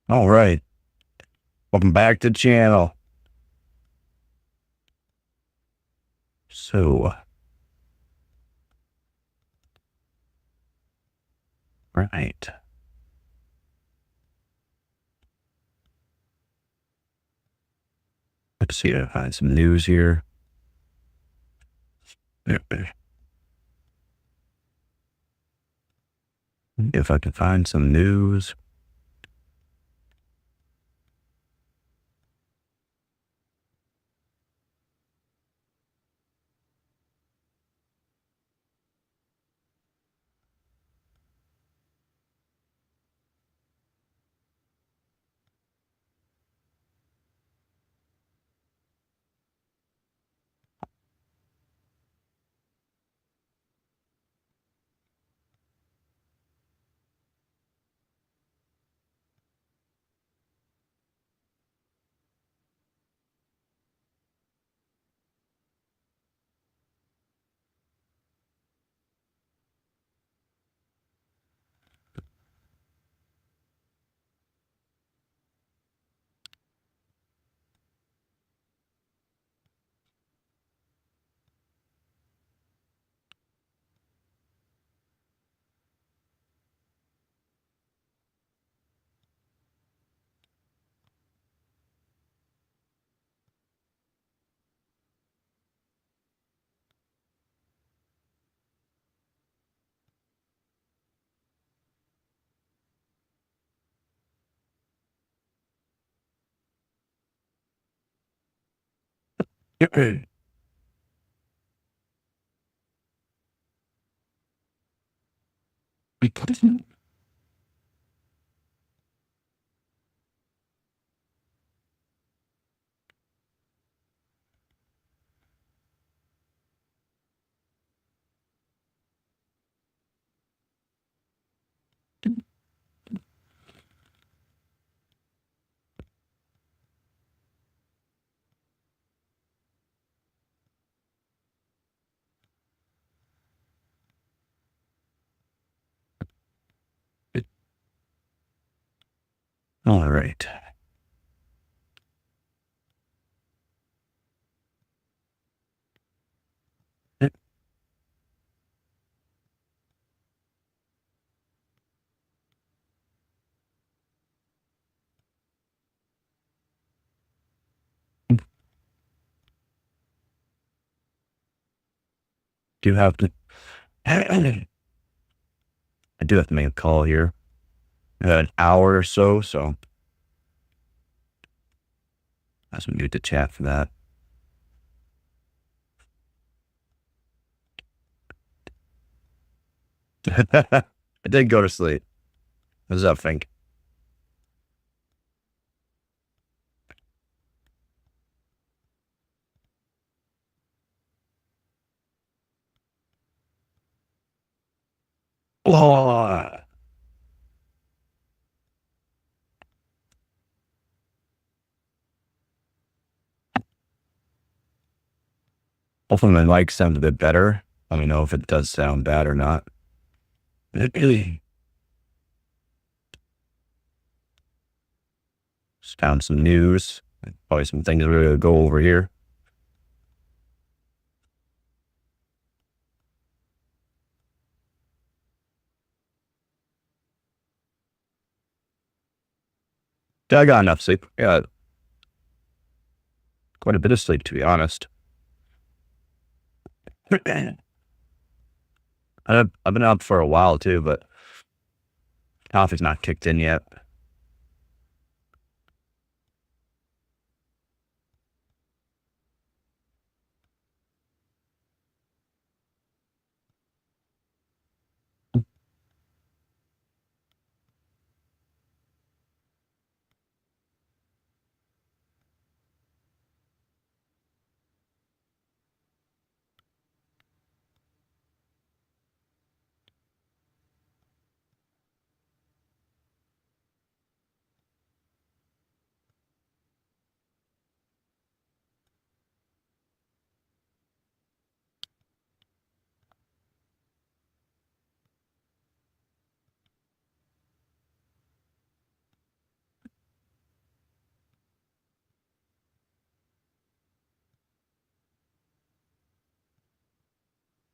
All right. Welcome back to the channel. So, right. Let's see if I find some news here. If I can find some news. All right. Do have to, I do have to make a call here. An hour or so I was mute the chat for that. I did go to sleep. What does that think? Oh, hopefully my mic sounds a bit better. Let me know if it does sound bad or not. Just found some news. Probably some things we're going to go over here. Yeah, I got enough sleep. Yeah, quite a bit of sleep, to be honest. I've been up for a while too, but coffee's not kicked in yet.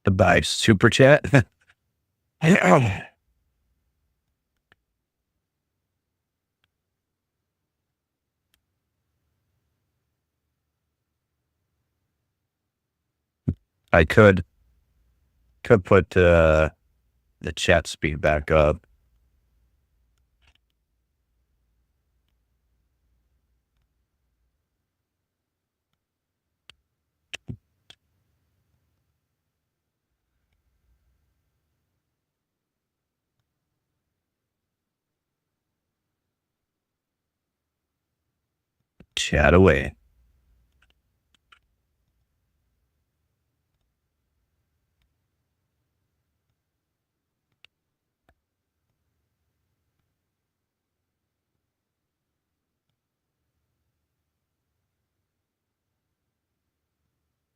to buy super chat. I could put the chat speed back up. Chat away.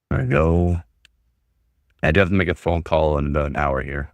There we go. I do have to make a phone call in about an hour here.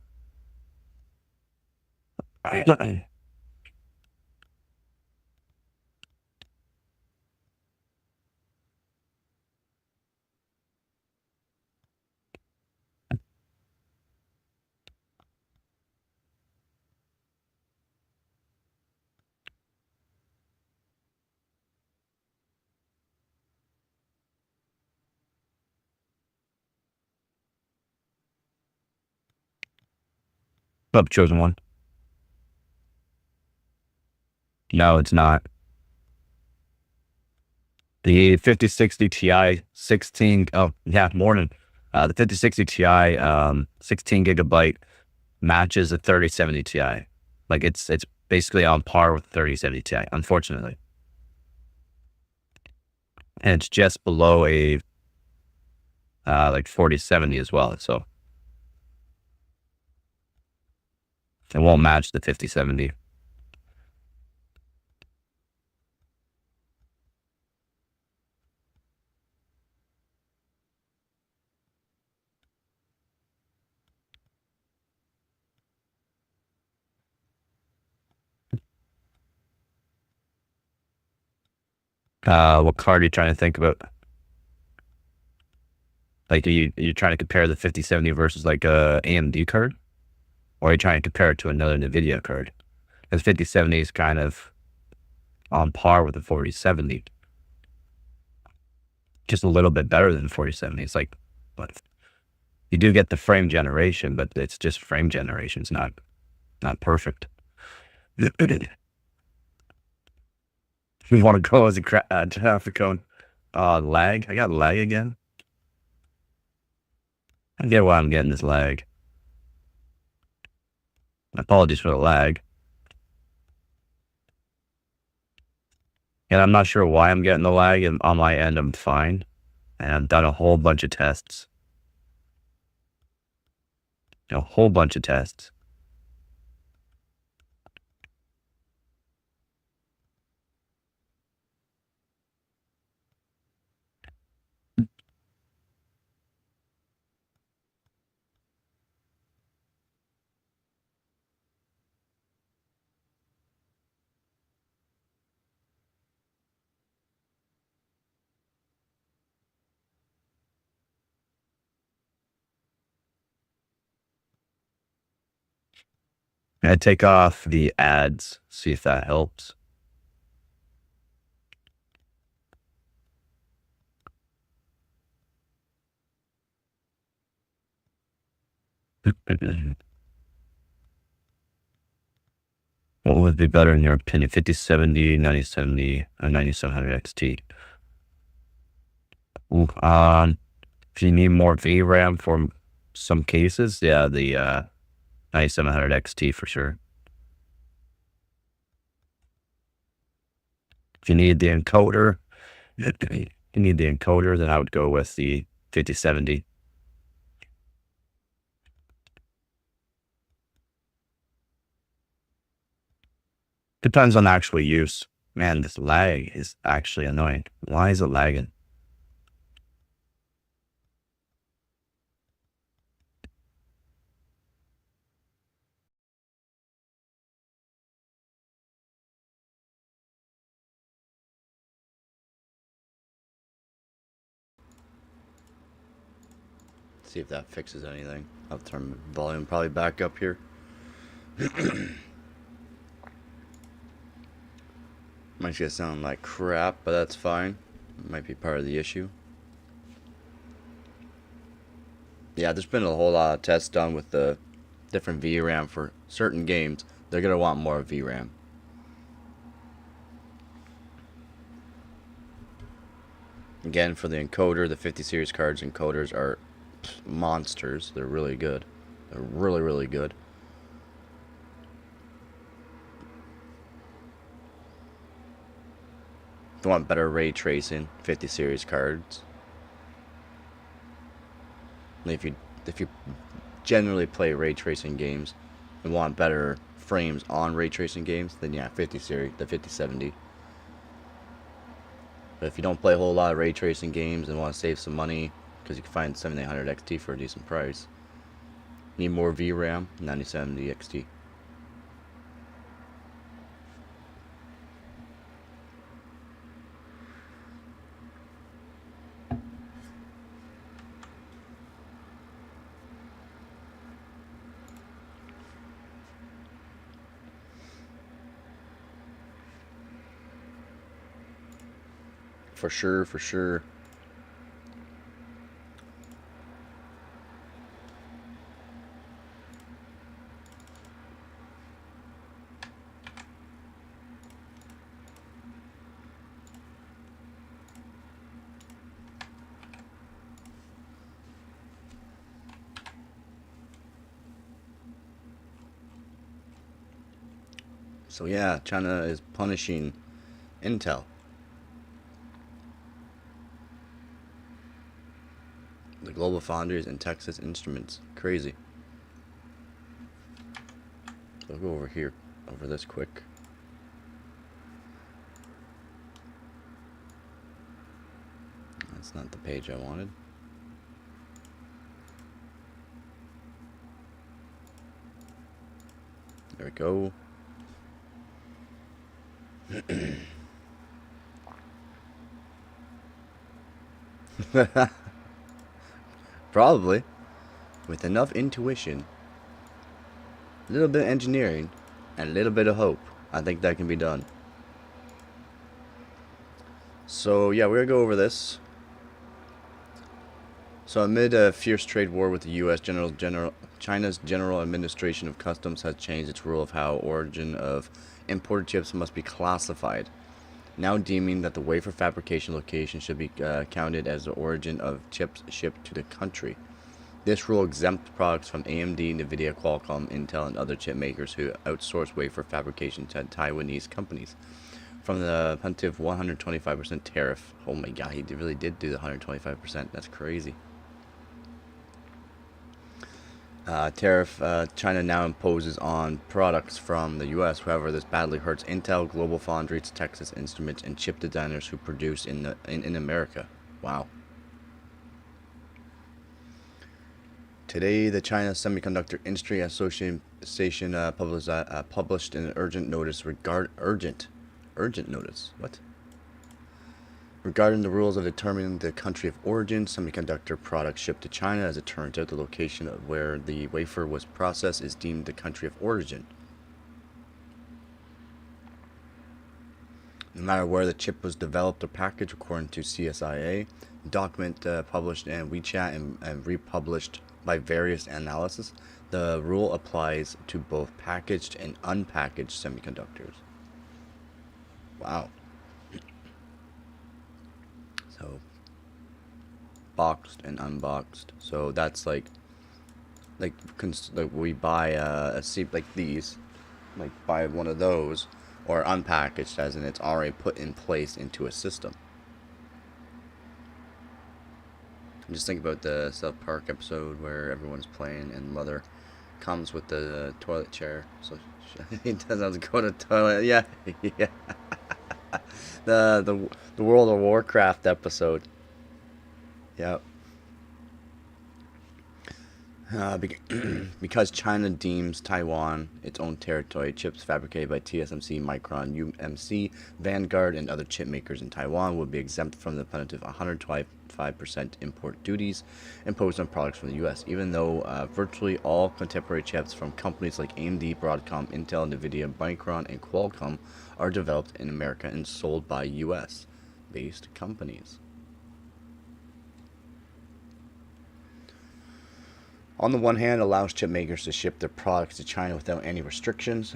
Up, chosen one. No, it's not. The 5060 Ti 16, oh yeah, morning. The 5060 Ti 16 gigabyte matches a 3070 Ti. Like it's basically on par with 3070 Ti, unfortunately. And it's just below a like 4070 as well. So it won't match the 5070. What card are you trying to think about? Like, are you trying to compare the 5070 versus like a AMD card? Or are you trying to compare it to another Nvidia card? Because 5070 is kind of on par with the 4070. Just a little bit better than 4070. It's like, but you do get the frame generation, but it's just frame generation. It's not perfect. We want to go as a traffic cone. Lag. I got lag again. I get why I'm getting this lag. Apologies for the lag. And I'm not sure why I'm getting the lag. And on my end, I'm fine. And I've done a whole bunch of tests. A whole bunch of tests. I take off the ads, see if that helps. What would be better in your opinion? 5070, 9070, or 9700 XT? Ooh, if you need more VRAM for some cases, yeah, the 9700 XT for sure. If you need the encoder, then I would go with the 5070. Depends on actual use. Man, this lag is actually annoying. Why is it lagging? See if that fixes anything. I'll turn volume probably back up here. Might just sound like crap, but that's fine. It might be part of the issue. Yeah, there's been a whole lot of tests done with the different VRAM for certain games. They're gonna want more VRAM. Again, for the encoder, the 50 series cards encoders are monsters. They're really good. They're really, really good. If you want better ray tracing, 50 series cards. If you generally play ray tracing games and want better frames on ray tracing games, then yeah, 50 series, the 5070. But if you don't play a whole lot of ray tracing games and want to save some money, because you can find 7800 XT for a decent price, need more VRAM, 9070 XT. For sure, for sure. So yeah, China is punishing Intel. The Global Foundries and Texas Instruments. Crazy. I'll go over here, over this quick. That's not the page I wanted. There we go. Probably. With enough intuition, a little bit of engineering, and a little bit of hope, I think that can be done. So yeah, we're gonna go over this. So amid a fierce trade war with the U.S., China's General Administration of Customs has changed its rule of how origin of imported chips must be classified, now deeming that the wafer fabrication location should be counted as the origin of chips shipped to the country. This rule exempts products from AMD, Nvidia, Qualcomm, Intel, and other chip makers who outsource wafer fabrication to Taiwanese companies from the punitive 125% tariff. Oh my god, he really did do the 125%. That's crazy. Tariff China now imposes on products from the U.S. However, this badly hurts Intel, Global Foundries, Texas Instruments, and chip designers who produce in America. Wow. Today, the China Semiconductor Industry Association published an urgent notice regarding the rules of determining the country of origin semiconductor products shipped to China. As it turns out, the location of where the wafer was processed is deemed the country of origin. No matter where the chip was developed or packaged, according to CSIA, a document published in WeChat and republished by various analysts, the rule applies to both packaged and unpackaged semiconductors. Wow. So, boxed and unboxed. So that's like we buy a like these, like buy one of those, or unpackaged, as in it's already put in place into a system. Just think about the South Park episode where everyone's playing and Mother comes with the toilet chair, so he doesn't have to go to the toilet. Yeah, yeah. The World of Warcraft episode. Yep. Because China deems Taiwan its own territory, chips fabricated by TSMC, Micron, UMC, Vanguard, and other chip makers in Taiwan will be exempt from the punitive 125% import duties imposed on products from the US, even though virtually all contemporary chips from companies like AMD, Broadcom, Intel, Nvidia, Micron, and Qualcomm are developed in America and sold by US based companies. On the one hand, it allows chip makers to ship their products to China without any restrictions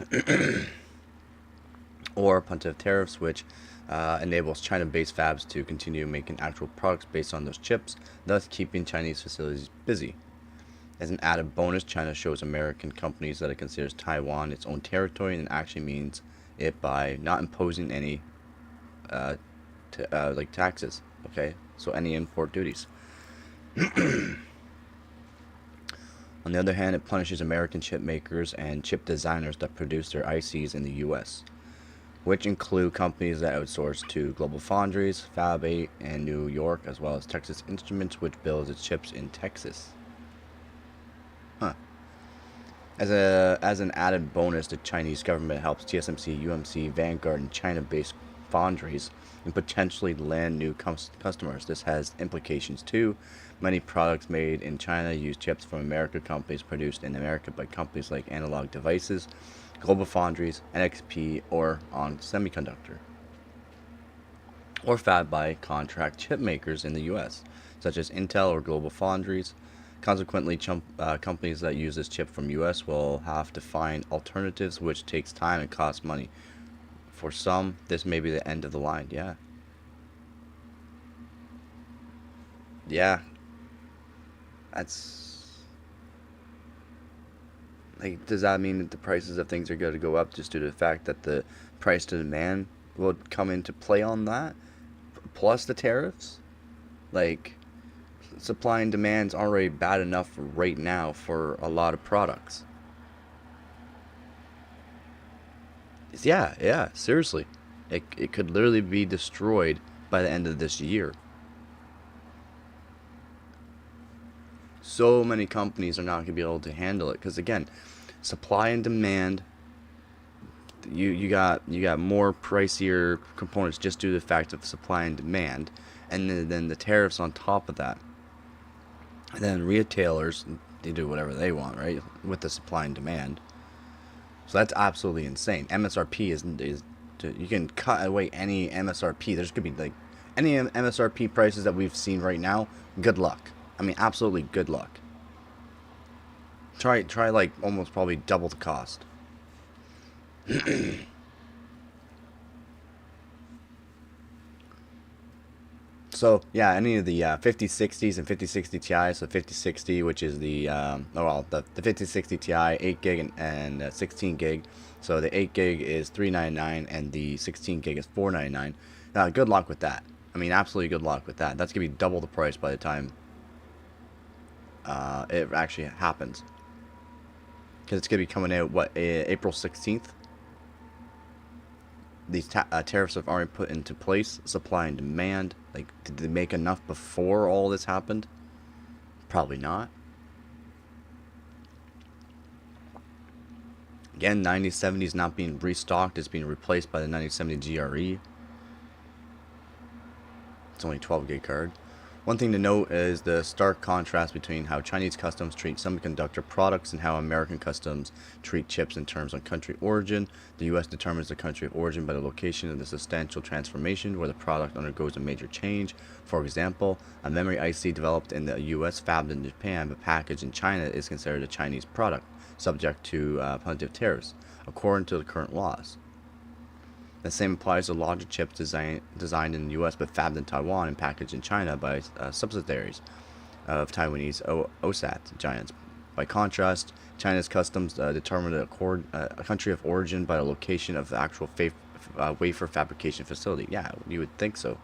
or punitive tariffs, which enables China-based fabs to continue making actual products based on those chips, thus keeping Chinese facilities busy. As an added bonus, China shows American companies that it considers Taiwan its own territory and actually means it by not imposing any like taxes. Okay, so any import duties. On the other hand, it punishes American chip makers and chip designers that produce their ICs in the US, which include companies that outsource to Global Foundries, Fab 8, and New York, as well as Texas Instruments, which builds its chips in Texas. Huh. As an added bonus, the Chinese government helps TSMC, UMC, Vanguard, and China-based foundries and potentially land new customers. This has implications too. Many products made in China use chips from American companies produced in America by companies like Analog Devices, Global Foundries, NXP, or On Semiconductor, or fab by contract chip makers in the US, such as Intel or Global Foundries. Consequently, companies that use this chip from US will have to find alternatives, which takes time and costs money. For some, this may be the end of the line. Yeah. Yeah. That's like, does that mean that the prices of things are going to go up just due to the fact that the price to demand will come into play on that, plus the tariffs? Like, supply and demand's already bad enough right now for a lot of products. Yeah, yeah, seriously. It could literally be destroyed by the end of this year. So many companies are not going to be able to handle it because, again, supply and demand. You got more pricier components just due to the fact of supply and demand, and then the tariffs on top of that. And then retailers, they do whatever they want, right, with the supply and demand. So that's absolutely insane. MSRP is you can cut away any MSRP. There's gonna be like any MSRP prices that we've seen right now. Good luck. I mean, absolutely good luck. Try like almost probably double the cost. So yeah, any of the 5060s and 5060 Ti. So 5060, which is the the 5060 Ti 8 gig and 16 gig. So the 8 gig is $399 and the 16 gig is $499. Good luck with that. I mean, absolutely good luck with that. That's gonna be double the price by the time it actually happens. Because it's gonna be coming out April 16th. These tariffs have already put into place. Supply and demand. Like, did they make enough before all this happened? Probably not. Again, 9070 is not being restocked. It's being replaced by the 9070 GRE. It's only a 12 gig card. One thing to note is the stark contrast between how Chinese customs treat semiconductor products and how American customs treat chips in terms of country origin. The U.S. determines the country of origin by the location of the substantial transformation where the product undergoes a major change. For example, a memory IC developed in the U.S., fabbed in Japan, but packaged in China is considered a Chinese product, subject to punitive tariffs, according to the current laws. The same applies to logic chips designed in the US but fabbed in Taiwan and packaged in China by subsidiaries of Taiwanese OSAT giants. By contrast, China's customs determine a country of origin by the location of the actual wafer fabrication facility. Yeah, you would think so.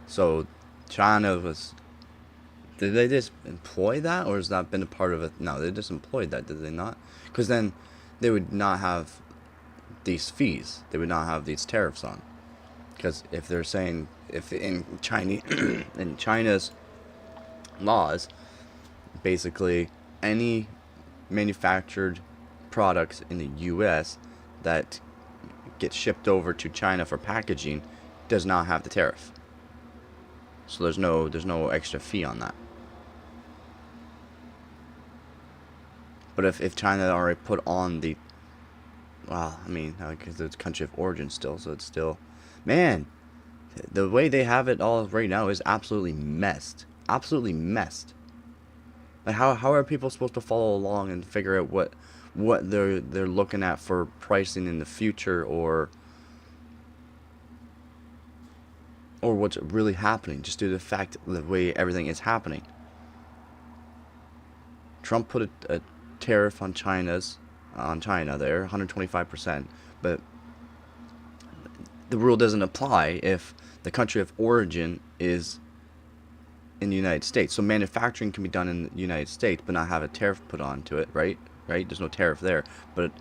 So China was. Did they just employ that, or has that been a part of it? No, they just employed that, did they not? Because then they would not have these fees. They would not have these tariffs on. Because if they're saying if in Chinese in China's laws, basically any manufactured products in the U.S. that get shipped over to China for packaging does not have the tariff. So there's no extra fee on that. But if China already put on the, well, I mean, because it's country of origin still, so it's still, man, the way they have it all right now is absolutely messed. Absolutely messed. Like how are people supposed to follow along and figure out what they're looking at for pricing in the future, or what's really happening, just due to the fact of the way everything is happening. Trump put a tariff on China there, 125%, but the rule doesn't apply if the country of origin is in the United States. So manufacturing can be done in the United States but not have a tariff put onto it, right? There's no tariff there, but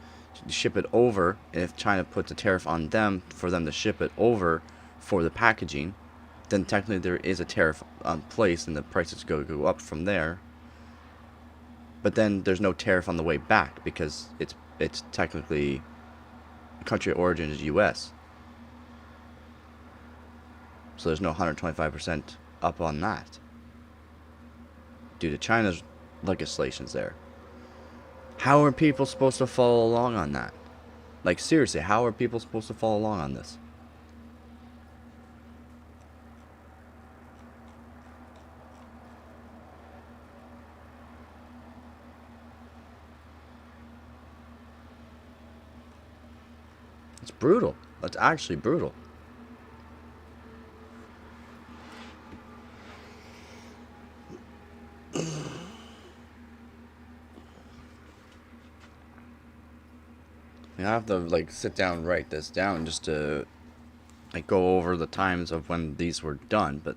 ship it over, and if China puts a tariff on them for them to ship it over for the packaging, then technically there is a tariff on place and the prices go up from there. But then there's no tariff on the way back because it's technically country of origin is US. So there's no 125% up on that due to China's legislations there. How are people supposed to follow along on that? Like, seriously, how are people supposed to follow along on this? It's brutal. That's actually brutal. I have to like sit down and write this down just to like go over the times of when these were done. But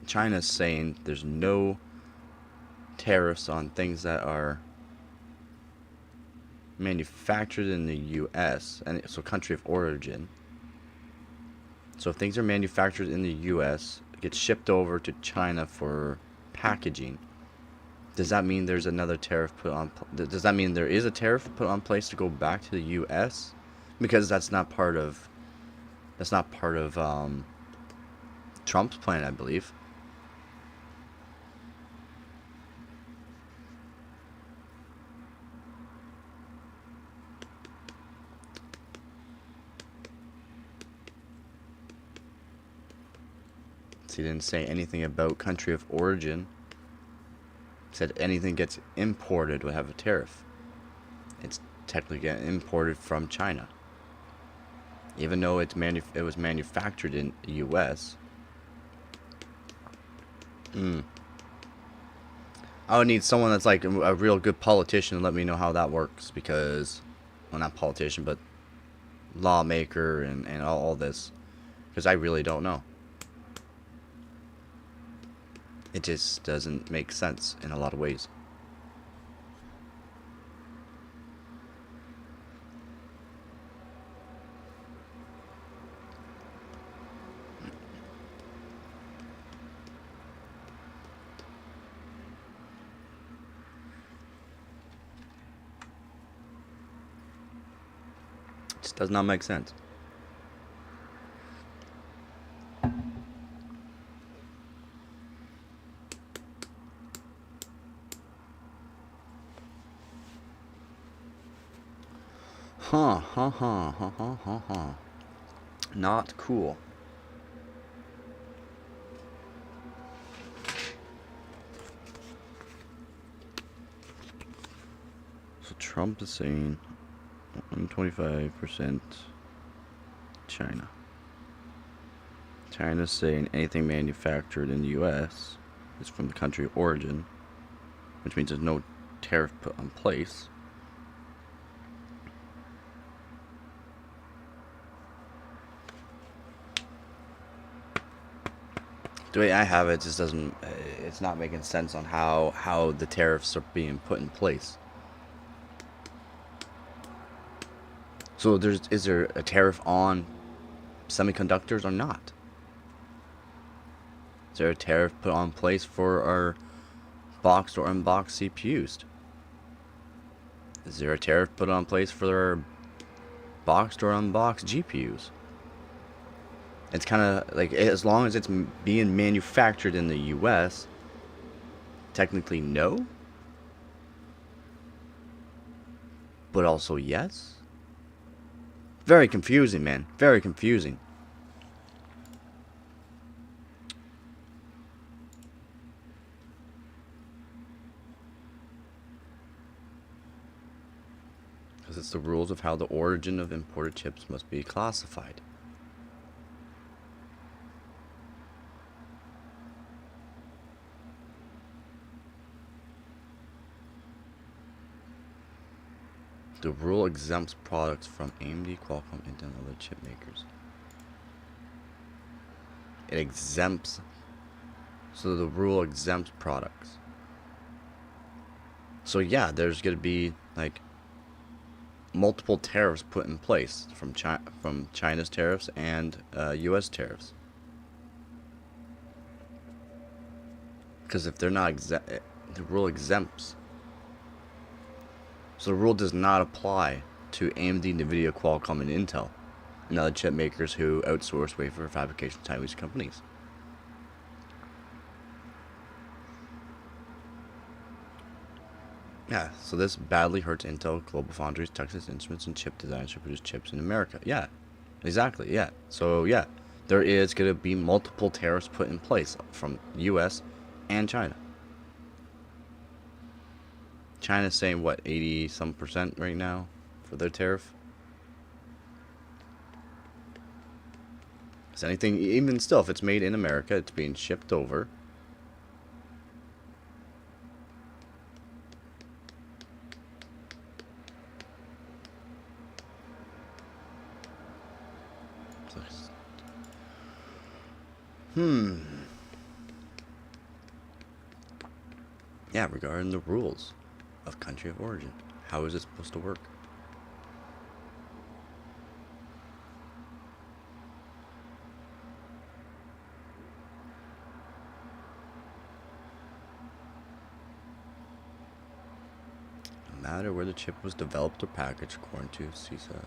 China's saying there's no tariffs on things that are manufactured in the U.S. and so country of origin. So if things are manufactured in the U.S., get shipped over to China for packaging, does that mean there's another tariff put on? Does that mean there is a tariff put on place to go back to the U.S.? Because that's not part of Trump's plan, I believe. So he didn't say anything about country of origin. Said anything gets imported would have a tariff. It's technically getting imported from China, even though it was manufactured in the U.S. I would need someone that's like a real good politician to let me know how that works, because, well, not politician, but lawmaker and all this, because I really don't know. It just doesn't make sense in a lot of ways. It just does not make sense. Not cool. So Trump is saying 125% China. China's saying anything manufactured in the U.S. is from the country of origin, which means there's no tariff put on place. The way I have it just doesn't, it's not making sense on how the tariffs are being put in place. So is there a tariff on semiconductors or not? Is there a tariff put on place for our boxed or unboxed CPUs? Is there a tariff put on place for our boxed or unboxed GPUs? It's kind of like, as long as it's being manufactured in the US, technically no, but also yes. Very confusing, man. Very confusing. Because it's the rules of how the origin of imported chips must be classified. The rule exempts products from AMD, Qualcomm, Intel, and other chip makers. It exempts. So the rule exempts products. So yeah, there's going to be like multiple tariffs put in place from China's tariffs and U.S. tariffs. Because if they're not the rule exempts. So the rule does not apply to AMD, Nvidia, Qualcomm, and Intel, and other chip makers who outsource wafer fabrication to Chinese companies. Yeah, so this badly hurts Intel, Global Foundries, Texas Instruments, and chip designers who produce chips in America. Yeah, exactly, yeah. So yeah, there is going to be multiple tariffs put in place from U.S. and China. China's saying, what, 80-some% right now for their tariff? Is anything, even still, if it's made in America, it's being shipped over. Yeah, regarding the rules of country of origin. How is it supposed to work? No matter where the chip was developed or packaged, according to CISA.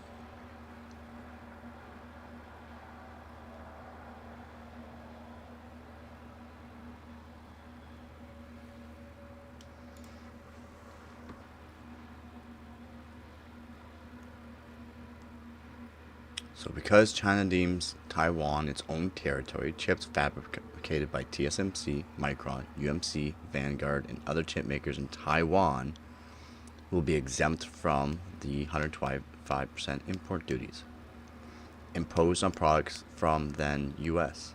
So because China deems Taiwan its own territory, chips fabricated by TSMC, Micron, UMC, Vanguard, and other chip makers in Taiwan will be exempt from the 125% import duties imposed on products from then US.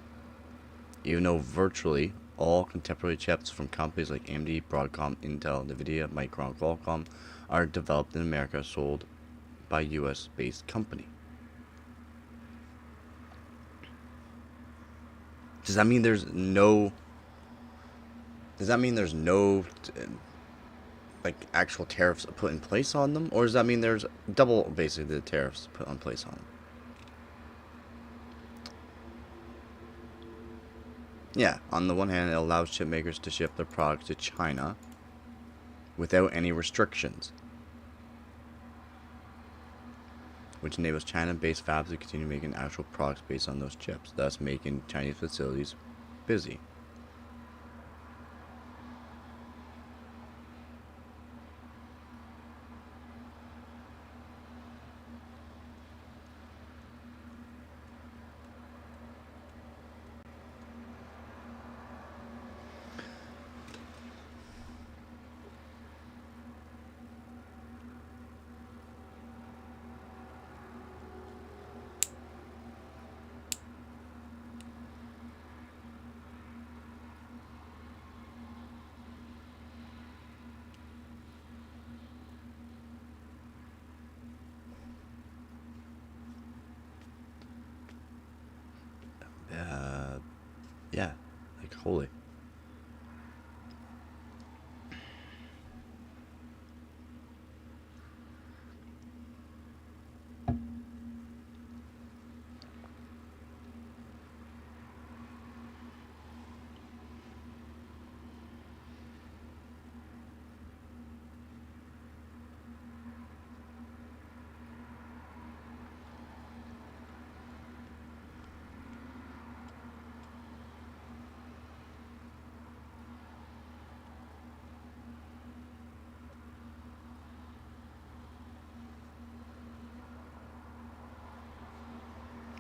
Even though virtually all contemporary chips from companies like AMD, Broadcom, Intel, Nvidia, Micron, Qualcomm are developed in America, sold by US-based company. Does that mean there's no like actual tariffs put in place on them, or does that mean there's double basically the tariffs put in place on them? Yeah, on the one hand, it allows chip makers to ship their products to China without any restrictions, which enables China-based fabs to continue making actual products based on those chips, thus making Chinese facilities busy. Yeah, like holy.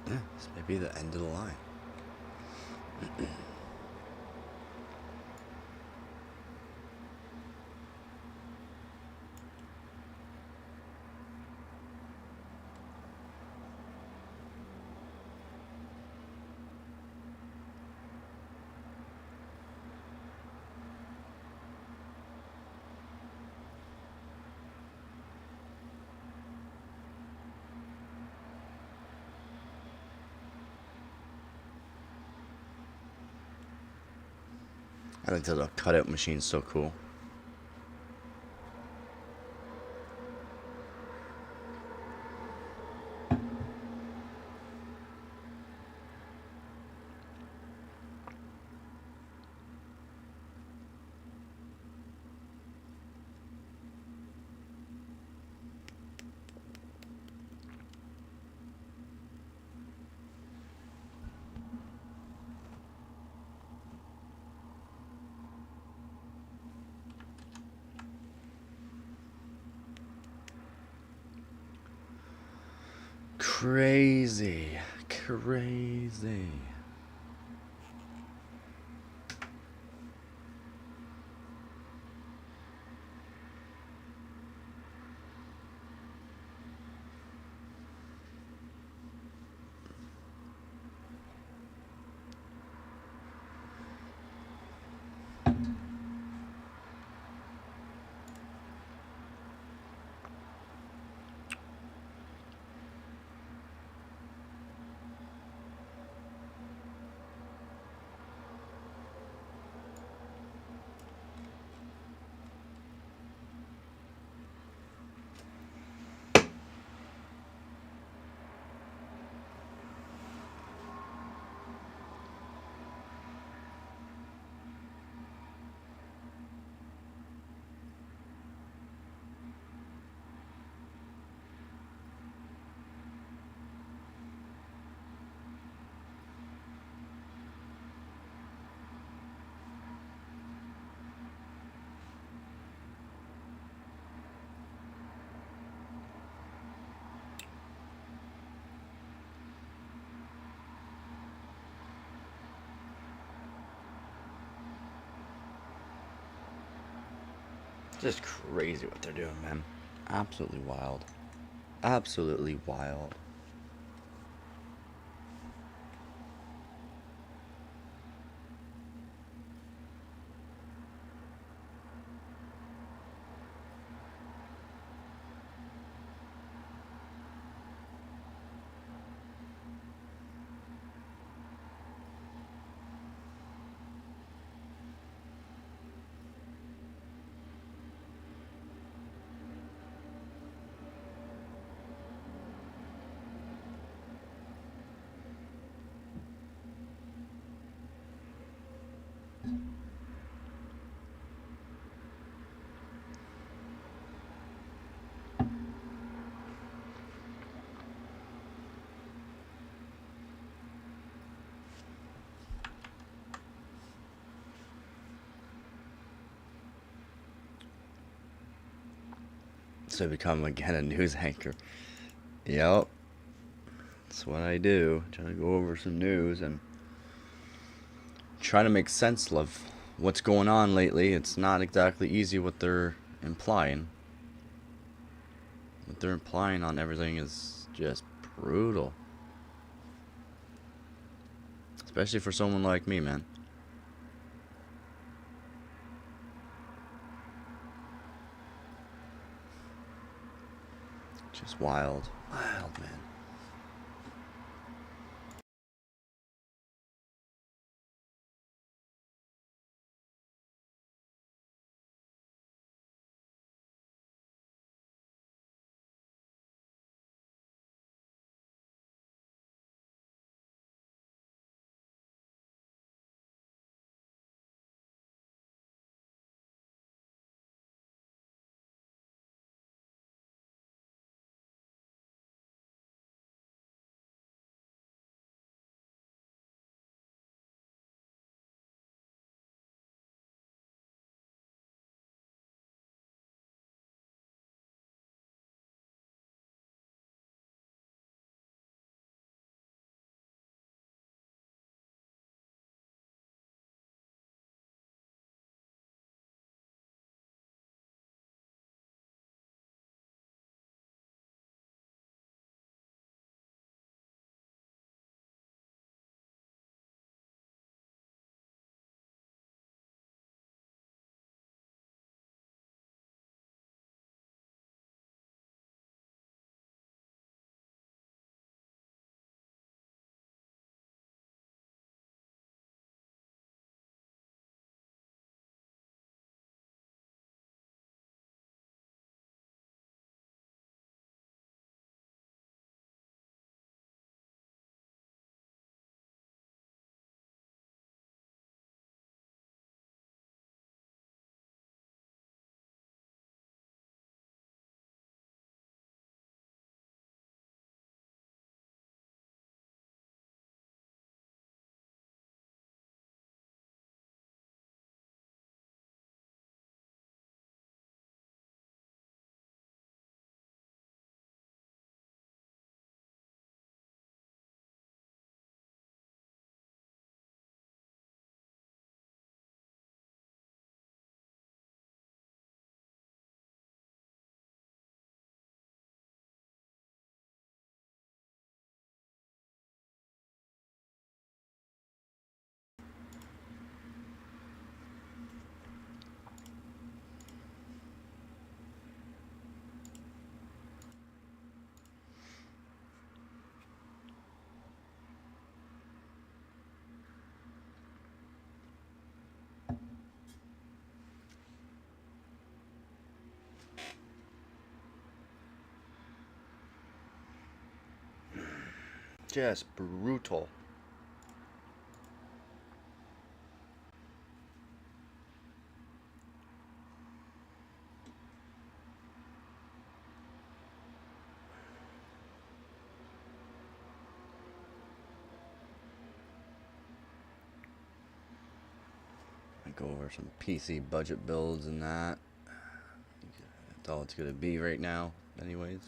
This may be the end of the line. I think the cutout machine's so cool. Crazy. Crazy. Just crazy what they're doing, man. Absolutely wild. Absolutely wild. So I become again a news anchor. Yep. That's what I do. Try to go over some news and try to make sense of what's going on lately. It's not exactly easy what they're implying. What they're implying on everything is just brutal. Especially for someone like me, man. Just wild. Wild, man. Just brutal. I go over some PC budget builds and that. That's all it's gonna be right now, anyways.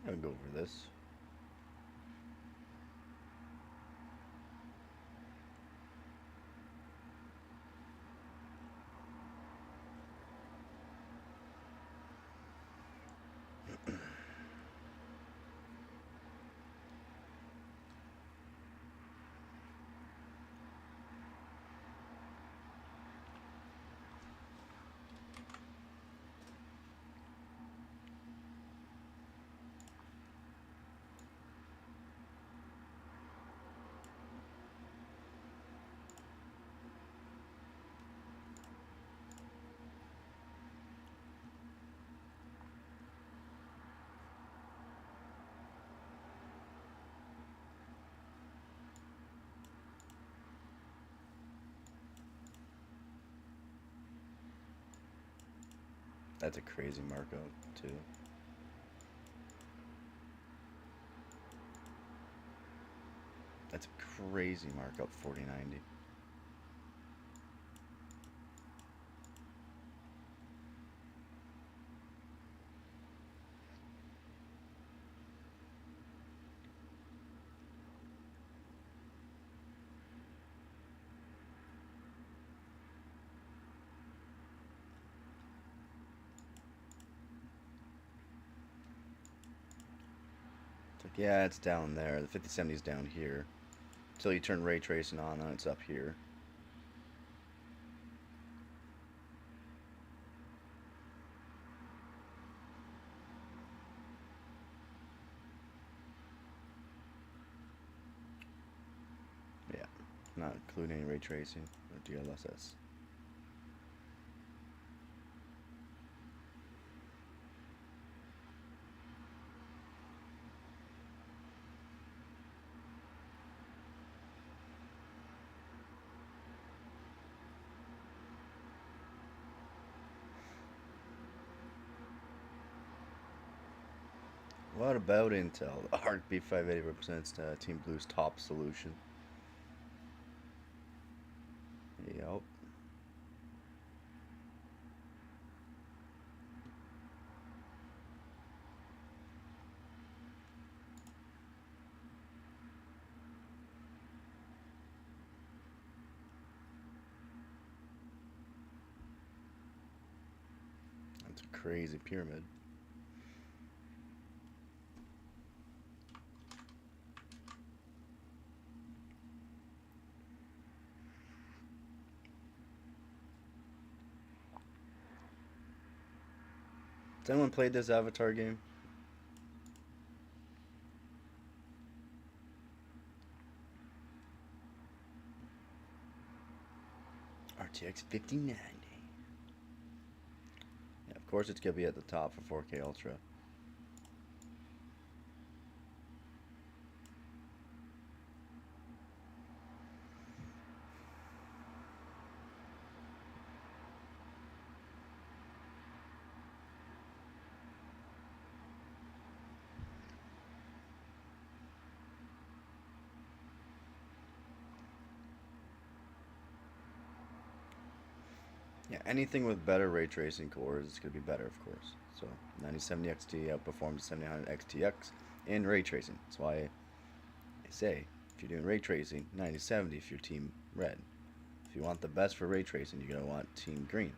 I'm gonna go over this. That's a crazy markup too. That's a crazy markup, 4090. It's like, yeah, it's down there. The 5070 is down here. Until you turn ray tracing on, then it's up here. Yeah, not including any ray tracing or DLSS. What about Intel? The ARC B580 represents Team Blue's top solution. Yep. That's a crazy pyramid. Has anyone played this Avatar game? RTX 5090. Yeah, of course it's gonna be at the top for 4K Ultra. Yeah, anything with better ray tracing cores is going to be better, of course. So 9070 XT outperforms 7900 XTX in ray tracing. That's why I say if you're doing ray tracing, 9070 if you're team red. If you want the best for ray tracing, you're going to want team green.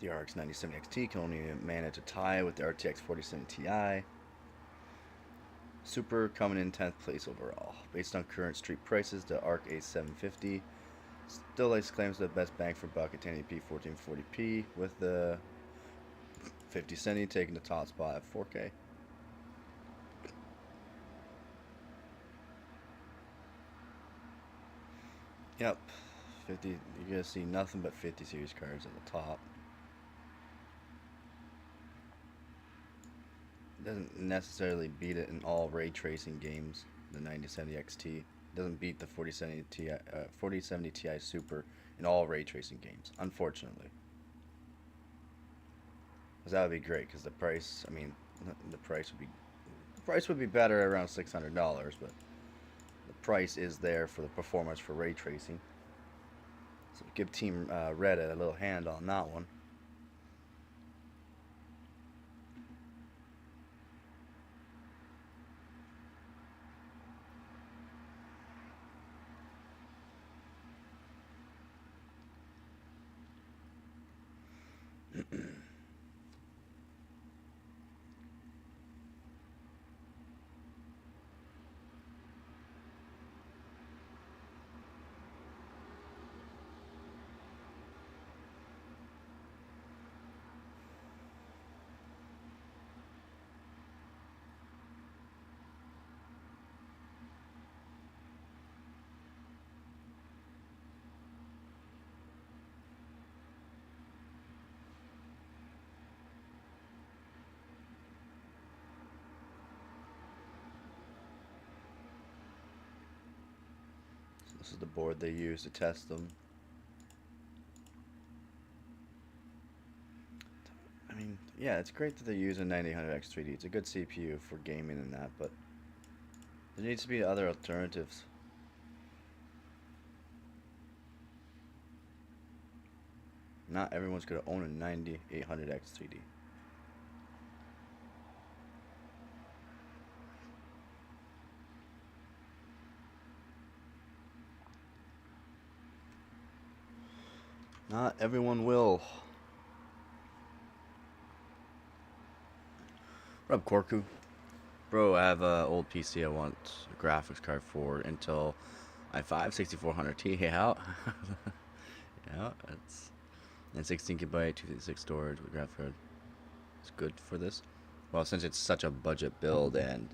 The RX 9070 XT can only manage a tie with the RTX 4070 Ti. Super coming in 10th place overall. Based on current street prices, the ARC A750 still likes claims the best bang for buck at 1080p 1440p, with the 5070 taking the top spot at 4K. Yep, 50. You're gonna see nothing but 50 series cards at the top. It doesn't necessarily beat it in all ray tracing games. The 9070 XT doesn't beat the 4070 Ti Super in all ray tracing games, unfortunately. Because that would be great. Because the price, I mean, the price would be better around $600, but the price is there for the performance for ray tracing. So give Team Red a little hand on that one. This is the board they use to test them. I mean, yeah, it's great that they use a 9000X3D. It's a good CPU for gaming and that, but there needs to be other alternatives. Not everyone's going to own a 9800X3D. Not everyone will. What up, Korku? Bro, I have an old PC I want a graphics card for Intel i5 6400T. Hey, how? Yeah, it's and 16GB, 256 storage with graphics card. It's good for this. Well, since it's such a budget build and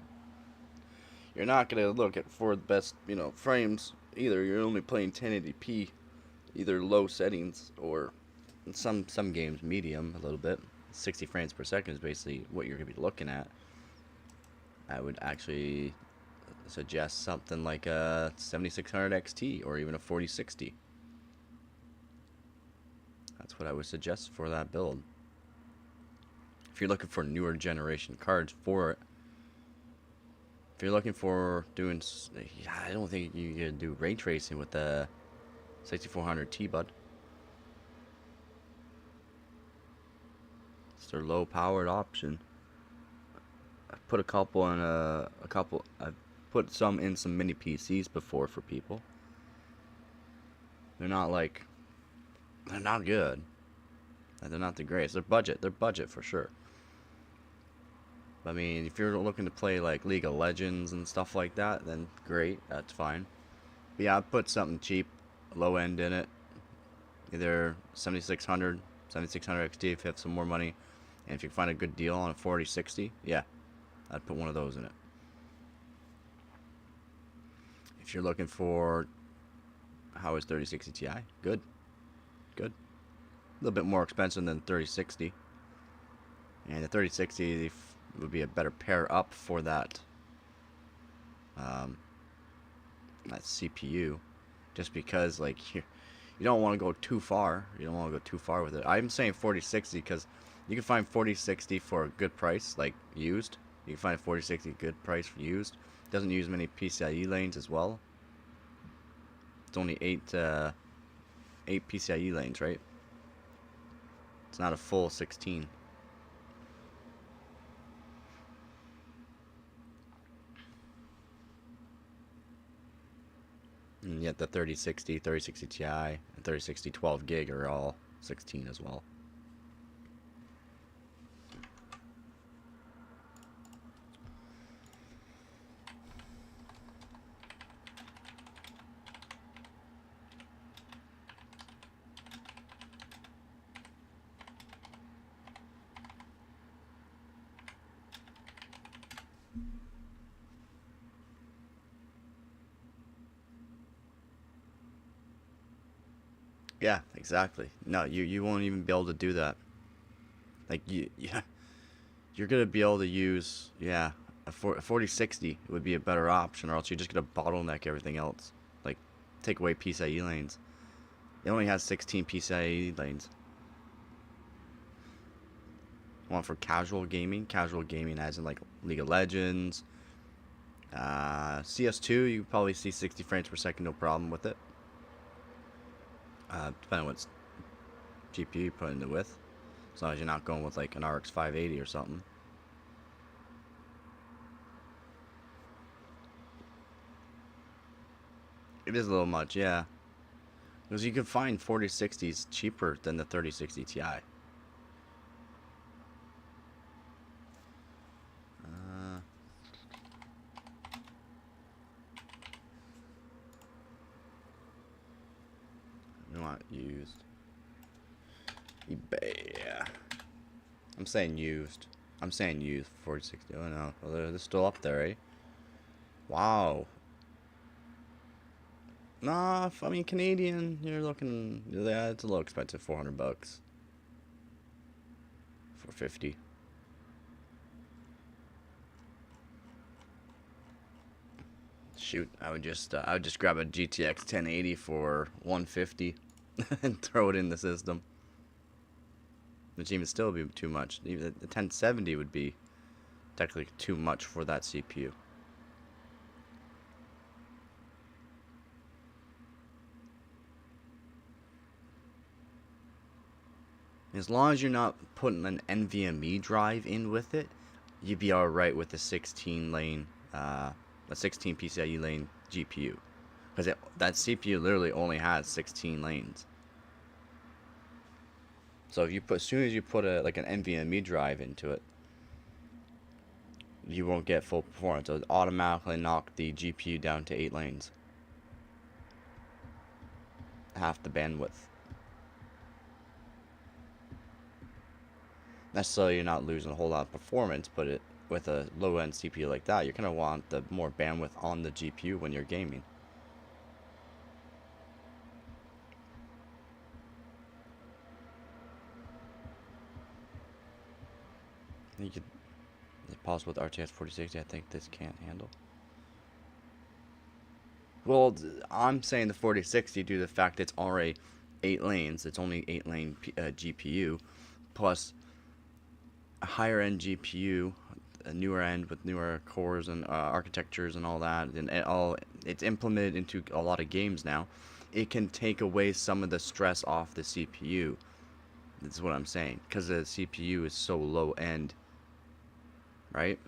you're not gonna look at for the best, frames either. You're only playing 1080p, either low settings or in some games medium a little bit. 60 frames per second is basically what you're gonna be looking at. I would actually suggest something like a 7600 XT or even a 4060. That's what I would suggest for that build. If you're looking for newer generation cards for it, if you're looking for doing, I don't think you can do ray tracing with the 6400 T, bud. It's their low powered option. I put a couple in I've put some in some mini PCs before for people. They're not they're not good. They're not the greatest. They're budget for sure. I mean, if you're looking to play like League of Legends and stuff like that, then great, that's fine. But yeah, I put something cheap, low end in it. Either 7600, 7600 XT if you have some more money. And if you find a good deal on a 4060, yeah, I'd put one of those in it. If you're looking for how is 3060 Ti, good. Good. A little bit more expensive than 3060. And the 3060 would be a better pair up for that that CPU, just because like you don't want to go too far. You don't want to go too far with it. I'm saying 4060 because you can find 4060 for a good price, like used. You can find a 4060 good price for used. Doesn't use many PCIe lanes as well. It's only eight PCIe lanes, right? It's not a full 16. And yet the 3060, 3060 Ti, and 3060 12 gig are all 16 as well. Yeah, exactly. No, you won't even be able to do that. Like yeah, you're gonna be able to use a 4060 would be a better option, or else you're just gonna bottleneck everything else. Like take away PCIe lanes. It only has 16 PCIe lanes. One for casual gaming as in like League of Legends, CS2. You probably see 60 frames per second, no problem with it. Depending on what GPU you put in it with, as long as you're not going with like an RX 580 or something. It is a little much, yeah. Because you can find 4060s cheaper than the 3060 Ti. Not used. eBay, yeah. I'm saying used. 4060. Oh no. Well, they're still up there, eh? Wow. Nah, I mean Canadian. You're looking. Yeah, it's a little expensive. $400. 450. Shoot, I would just grab a GTX 1080 for 150 and throw it in the system. Which even still would be too much. Even the 1070 would be technically too much for that CPU. As long as you're not putting an NVMe drive in with it, you'd be alright with a 16 PCIe lane GPU. Because that CPU literally only has 16 lanes. So if you as soon as you put like an NVMe drive into it, you won't get full performance. It'll automatically knock the GPU down to 8 lanes. Half the bandwidth. Necessarily you're not losing a whole lot of performance, but with a low-end CPU like that, you're going to want the more bandwidth on the GPU when you're gaming. You could possible with RTX 4060. I think this can't handle. Well, I'm saying the 4060 due to the fact it's already 8 lanes. It's only 8 lane GPU, plus a higher end GPU, a newer end with newer cores and architectures and all that, and it's implemented into a lot of games now. It can take away some of the stress off the CPU. That's what I'm saying, because the CPU is so low end, right?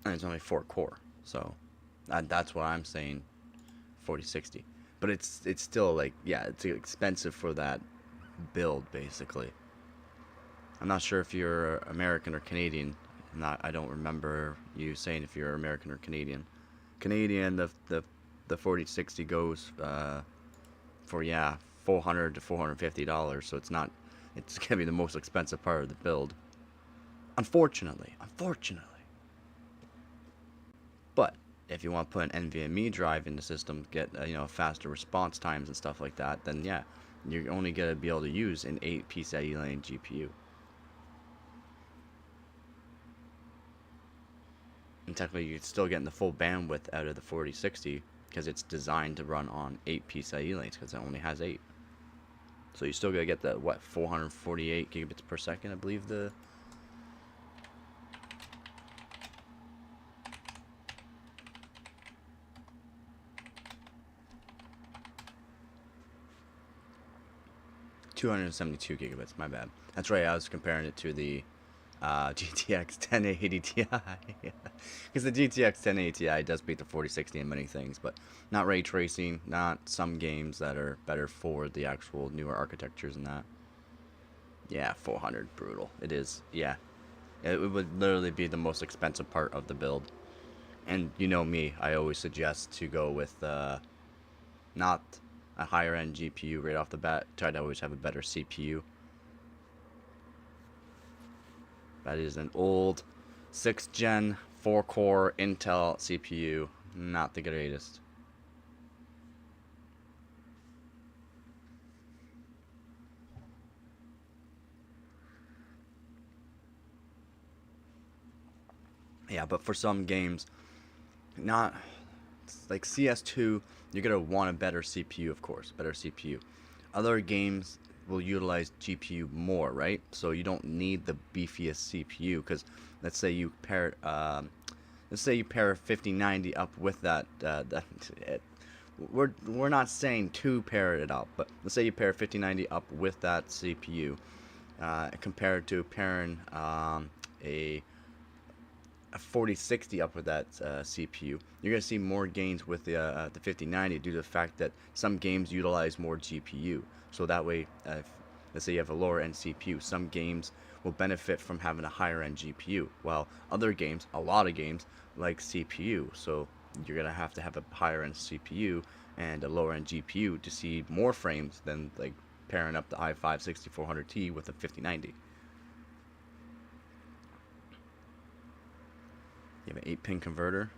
And it's only 4 core, so that's what I'm saying. 4060, but it's still like, yeah, it's expensive for that build basically. I'm not sure if you're American or Canadian. I don't remember you saying if you're American or Canadian. Canadian, the 4060 goes for, yeah, $400 to $450. So it's gonna be the most expensive part of the build. Unfortunately. But if you want to put an NVMe drive in the system, get faster response times and stuff like that, then yeah, you're only gonna be able to use an 8 PCIe lane GPU. And technically, you're still getting the full bandwidth out of the 4060 because it's designed to run on 8 PCIe lanes because it only has 8. So you still gotta get the 448 gigabits per second, I believe the. $272 gigabits. My bad. That's right. I was comparing it to the GTX 1080 Ti, because the GTX 1080 Ti does beat the 4060 in many things, but not ray tracing, not some games that are better for the actual newer architectures and that. Yeah, 400, brutal. It is. Yeah, it would literally be the most expensive part of the build. And you know me, I always suggest to go with not a higher end GPU right off the bat. Try to always have a better CPU. That is an old 6th gen 4 core Intel CPU. Not the greatest. Yeah, but for some games, not like CS2, you're gonna want a better CPU, of course, better CPU. Other games will utilize GPU more, right? So you don't need the beefiest CPU, because let's say you pair let's say you pair 5090 up with we're not saying to pair it up, but let's say you pair 5090 up with that CPU, compared to pairing a 4060 up with that CPU, you're going to see more gains with the 5090 due to the fact that some games utilize more GPU. So that way, let's say you have a lower end CPU, some games will benefit from having a higher end GPU, while other games, a lot of games, like CPU. So you're going to have a higher end CPU and a lower end GPU to see more frames than like pairing up the i5 6400T with a 5090. You have an 8-pin converter,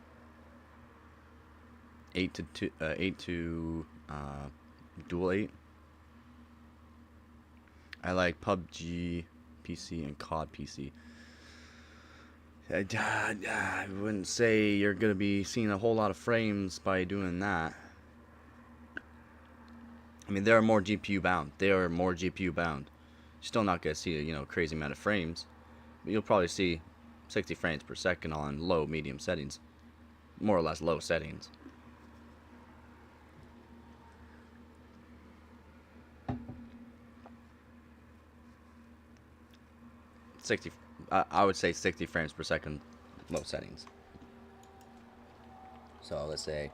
8 to dual 8. I like PUBG PC and COD PC. I wouldn't say you're gonna be seeing a whole lot of frames by doing that. I mean, they are more GPU bound. Still not gonna see a crazy amount of frames, but you'll probably see 60 frames per second on low, medium settings. More or less low settings. 60, I would say 60 frames per second, low settings. So let's say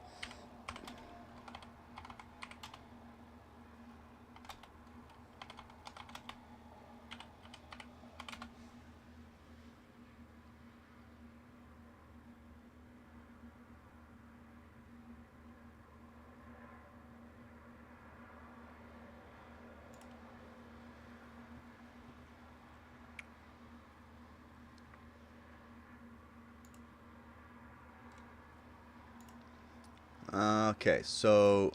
Okay, so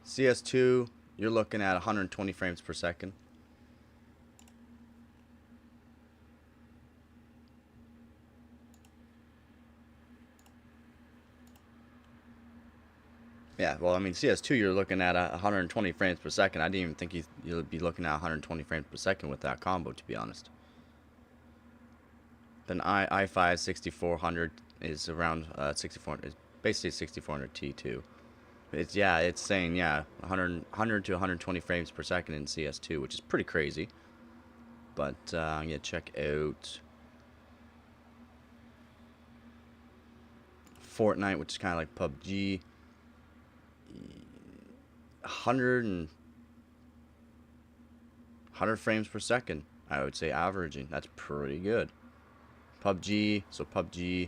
CS2, you're looking at 120 frames per second. Yeah, well, I mean, CS2, you're looking at 120 frames per second. I didn't even think you'd be looking at 120 frames per second with that combo, to be honest. Then i5 6400 is around 6400, is basically 6400 T2. It's saying 100 to 120 frames per second in CS2, which is pretty crazy. But yeah, check out Fortnite, which is kind of like PUBG. 100 frames per second, I would say, averaging. That's pretty good. PUBG, so PUBG.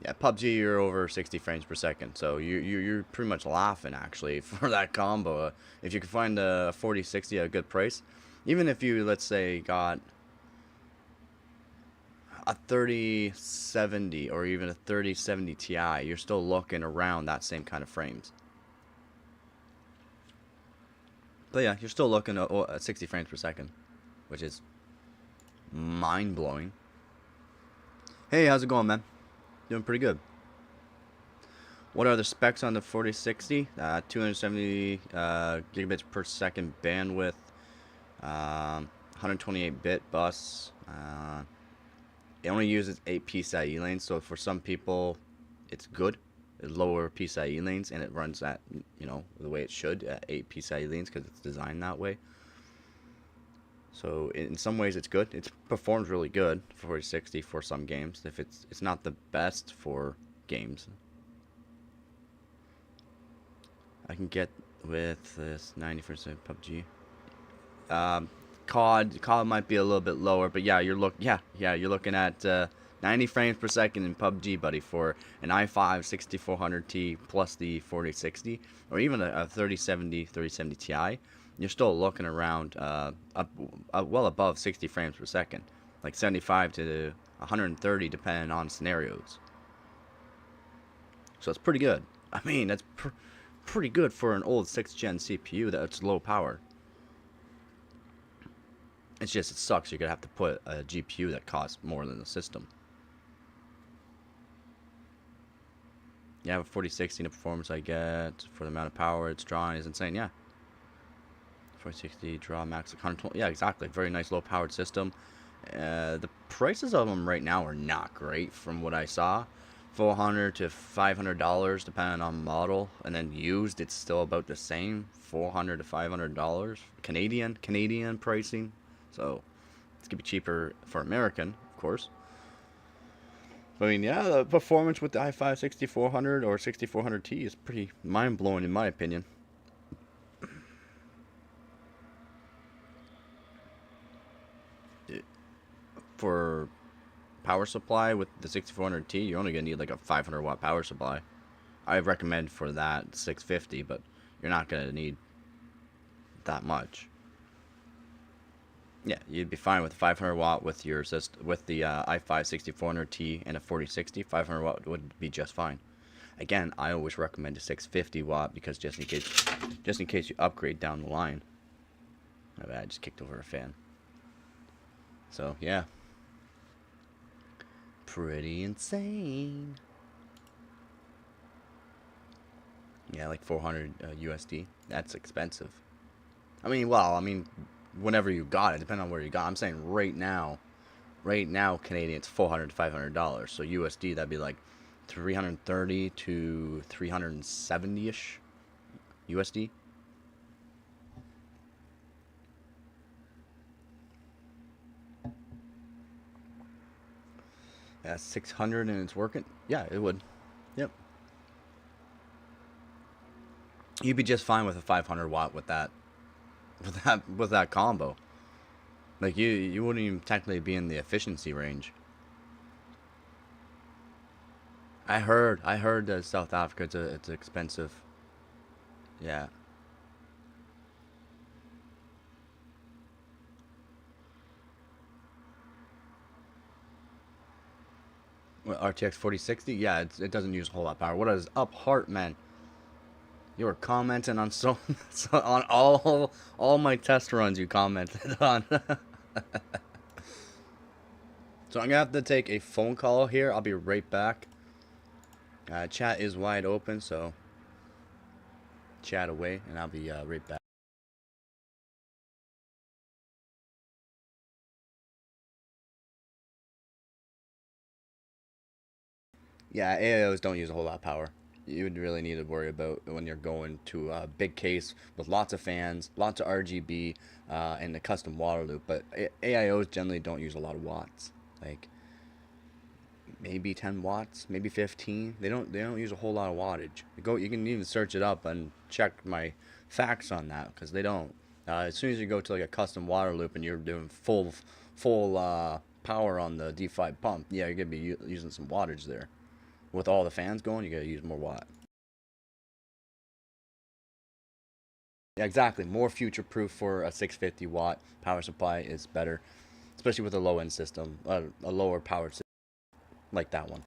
Yeah, PUBG, you're over 60 frames per second. So you're pretty much laughing, actually, for that combo. If you can find a 4060 at a good price, even if you, let's say, got a 3070 or even a 3070 Ti, you're still looking around that same kind of frames. But yeah, you're still looking at 60 frames per second, which is mind-blowing. Hey, how's it going, man? Doing pretty good. What are the specs on the 4060? 270 gigabits per second bandwidth, 128-bit bus. It only uses 8 PCIe lanes, so for some people, it's good. Lower PCIe lanes, and it runs at, the way it should, at 8 PCIe lanes, because it's designed that way. So in some ways it's good. It performs really good for 4060 for some games. If it's not the best for games. I can get with this 90% PUBG. COD might be a little bit lower, but yeah, you're looking at 90 frames per second in PUBG, buddy, for an i5 6400T plus the 4060, or even a 3070 Ti. You're still looking around well above 60 frames per second, like 75 to 130 depending on scenarios. So it's pretty good. I mean, that's pretty good for an old 6th gen CPU that's low power. It's just, it sucks. You're going to have to put a GPU that costs more than the system. Yeah, with 4060, the performance I get for the amount of power it's drawing is insane. Yeah. 4060 draw max 120. Yeah, exactly. Very nice low powered system. The prices of them right now are not great from what I saw. $400 to $500 depending on model, and then used it's still about the same, $400 to $500 Canadian pricing. So it's gonna be cheaper for American, of course. I mean, yeah, the performance with the i5 6400 or 6400T is pretty mind blowing in my opinion. For power supply with the 6400T, you're only gonna need like a 500-watt power supply. I recommend for that 650, but you're not gonna need that much. Yeah, you'd be fine with 500 watt with your with the i5 6400T and a 4060. 500 watt would be just fine. Again, I always recommend a 650 watt because just in case you upgrade down the line. My bad, I just kicked over a fan. So yeah, pretty insane. Yeah, like 400 USD. That's expensive. I mean, whenever you got it, depending on where you got. I'm saying right now, Canadian, it's $400 to $500. So USD, that'd be like 330 to 370-ish USD. Yeah, 600 and it's working. Yeah, it would. Yep. You'd be just fine with a 500 watt with that combo. Like you wouldn't even technically be in the efficiency range. I heard that South Africa it's expensive. Yeah. RTX 4060? Yeah, it doesn't use a whole lot of power. What is up, Heart, man? You were commenting on so on all my test runs you commented on. So I'm gonna have to take a phone call here. I'll be right back. Chat is wide open, so chat away, and I'll be right back. Yeah, AIOs don't use a whole lot of power. You would really need to worry about when you're going to a big case with lots of fans, lots of RGB, and the custom water loop. But AIOs generally don't use a lot of watts. Like maybe 10 watts, maybe 15. They don't use a whole lot of wattage. You can even search it up and check my facts on that because they don't. As soon as you go to like a custom water loop and you're doing full power on the D5 pump, yeah, you're gonna be using some wattage there. With all the fans going, you gotta use more watt. Yeah, exactly. More future proof for a 650 watt power supply is better, especially with a low end system, a lower powered system like that one.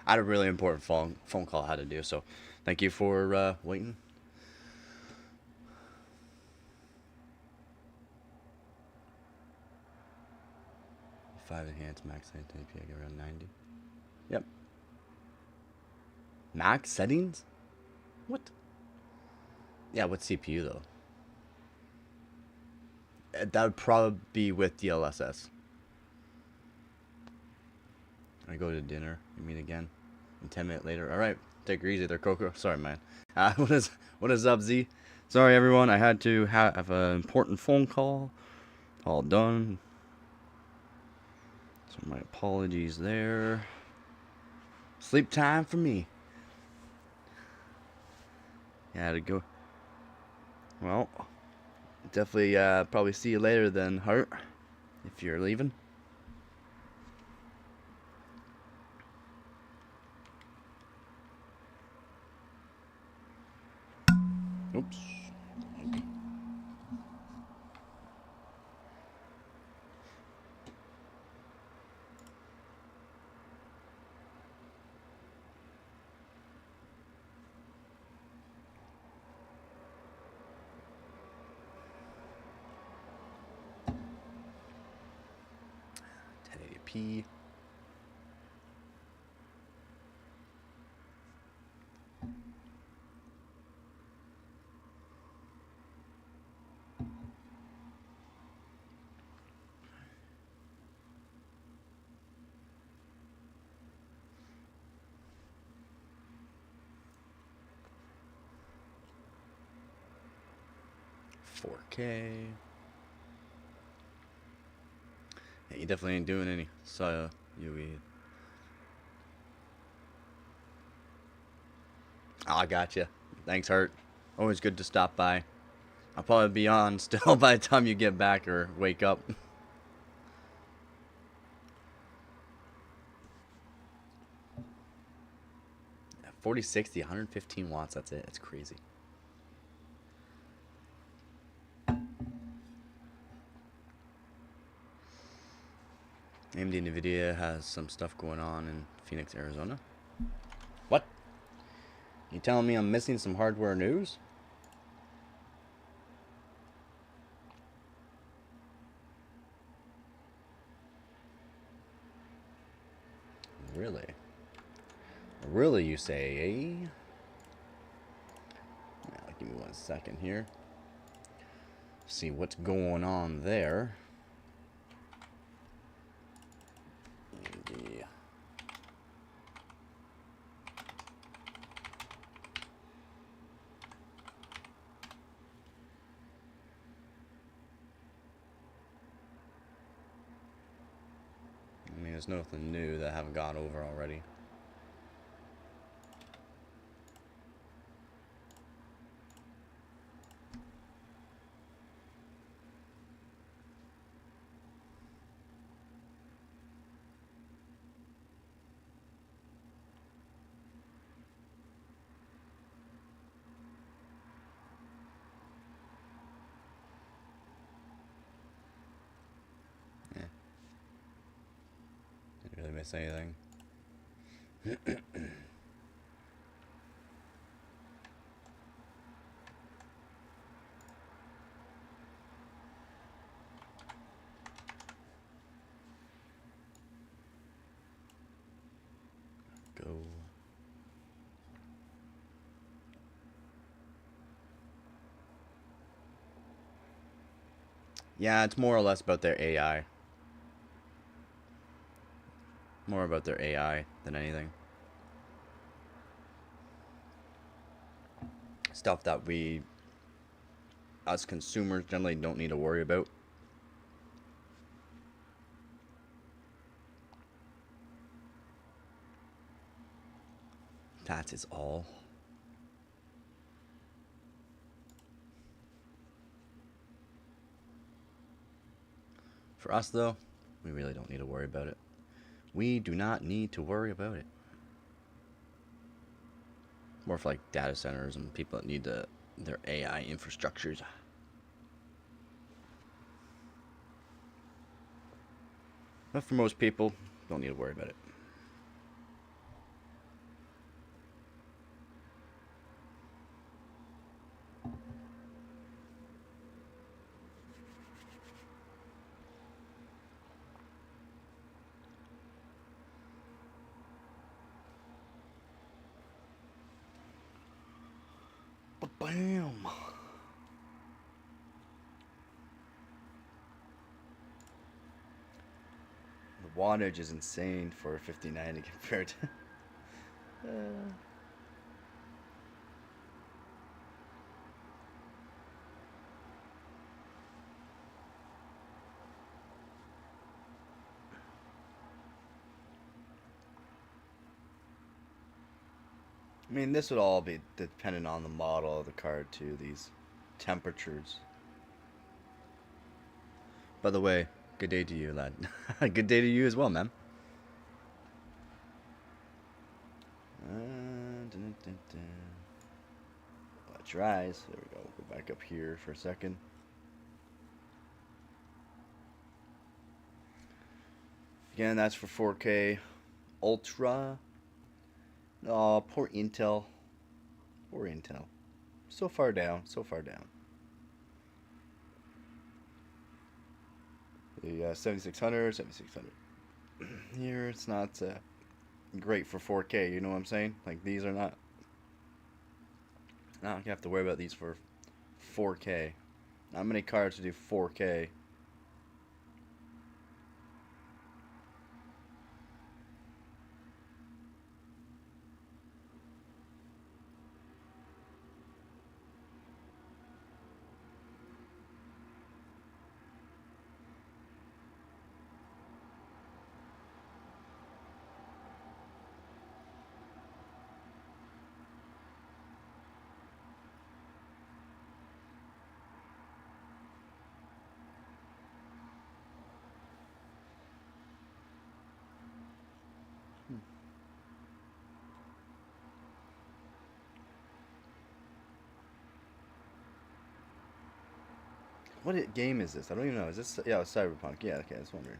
I had a really important phone call I had to do. So, thank you for waiting. Five enhanced max API around 90. Yep. Max settings? What? Yeah, what CPU though? That would probably be with DLSS. I go to dinner. We meet again. And 10 minutes later. All right, take her easy there, Coco. Sorry, man. What is up, Z? Sorry, everyone. I had to have an important phone call. All done. So my apologies there. Sleep time for me. Yeah, I had to go. Well, definitely probably see you later then, Hart. If you're leaving. Oops. 1080p. $4K. Yeah, you definitely ain't doing any. So you. Oh, I gotcha. Thanks, Hurt. Always good to stop by. I'll probably be on still by the time you get back or wake up. 4060, 115 watts. That's it. It's crazy. AMD Nvidia has some stuff going on in Phoenix, Arizona. What? You telling me I'm missing some hardware news? Really? Really, you say, eh? Now, give me 1 second here. See what's going on there. Yeah. I mean, there's nothing new that I haven't gone over already. Yeah. Didn't really miss anything. Go. Yeah, it's more or less about their AI. More about their AI than anything. Stuff that we, as consumers, generally don't need to worry about. That is all. For us, though, we really don't need to worry about it. We do not need to worry about it. More for like data centers and people that need their AI infrastructures. But for most people, don't need to worry about it. Bam. The wattage is insane for a 5090 compared to. I mean, this would all be dependent on the model of the card too. These temperatures. By the way, good day to you, lad. Good day to you as well, man. Dun, dun, dun. Watch your eyes. There we go. Go back up here for a second. Again, that's for 4K Ultra. Oh, poor Intel. Poor Intel. So far down. So far down. The 7600, 7600. Here, it's not great for 4K. You know what I'm saying? Like, these are not. Now you have to worry about these for 4K. Not many cards to do 4K. What game is this? I don't even know. Is this... Yeah, it's Cyberpunk. Yeah, okay, I was wondering.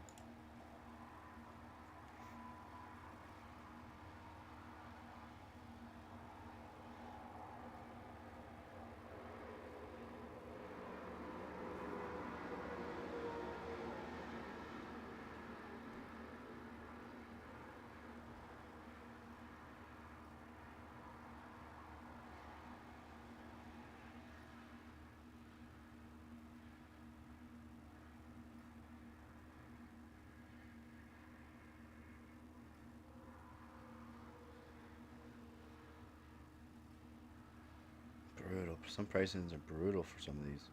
Brutal. Some pricings are brutal for some of these.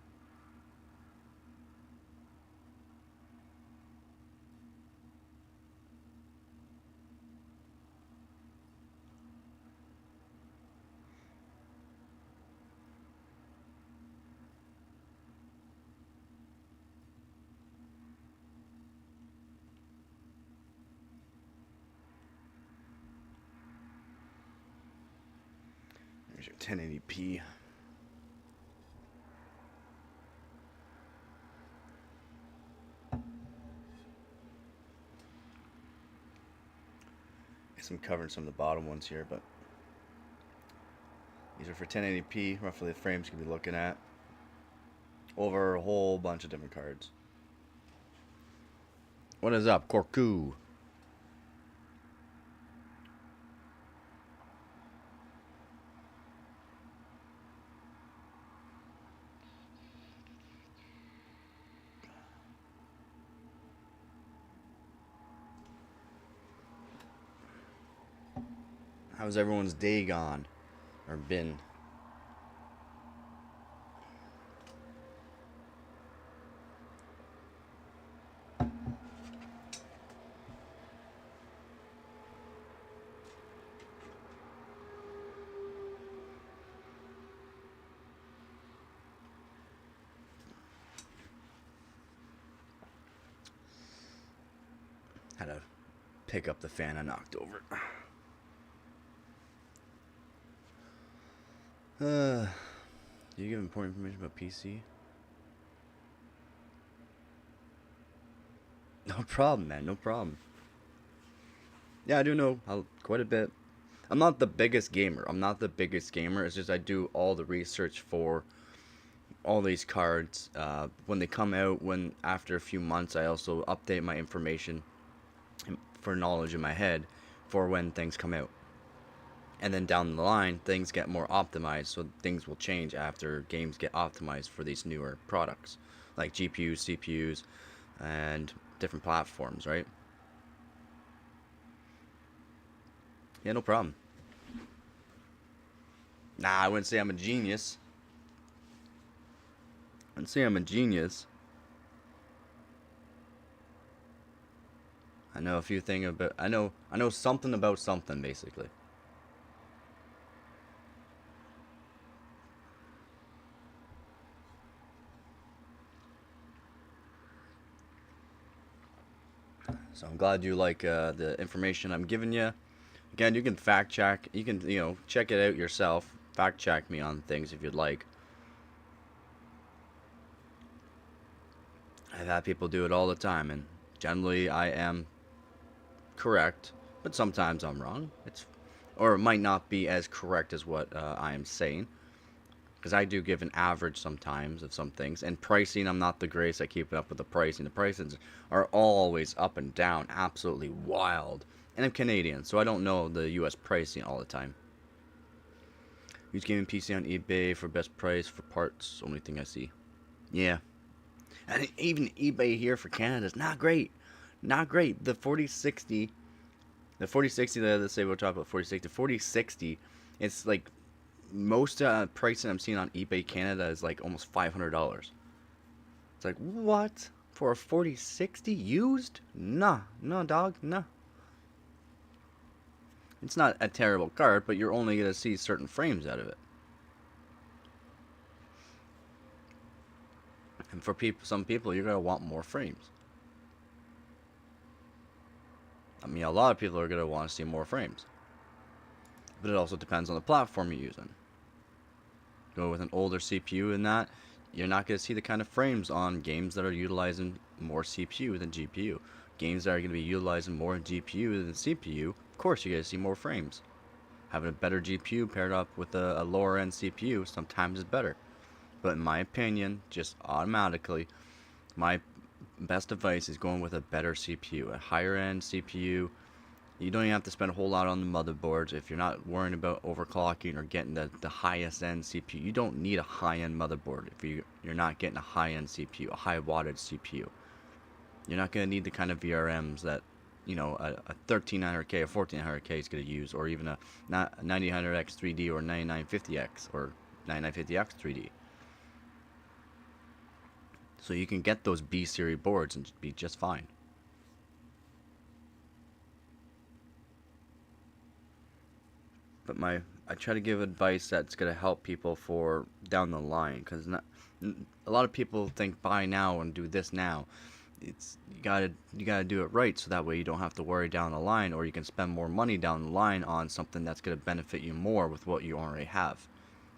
There's your 1080p. Guess I'm covering some of the bottom ones here, but these are for 1080p. Roughly the frames you could be looking at over a whole bunch of different cards. What is up, Corku? How's everyone's day gone? Or been? Had to pick up the fan I knocked over. Do you give important information about PC? No problem, man. No problem. Yeah, I do know quite a bit. I'm not the biggest gamer. It's just I do all the research for all these cards. When they come out, after a few months, I also update my information for knowledge in my head for when things come out. And then down the line, things get more optimized, so things will change after games get optimized for these newer products, like GPUs, CPUs, and different platforms, right? Yeah, no problem. Nah, I wouldn't say I'm a genius. I wouldn't say I'm a genius. I know a few things about. I know something about something, basically. So I'm glad you like the information I'm giving you. Again, you can fact check. You can check it out yourself. Fact check me on things if you'd like. I've had people do it all the time, and generally I am correct, but sometimes I'm wrong. Or it might not be as correct as what I am saying, because I do give an average sometimes of some things. And pricing, I'm not the greatest at keeping up with the pricing. The prices are always up and down, absolutely wild. And I'm Canadian, so I don't know the U.S. pricing all the time. Use gaming PC on eBay for best price for parts. Only thing I see. Yeah, and even eBay here for Canada is not great. Not great. The 4060, let's say we'll talk about 4060. 4060, it's like most pricing I'm seeing on eBay Canada is like almost $500. It's like, what? For a 4060 used? Nah, no, dog, nah. It's not a terrible card, but you're only going to see certain frames out of it. And for some people, you're going to want more frames. I mean, a lot of people are going to want to see more frames. But it also depends on the platform you're using. Go with an older CPU and that, you're not going to see the kind of frames on games that are utilizing more CPU than GPU. Games that are going to be utilizing more GPU than CPU, of course you're going to see more frames. Having a better GPU paired up with a lower end CPU sometimes is better. But in my opinion, just automatically, my best advice is going with a better CPU, a higher end CPU. You don't even have to spend a whole lot on the motherboards if you're not worrying about overclocking or getting the highest end CPU. You don't need a high end motherboard if you're not getting a high end CPU, a high wattage CPU. You're not going to need the kind of VRMs that a 1300K or 1400K is going to use, or even a 9000X 3D or 9950X or 9950X 3D. So you can get those B series boards and be just fine. But I try to give advice that's going to help people for down the line, because a lot of people think buy now and do this now. You gotta do it right, so that way you don't have to worry down the line, or you can spend more money down the line on something that's going to benefit you more with what you already have.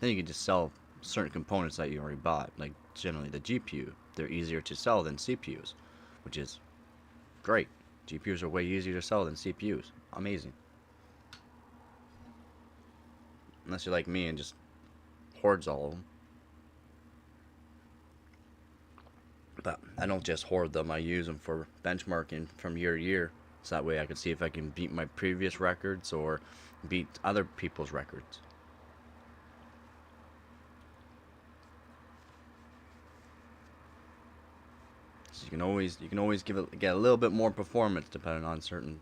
Then you can just sell certain components that you already bought, like generally the GPU. They're easier to sell than CPUs, which is great. GPUs are way easier to sell than CPUs. Amazing. Unless you're like me and just hoards all of them. But I don't just hoard them, I use them for benchmarking from year to year. So that way I can see if I can beat my previous records or beat other people's records. So you can always get a little bit more performance depending on certain,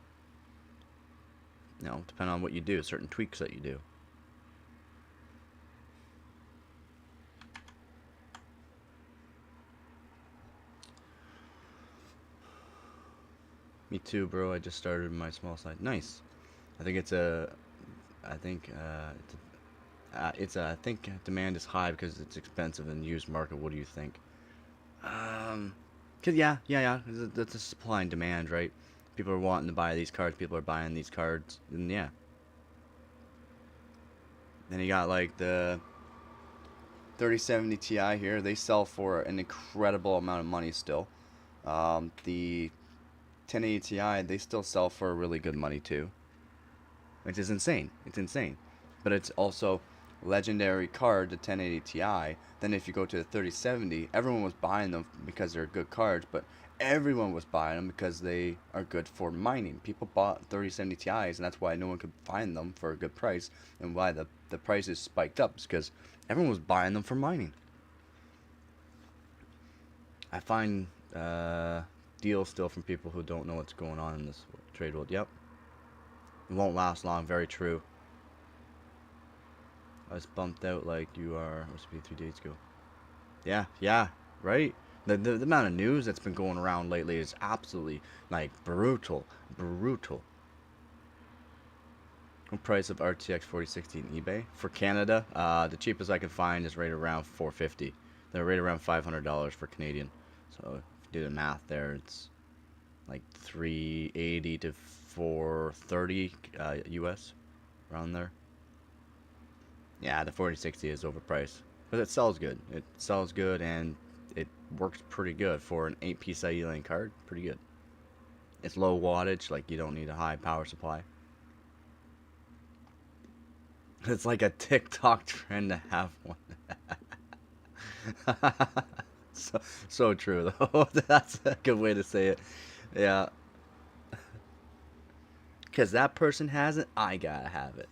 depending on what you do, certain tweaks that you do. Me too, bro. I just started my small site. Nice. I think it's a. I think I think demand is high because it's expensive in the used market. What do you think? Cause yeah. That's a supply and demand, right? People are wanting to buy these cards. People are buying these cards, and yeah. Then you got like the 3070 Ti here. They sell for an incredible amount of money still. The 1080 Ti, they still sell for really good money too, which is insane. It's insane, but it's also legendary card, the 1080 Ti. Then if you go to the 3070, everyone was buying them because they're good cards, but Everyone was buying them because they are good for mining. People bought 3070 Ti's, and that's why no one could find them for a good price, and why the prices spiked up is because everyone was buying them for mining. I find deals still from people who don't know what's going on in this trade world. Yep. It won't last long. Very true. I was bumped out like you are. It must be 3 days ago. Yeah, yeah, right? The amount of news that's been going around lately is absolutely, like, brutal. Brutal. What price of RTX 4060 on eBay? For Canada, the cheapest I can find is right around 450. They're right around $500 for Canadian. So if you do the math there, it's like 380 to 430 US, around there. Yeah, the 4060 is overpriced, but it sells good. It sells good, and it works pretty good for an 8 PCIe lane card. Pretty good. It's low wattage, like you don't need a high power supply. It's like a TikTok trend to have one. so so true though. That's a good way to say it. Yeah, because that person has it, I gotta have it.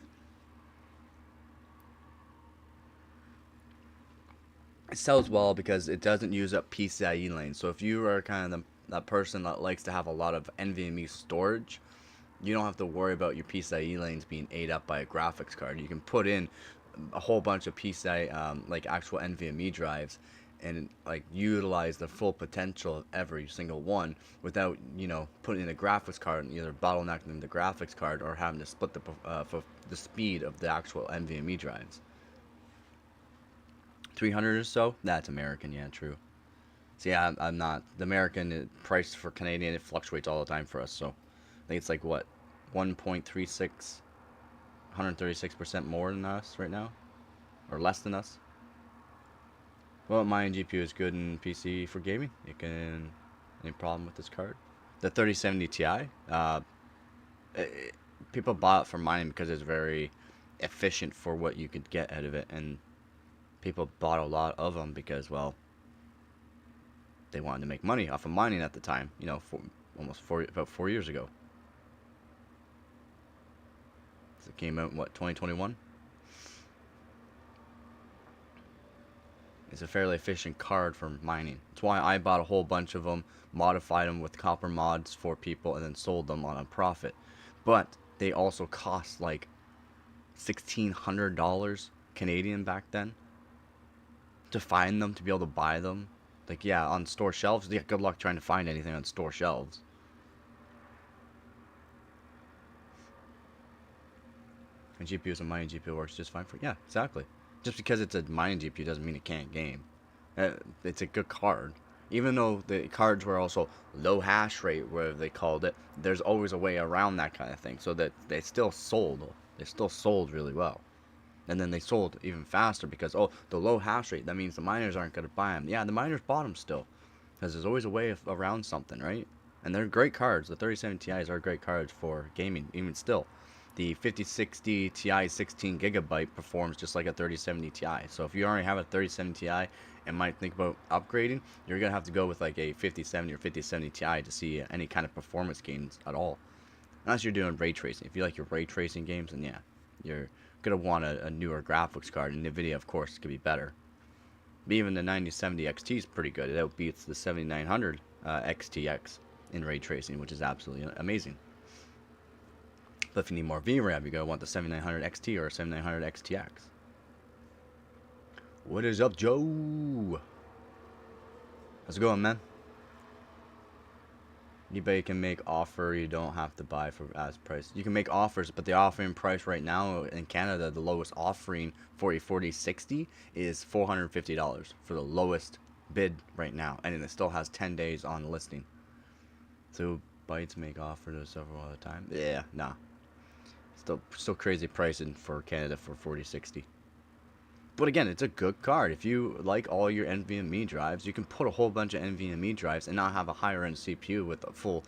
It sells well because it doesn't use up PCIe lanes. So if you are kind of that person that likes to have a lot of NVMe storage, you don't have to worry about your PCIe lanes being ate up by a graphics card. You can put in a whole bunch of PCIe, like actual NVMe drives, and like utilize the full potential of every single one without, putting in a graphics card and either bottlenecking the graphics card or having to split for the speed of the actual NVMe drives. 300 or so. That's American, yeah, true. See, I'm not the American price for Canadian. It fluctuates all the time for us. So I think it's like what, 1.36, 136% more than us right now, or less than us. Well, my GPU is good in PC for gaming. You can any problem with this card? The 3070 Ti. It, People bought it for mining because it's very efficient for what you could get out of it, and people bought a lot of them because, well, they wanted to make money off of mining at the time. About 4 years ago. So it came out in what, 2021. It's a fairly efficient card for mining. That's why I bought a whole bunch of them, modified them with copper mods for people, and then sold them on a profit. But they also cost like $1,600 Canadian back then to find them, to be able to buy them. Like, yeah, on store shelves. Yeah, good luck trying to find anything on store shelves. And GPUs and mining GPU works just fine for. Yeah, exactly. Just because it's a mining GPU doesn't mean it can't game. It's a good card. Even though the cards were also low hash rate, where they called it, there's always a way around that kind of thing. So that they still sold. They still sold really well. And then they sold even faster because, oh, the low hash rate, that means the miners aren't going to buy them. Yeah, the miners bought them still. Because there's always a way around something, right? And they're great cards. The 3070 Ti's are great cards for gaming, even still. The 5060 Ti 16 gigabyte performs just like a 3070 Ti. So if you already have a 3070 Ti and might think about upgrading, you're going to have to go with like a 5070 or 5070 Ti to see any kind of performance gains at all. Unless you're doing ray tracing. If you like your ray tracing games, then yeah, you're going to want a newer graphics card. And Nvidia, of course, could be better. But even the 9070 XT is pretty good. It outbeats the 7900 XTX in ray tracing, which is absolutely amazing. But if you need more VRAM, you're going to want the 7900 XT or 7900 XTX. What is up, Joe? How's it going, man? eBay can make offer, you don't have to buy for as price. You can make offers, but the offering price right now in Canada, the lowest offering for a 4060 is $450 for the lowest bid right now, and it still has 10 days on listing. So Bytes make offers several all the time. Yeah, nah. Still crazy pricing for Canada for 4060. But again, it's a good card. If you like all your NVMe drives, you can put a whole bunch of NVMe drives and not have a higher end CPU with a full,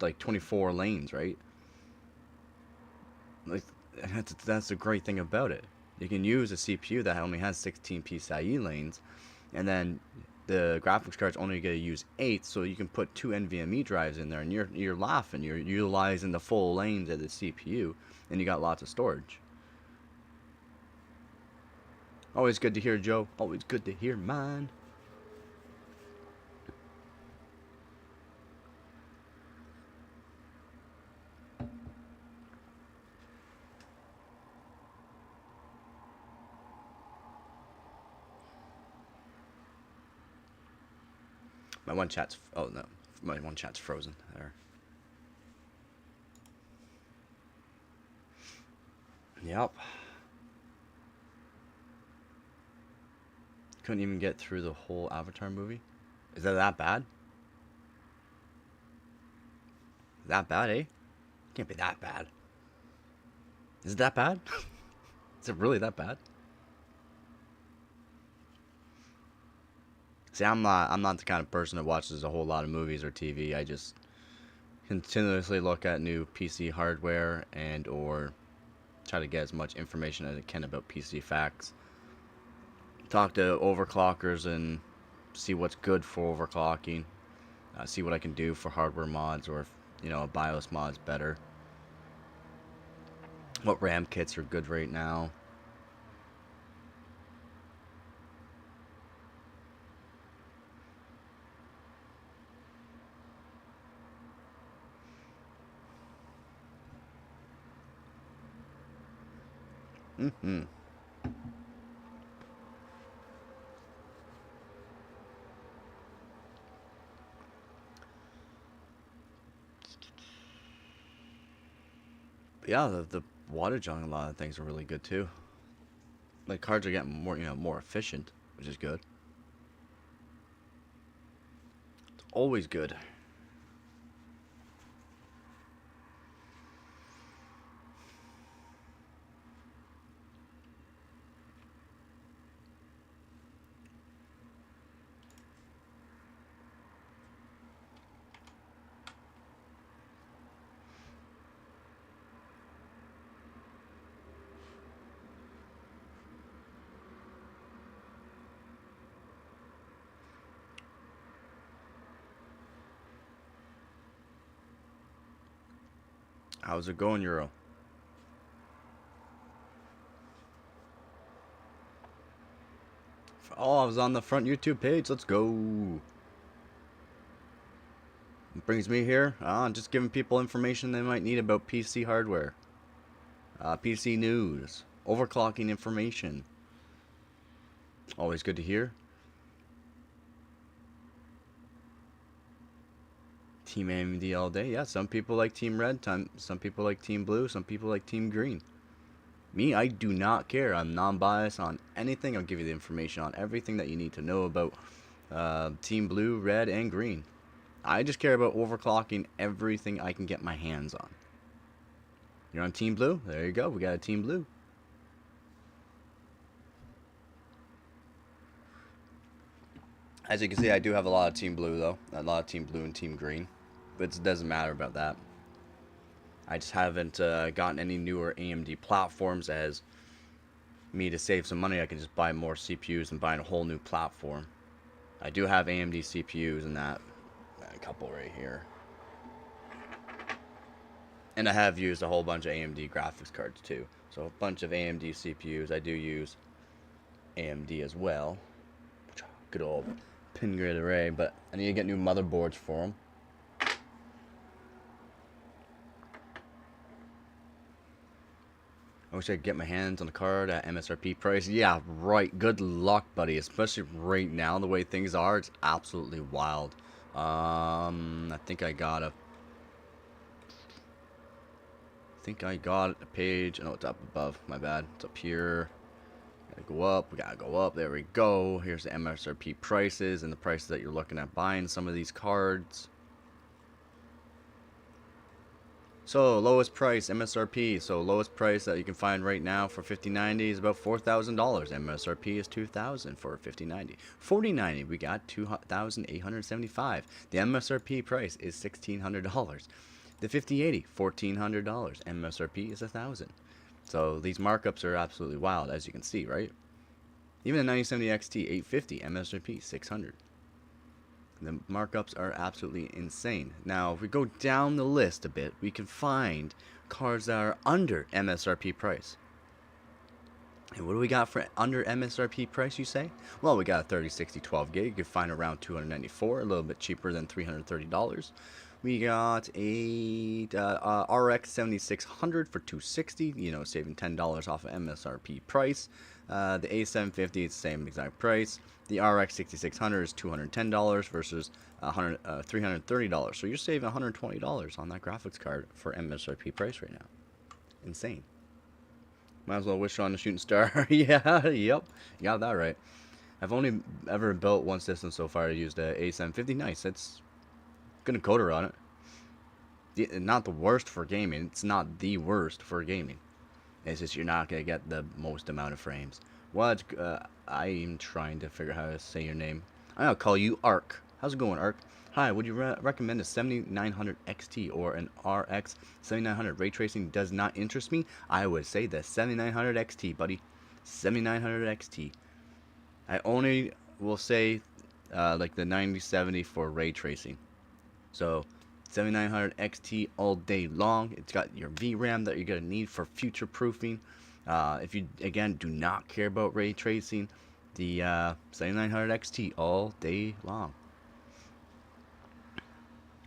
like 24 lanes, right? Like, that's the great thing about it. You can use a CPU that only has 16 PCIe lanes, and then the graphics card's only going to use 8, so you can put 2 NVMe drives in there, and you're laughing. You're utilizing the full lanes of the CPU, and you got lots of storage. Always good to hear, Joe. Always good to hear mine. My one chat's... Oh, no. My one chat's frozen. There. Yep. Couldn't even get through the whole Avatar movie? Is that bad? That bad, eh? Can't be that bad. Is it that bad? Is it really that bad? See, I'm not the kind of person that watches a whole lot of movies or TV. I just continuously look at new PC hardware and or try to get as much information as I can about PC facts. Talk to overclockers and see what's good for overclocking. See what I can do for hardware mods, or if, you know, a BIOS mod's better. What RAM kits are good right now. Yeah, the wattage on a lot of things are really good too. Like, cards are getting more, you know, more efficient, which is good. It's always good. How's it going, Euro? Oh, I was on the front YouTube page. Let's go. What brings me here? Just giving people information they might need about PC hardware. PC news. Overclocking information. Always good to hear. Team AMD all day. Yeah, some people like Team Red. Some people like Team Blue. Some people like Team Green. Me, I do not care. I'm non-biased on anything. I'll give you the information on everything that you need to know about Team Blue, Red, and Green. I just care about overclocking everything I can get my hands on. You're on Team Blue? There you go. We got a Team Blue. As you can see, I do have a lot of Team Blue, though. A lot of Team Blue and Team Green. But it doesn't matter about that. I just haven't gotten any newer AMD platforms. As me, to save some money, I can just buy more CPUs and buy a whole new platform. I do have AMD CPUs and that. A couple right here. And I have used a whole bunch of AMD graphics cards too. So a bunch of AMD CPUs. I do use AMD as well. Good old pin grid array, but I need to get new motherboards for them. I wish I could get my hands on the card at MSRP price. Yeah, right. Good luck, buddy. Especially right now, the way things are, it's absolutely wild. I think I got a page. Oh, it's up above. My bad. It's up here. Gotta go up. We gotta go up. There we go. Here's the MSRP prices and the prices that you're looking at buying some of these cards. So, lowest price, MSRP. So, lowest price that you can find right now for 5090 is about $4,000. MSRP is $2,000 for 5090. 4090, we got $2,875. The MSRP price is $1,600. The 5080, $1,400. MSRP is $1,000. So, these markups are absolutely wild, as you can see, right? Even the 9070 XT 850, MSRP $600. The markups are absolutely insane. Now, if we go down the list a bit, we can find cards that are under MSRP price. And what do we got for under MSRP price, you say? Well, we got a 3060 12 gig. You can find around $294, a little bit cheaper than $330. We got a RX 7600 for $260, saving $10 off of MSRP price. The A750 is the same exact price. The RX 6600 is $210 versus $330. So you're saving $120 on that graphics card for MSRP price right now. Insane. Might as well wish on a shooting star. Yeah, yep, you got that right. I've only ever built one system so far. I used a A750. Nice. It's good encoder on it. Not the worst for gaming. It's not the worst for gaming. It's just you're not gonna get the most amount of frames. What? I'm trying to figure out how to say your name. I'm gonna call you Ark. How's it going, Ark? Hi, would you recommend a 7900 XT or an RX 7900? Ray tracing does not interest me. I would say the 7900 XT, buddy. 7900 XT. I only will say like the 9070 for ray tracing. So 7900 XT all day long. It's got your VRAM that you're gonna need for future proofing. If you again do not care about ray tracing, the 7900 XT all day long.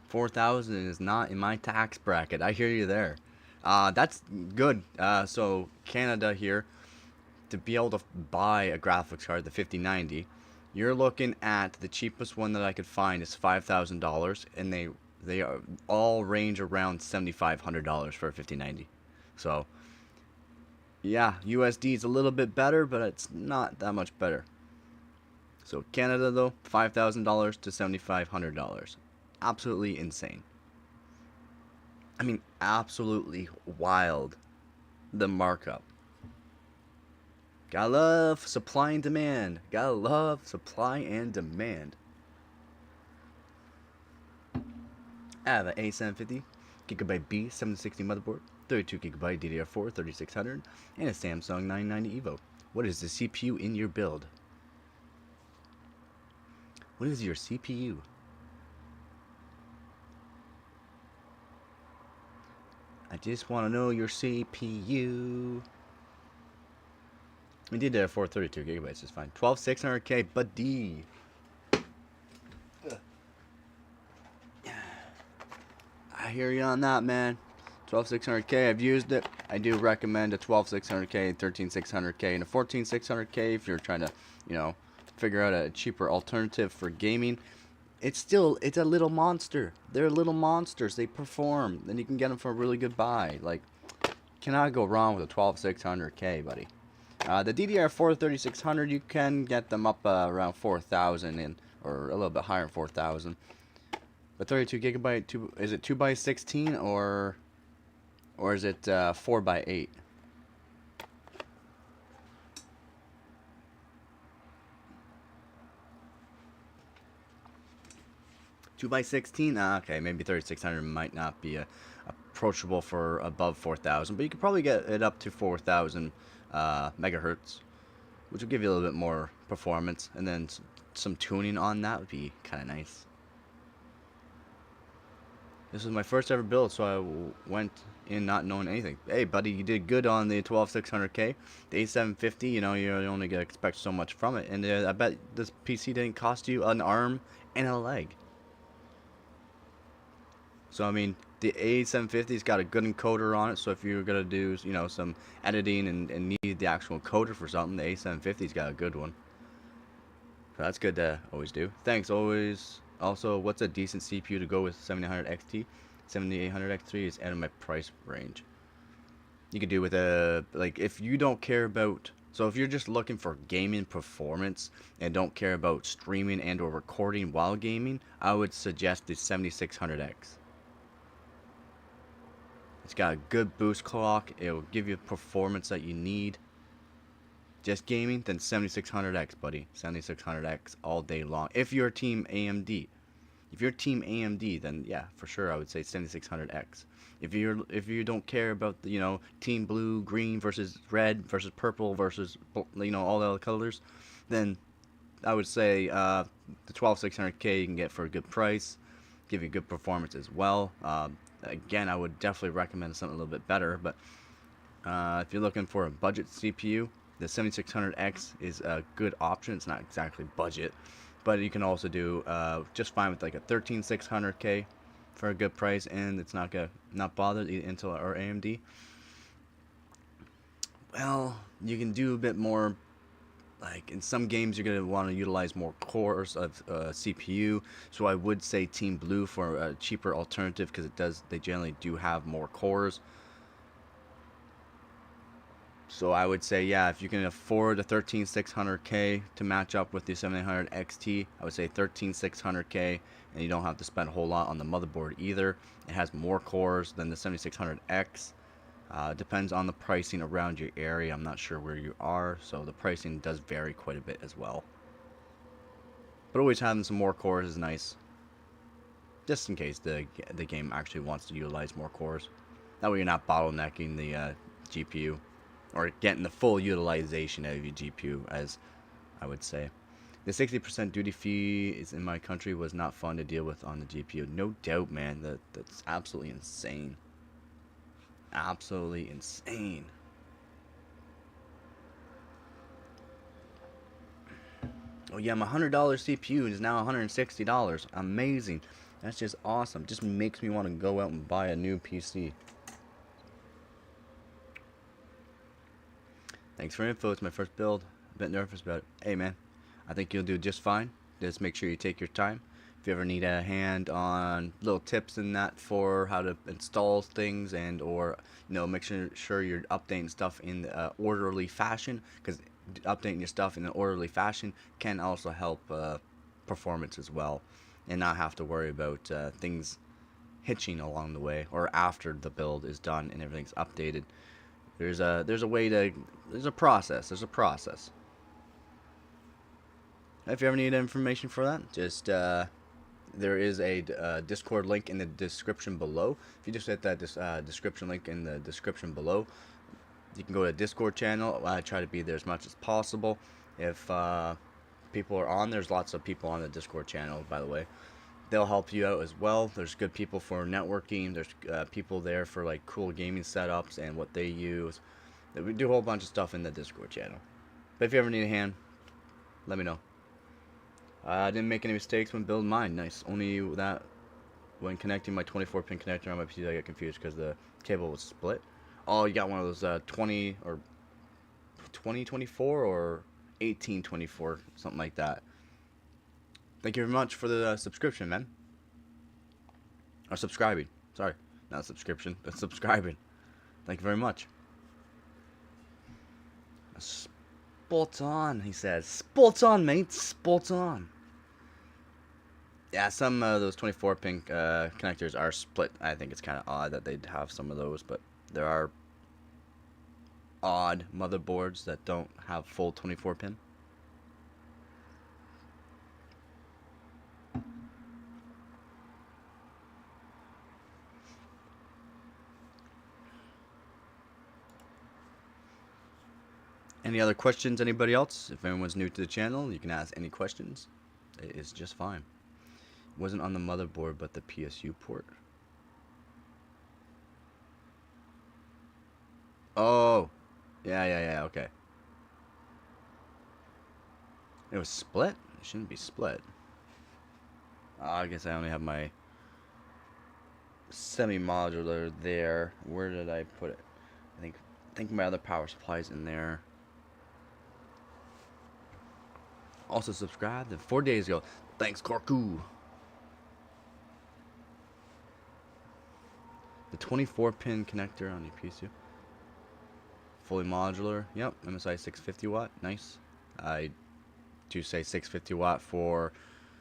4,000 is not in my tax bracket. I hear you there. That's good. So Canada here, to be able to buy a graphics card, the 5090, you're looking at the cheapest one that I could find is $5,000, and they are all range around $7,500 for a 5090. So yeah, USD is a little bit better, but it's not that much better. So Canada though, $5,000 to $7,500. Absolutely insane. I mean, absolutely wild. The markup. Gotta love supply and demand. Gotta love supply and demand. I have an A750 gigabyte B 760 motherboard, 32 gigabyte DDR4 3600, and a Samsung 990 EVO. What is the CPU in your build? What is your CPU? I just want to know your CPU. We did that for 32 gigabytes, it's fine. 12600K, buddy. I hear you on that, man. 12600K, I've used it. I do recommend a 12600K, 13600K, and a 14600K if you're trying to, figure out a cheaper alternative for gaming. It's a little monster. They're little monsters. They perform. Then you can get them for a really good buy. Like, cannot go wrong with a 12600K, buddy. The DDR4 3600, you can get them up around 4,000 or a little bit higher than 4,000. But 32 gigabyte, is it 2x16 or is it 4x8? 2x16? Okay, maybe 3600 might not be approachable for above 4,000, but you could probably get it up to 4,000 megahertz, which will give you a little bit more performance, and then some tuning on that would be kind of nice. This was my first ever build, so I went in not knowing anything. Hey, buddy, you did good on the 12600K. The A750, you're only gonna expect so much from it, and I bet this PC didn't cost you an arm and a leg. So I mean, the A750's got a good encoder on it. So if you're gonna do, some editing and need the actual encoder for something, the A750's got a good one. So that's good to always do. Thanks, always. Also, what's a decent CPU to go with 7900 XT? 7800 X3 is out of my price range. You could do with if you don't care about, so if you're just looking for gaming performance and don't care about streaming and or recording while gaming, I would suggest the 7600X. It's got a good boost clock. It'll give you performance that you need. Just gaming, then 7600X, buddy. 7600X all day long. If you're team AMD. If you're team AMD, then yeah, for sure I would say 7600X. If you don't care about the, team blue, green versus red versus purple versus all the other colors, then I would say the 12600K you can get for a good price, give you good performance as well. Again, I would definitely recommend something a little bit better, but if you're looking for a budget CPU, the 7600X is a good option. It's not exactly budget, but you can also do just fine with like a 13600K for a good price, and it's not bothered either Intel or AMD. Well, you can do a bit more. Like in some games, you're gonna want to utilize more cores of CPU. So I would say Team Blue for a cheaper alternative because they generally do have more cores. So I would say, yeah, if you can afford a 13600K to match up with the 7800 XT, I would say 13600K, and you don't have to spend a whole lot on the motherboard either. It has more cores than the 7600X. Depends on the pricing around your area. I'm not sure where you are, so the pricing does vary quite a bit as well. But always having some more cores is nice, just in case the game actually wants to utilize more cores. That way you're not bottlenecking the GPU, or getting the full utilization of your GPU, as I would say. The 60% duty fee is in my country was not fun to deal with on the GPU. No doubt, man. That's absolutely insane. Absolutely insane. Oh yeah, my $100 CPU is now $160. Amazing. That's just awesome. Just makes me want to go out and buy a new PC. Thanks for info. It's my first build. A bit nervous about it. Hey man, I think you'll do just fine. Just make sure you take your time. If you ever need a hand on little tips and that for how to install things, and or make sure you're updating stuff in the orderly fashion, because updating your stuff in an orderly fashion can also help performance as well, and not have to worry about things hitching along the way or after the build is done and everything's updated. There's a process. There's a process. If you ever need information for that, just there is a Discord link in the description below. If you just hit that description link in the description below, you can go to a Discord channel. I try to be there as much as possible. If people are on, there's lots of people on the Discord channel, by the way. They'll help you out as well. There's good people for networking. There's people there for like cool gaming setups and what they use. We do a whole bunch of stuff in the Discord channel. But if you ever need a hand, let me know. I didn't make any mistakes when building mine. Nice. Only that when connecting my 24-pin connector on my PC, I got confused because the cable was split. Oh, you got one of those 20 or 2024 or 1824, something like that. Thank you very much for the subscription, man. Or subscribing. Sorry. Not subscription, but subscribing. Thank you very much. Spot on, he says. Spot on, mate. Spot on. Yeah, some of those 24-pin connectors are split. I think it's kind of odd that they'd have some of those, but there are odd motherboards that don't have full 24-pin. Any other questions, anybody else? If anyone's new to the channel, you can ask any questions. It is just fine. It wasn't on the motherboard, but the PSU port. Oh. Yeah, okay. It was split? It shouldn't be split. I guess I only have my semi-modular there. Where did I put it? I think my other power supply's in there. Also subscribed 4 days ago. Thanks, Korku. The 24-pin connector on your PC. Fully modular. Yep, MSI 650 watt. Nice. I do say 650 watt for,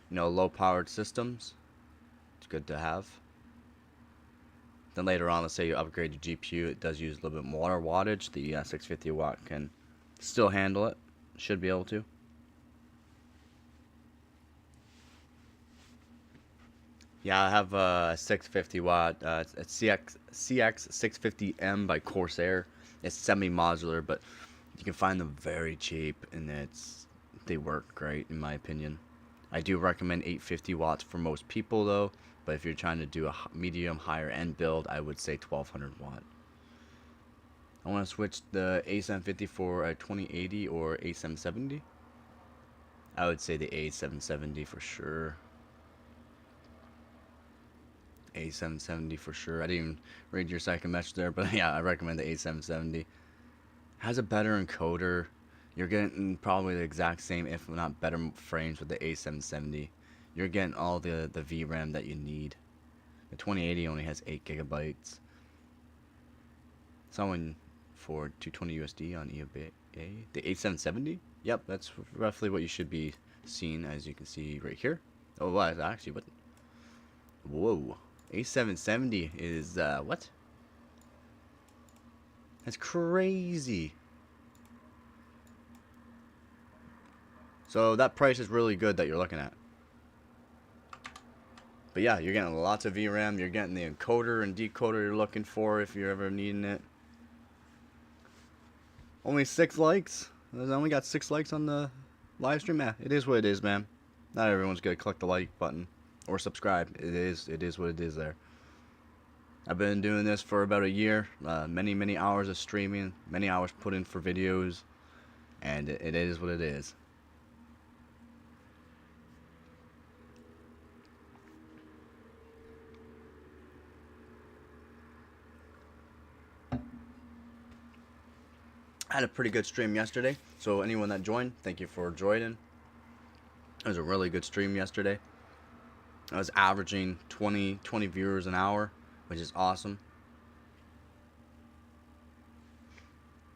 low-powered systems. It's good to have. Then later on, let's say you upgrade your GPU, it does use a little bit more wattage. The 650 watt can still handle it. Should be able to. Yeah, I have a 650 watt. It's CX650M by Corsair. It's semi-modular, but you can find them very cheap, and it's they work great in my opinion. I do recommend 850 watts for most people though, but if you're trying to do a medium higher end build, I would say 1200 watt. I want to switch the A750 for a 2080 or A770. I would say the A770 for sure. A770 for sure. I didn't even read your second message there, but yeah, I recommend the A770. Has a better encoder. You're getting probably the exact same, if not better, frames with the A770. You're getting all the VRAM that you need. The 2080 only has 8 gigabytes. Someone for 220 USD on eBay. The A770? Yep, that's roughly what you should be seeing, as you can see right here. Oh, what? Actually, what? Whoa. A770 is, what? That's crazy. So that price is really good that you're looking at. But yeah, you're getting lots of VRAM. You're getting the encoder and decoder you're looking for if you're ever needing it. Only 6 likes. I only got 6 likes on the live stream. Yeah, it is what it is, man. Not everyone's gonna click the like button or subscribe. It is what it is there. I've been doing this for about a year. Many hours of streaming, many hours put in for videos, and it is what it is. I had a pretty good stream yesterday, so anyone that joined, thank you for joining. It was a really good stream yesterday. I was averaging 20 viewers an hour, which is awesome.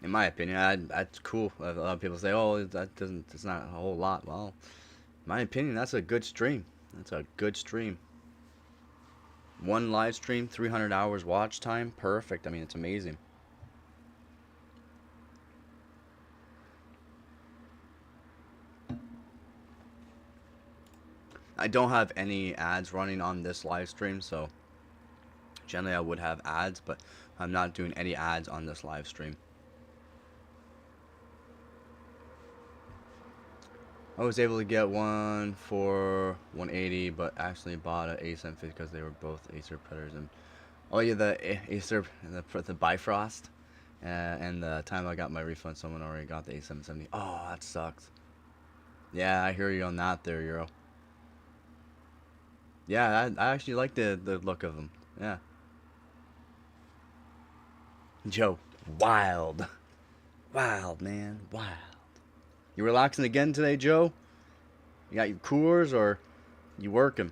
In my opinion, that's cool. A lot of people say, "Oh, it's not a whole lot." Well, in my opinion, that's a good stream. That's a good stream. One live stream, 300 hours watch time, perfect. I mean, it's amazing. I don't have any ads running on this live stream, so generally I would have ads, but I'm not doing any ads on this live stream. I was able to get one for 180, but actually bought an A750 because they were both Acer Predators. And oh yeah, the Acer, the Bifrost, and the time I got my refund, someone already got the A770. Oh, that sucks. Yeah, I hear you on that there, Euro. Yeah, I actually like the look of them. Yeah. Joe, wild. Wild, man. Wild. You relaxing again today, Joe? You got your Coors or you working?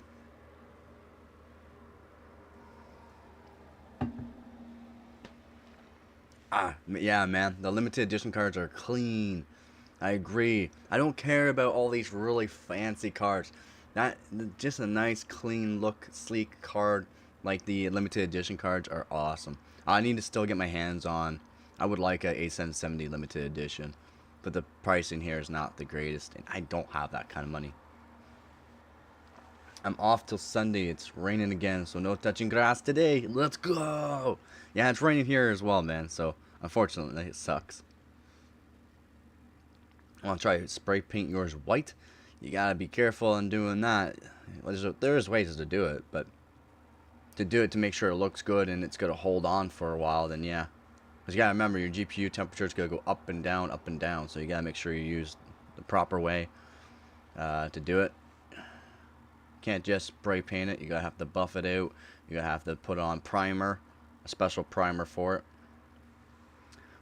Yeah, man. The limited edition cards are clean. I agree. I don't care about all these really fancy cards. That just a nice, clean look, sleek card like the limited edition cards are awesome. I need to still get my hands on. I would like a A770 limited edition, but the pricing here is not the greatest, and I don't have that kind of money. I'm off till Sunday. It's raining again, so no touching grass today. Let's go. Yeah, it's raining here as well, man. So unfortunately, it sucks. I want to try to spray paint yours white. You gotta be careful in doing that. There's ways to do it, but to do it to make sure it looks good and it's gonna hold on for a while, then yeah. Because you gotta remember your GPU temperature is gonna go up and down, up and down. So you gotta make sure you use the proper way to do it. Can't just spray paint it. You gotta have to buff it out. You gotta have to put on primer, a special primer for it.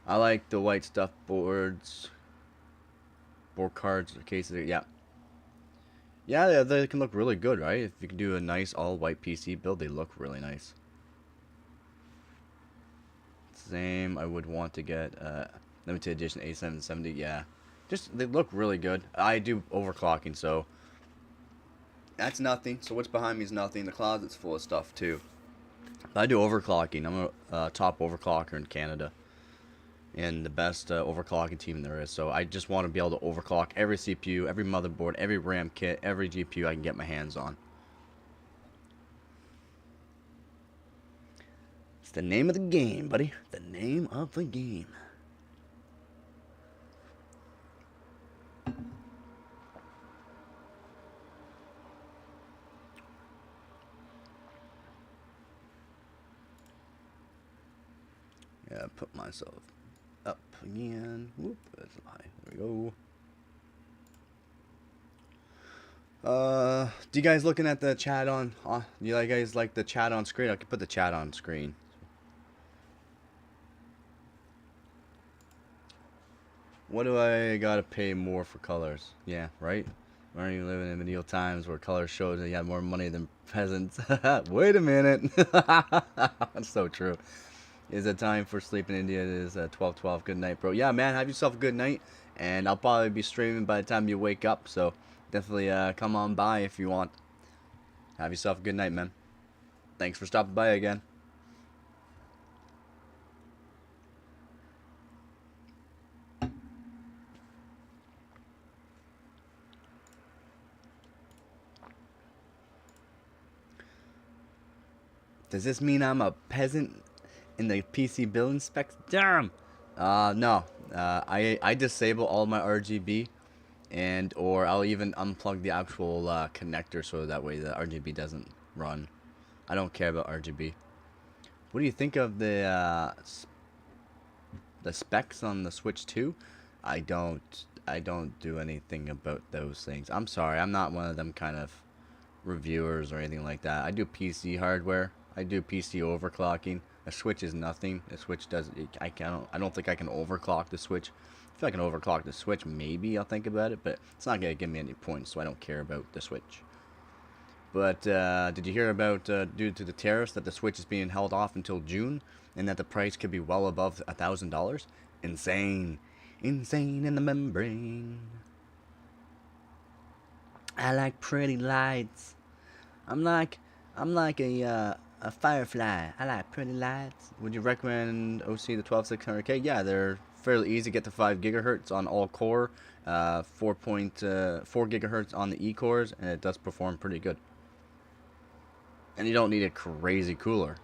I like the white stuff board cards, cases. Yeah, they can look really good, right? If you can do a nice all white PC build, they look really nice. Same, I would want to get limited edition A770. Yeah, just they look really good. I do overclocking, so that's nothing. So what's behind me is nothing. The closet's full of stuff too. I do overclocking. I'm a top overclocker in Canada, and the best overclocking team there is. So I just want to be able to overclock every CPU, every motherboard, every RAM kit, every GPU I can get my hands on. It's the name of the game, buddy. The name of the game. Put myself up again. Whoop, that's a lie. There we go. Do you guys looking at the chat on? You guys like the chat on screen? I can put the chat on screen. What do I gotta pay more for colors? Yeah, right. Aren't you living in medieval times where colors showed that you had more money than peasants? Wait a minute. That's so true. Is it time for sleep in India? It is 12:12. Good night, bro. Yeah, man. Have yourself a good night. And I'll probably be streaming by the time you wake up. So definitely come on by if you want. Have yourself a good night, man. Thanks for stopping by again. Does this mean I'm a peasant in the PC building specs? Damn. No. I disable all my RGB, and or I'll even unplug the actual connector so that way the RGB doesn't run. I don't care about RGB. What do you think of the specs on the Switch 2? I don't do anything about those things. I'm sorry. I'm not one of them kind of reviewers or anything like that. I do PC hardware. I do PC overclocking. A Switch is nothing. A Switch does. I don't think I can overclock the Switch. If I can overclock the Switch, maybe I'll think about it. But it's not gonna give me any points, so I don't care about the Switch. But did you hear about due to the tariffs that the Switch is being held off until June, and that the price could be well above $1,000? Insane, insane in the membrane. I like pretty lights. I'm like a firefly. I like pretty lights. Would you recommend OC the 12600K? Yeah, they're fairly easy. Get to 5 gigahertz on all core, 4.4 gigahertz on the E cores, and it does perform pretty good. And you don't need a crazy cooler.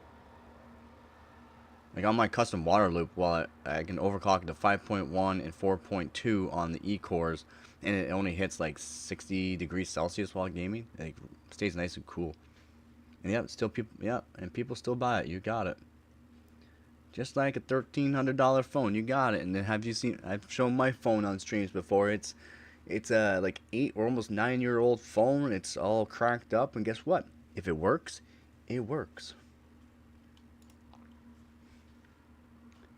Like on my custom water loop, while I can overclock it to 5.1 and 4.2 on the E cores, and it only hits like 60 degrees Celsius while gaming. It stays nice and cool. And yeah, still people, yeah, and people still buy it. You got it. Just like a $1,300 phone, you got it. And then have you seen? I've shown my phone on streams before. It's a like 8 or almost 9-year-old phone. It's all cracked up, and guess what? If it works, it works.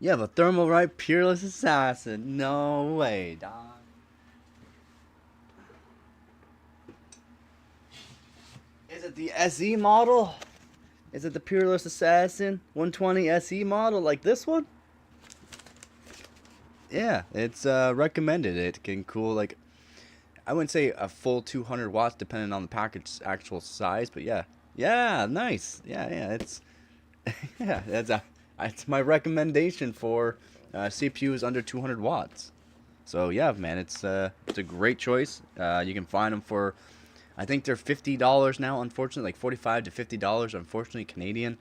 You have a Thermalright Peerless Assassin. No way, dog. Is it the SE model? Is it the Peerless Assassin 120 SE model like this one? Yeah, it's recommended. It can cool like, I wouldn't say a full 200 watts depending on the package actual size, but yeah. Yeah, nice. Yeah, it's yeah, it's my recommendation for CPUs under 200 watts. So yeah, man, it's a great choice. You can find them for, I think they're $50 now, unfortunately, like $45 to $50, unfortunately, Canadian.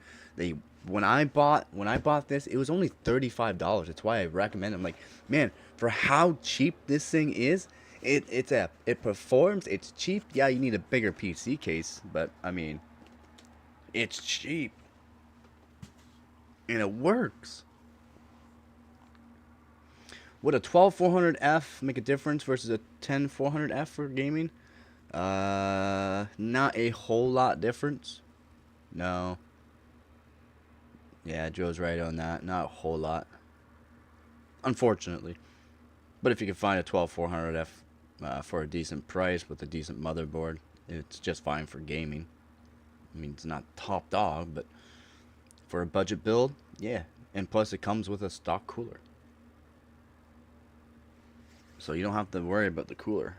When I bought this, it was only $35. That's why I recommend them. Like, man, for how cheap this thing is, it performs, it's cheap. Yeah, you need a bigger PC case, but I mean, it's cheap. And it works. Would a 12400F make a difference versus a 10400F for gaming? Not a whole lot difference. No. Yeah, Joe's right on that. Not a whole lot. Unfortunately. But if you can find a 12400F for a decent price with a decent motherboard, it's just fine for gaming. I mean, it's not top dog, but for a budget build, yeah. And plus it comes with a stock cooler. So you don't have to worry about the cooler.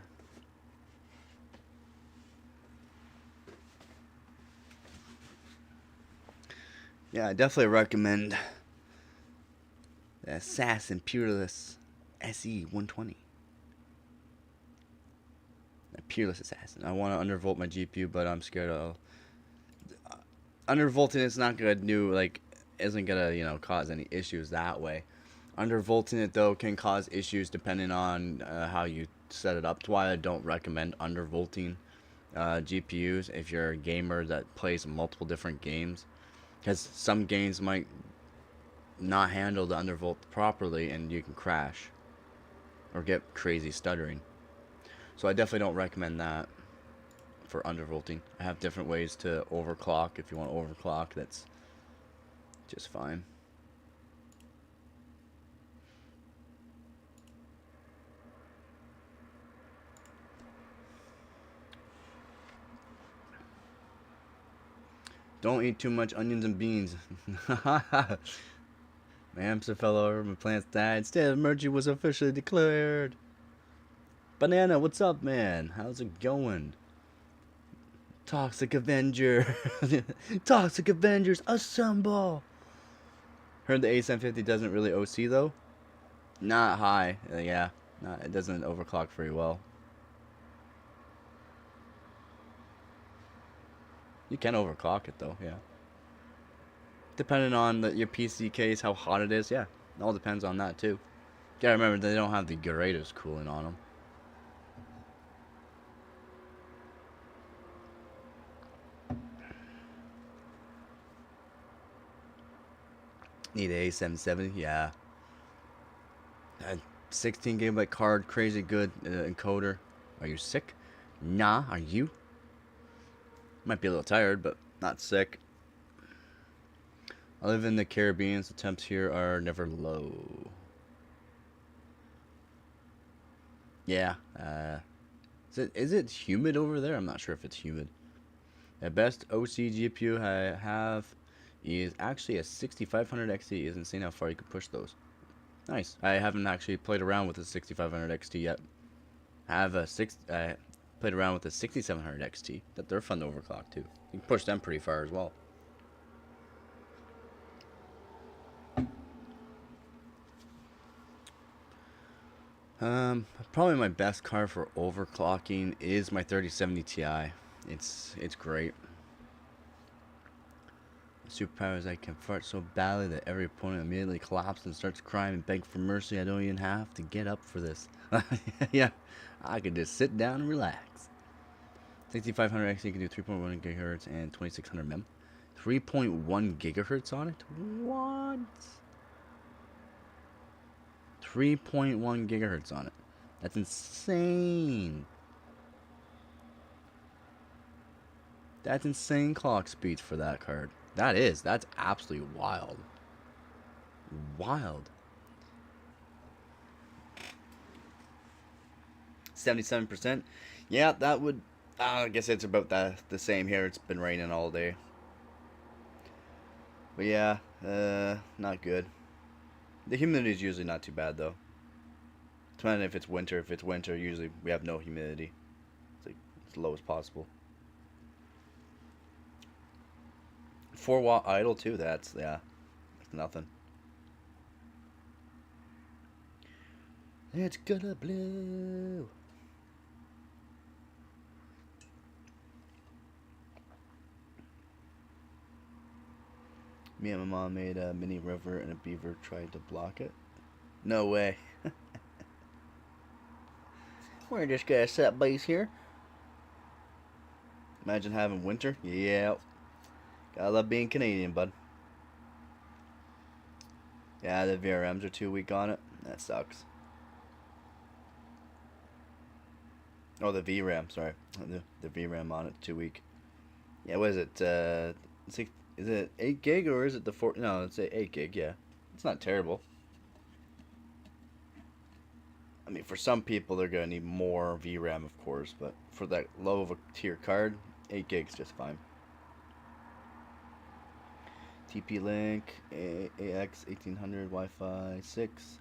Yeah, I definitely recommend the Assassin Peerless SE 120. A Peerless Assassin. I want to undervolt my GPU, but I'm scared of undervolting. It's not gonna do like, isn't gonna cause any issues that way. Undervolting it though can cause issues depending on how you set it up. That's why I don't recommend undervolting GPUs if you're a gamer that plays multiple different games, because some games might not handle the undervolt properly, and you can crash or get crazy stuttering. So I definitely don't recommend that for undervolting. I have different ways to overclock. If you want to overclock, that's just fine. Don't eat too much onions and beans. My hamster fell over, my plants died. State of emergency was officially declared. Banana, what's up, man? How's it going? Toxic Avenger. Toxic Avengers, assemble. Heard the A750 doesn't really OC, though. Not high. Yeah. It doesn't overclock very well. You can overclock it, though, yeah. Depending on your PC case, how hot it is, yeah. It all depends on that, too. You gotta remember, they don't have the greatest cooling on them. Need an A770, yeah. A 16 gigabyte card, crazy good encoder. Are you sick? Nah, are you? Might be a little tired, but not sick. I live in the Caribbean, so temps here are never low. Yeah. Is it humid over there? I'm not sure if it's humid. The best OC GPU I have is actually a 6500 XT. It's insane how far you can push those. Nice. I haven't actually played around with the 6500 XT yet. I have played around with the 6700 XT. That they're fun to overclock too. You can push them pretty far as well. Probably my best card for overclocking is my 3070 Ti. It's great. Superpowers, I can fart so badly that every opponent immediately collapses and starts crying and beg for mercy. I don't even have to get up for this. Yeah, I could just sit down and relax. 6500 XT can do 3.1 gigahertz and 2600 mem. 3.1 gigahertz on it? What? 3.1 gigahertz on it. That's insane. That's insane clock speeds for that card. That's absolutely wild. Wild. 77%. Yeah, that would... I guess it's about the same here. It's been raining all day. But yeah, not good. The humidity is usually not too bad, though. Depending if it's winter. If it's winter, usually we have no humidity. It's like as low as possible. 4-watt idle, too. That's nothing. It's gonna blow. Me and my mom made a mini river and a beaver tried to block it. No way. We're just gonna set base here. Imagine having winter. Yeah. Gotta love being Canadian, bud. Yeah, the VRMs are too weak on it. That sucks. Oh, the VRAM, sorry. The VRAM on it, too weak. Yeah, what is it? Is it 8 gig or is it the 4? No, it's 8 gig, yeah. It's not terrible. I mean, for some people, they're going to need more VRAM, of course, but for that low of a tier card, 8 gigs just fine. TP-Link, AX 1800, Wi-Fi 6,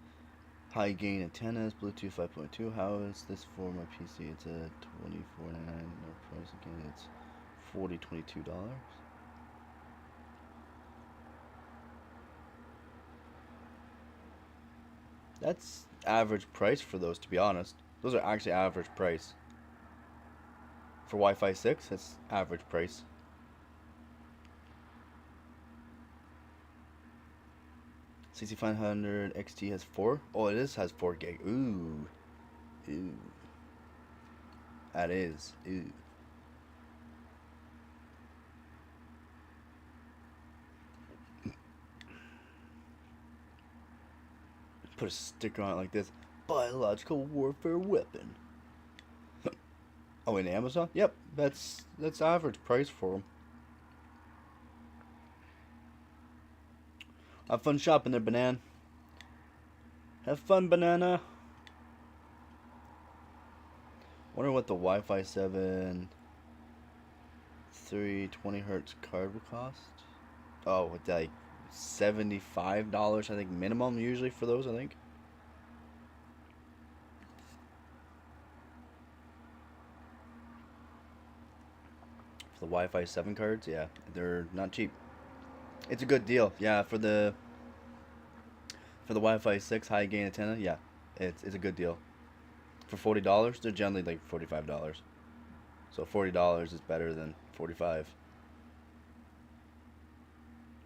high gain antennas, Bluetooth 5.2. How is this for my PC? It's a $24.99 price again. It's $22. That's average price for those, to be honest. Those are actually average price. For Wi-Fi 6, that's average price. $6,500 XT has 4? Oh, it has 4 gig. Ooh. Ooh. That is. Ooh. Put a sticker on it like this. Biological warfare weapon. Oh, in Amazon? Yep, that's average price for them. Have fun shopping there, Banana. Have fun, Banana. Wonder what the Wi-Fi 7 320 hertz card would cost. Oh, with like $75, I think minimum usually for those. I think. For the Wi-Fi 7 cards, yeah, they're not cheap. It's a good deal, yeah, for the Wi-Fi 6 high gain antenna, yeah, it's a good deal. For $40, they're generally like $45. So $40 is better than 45.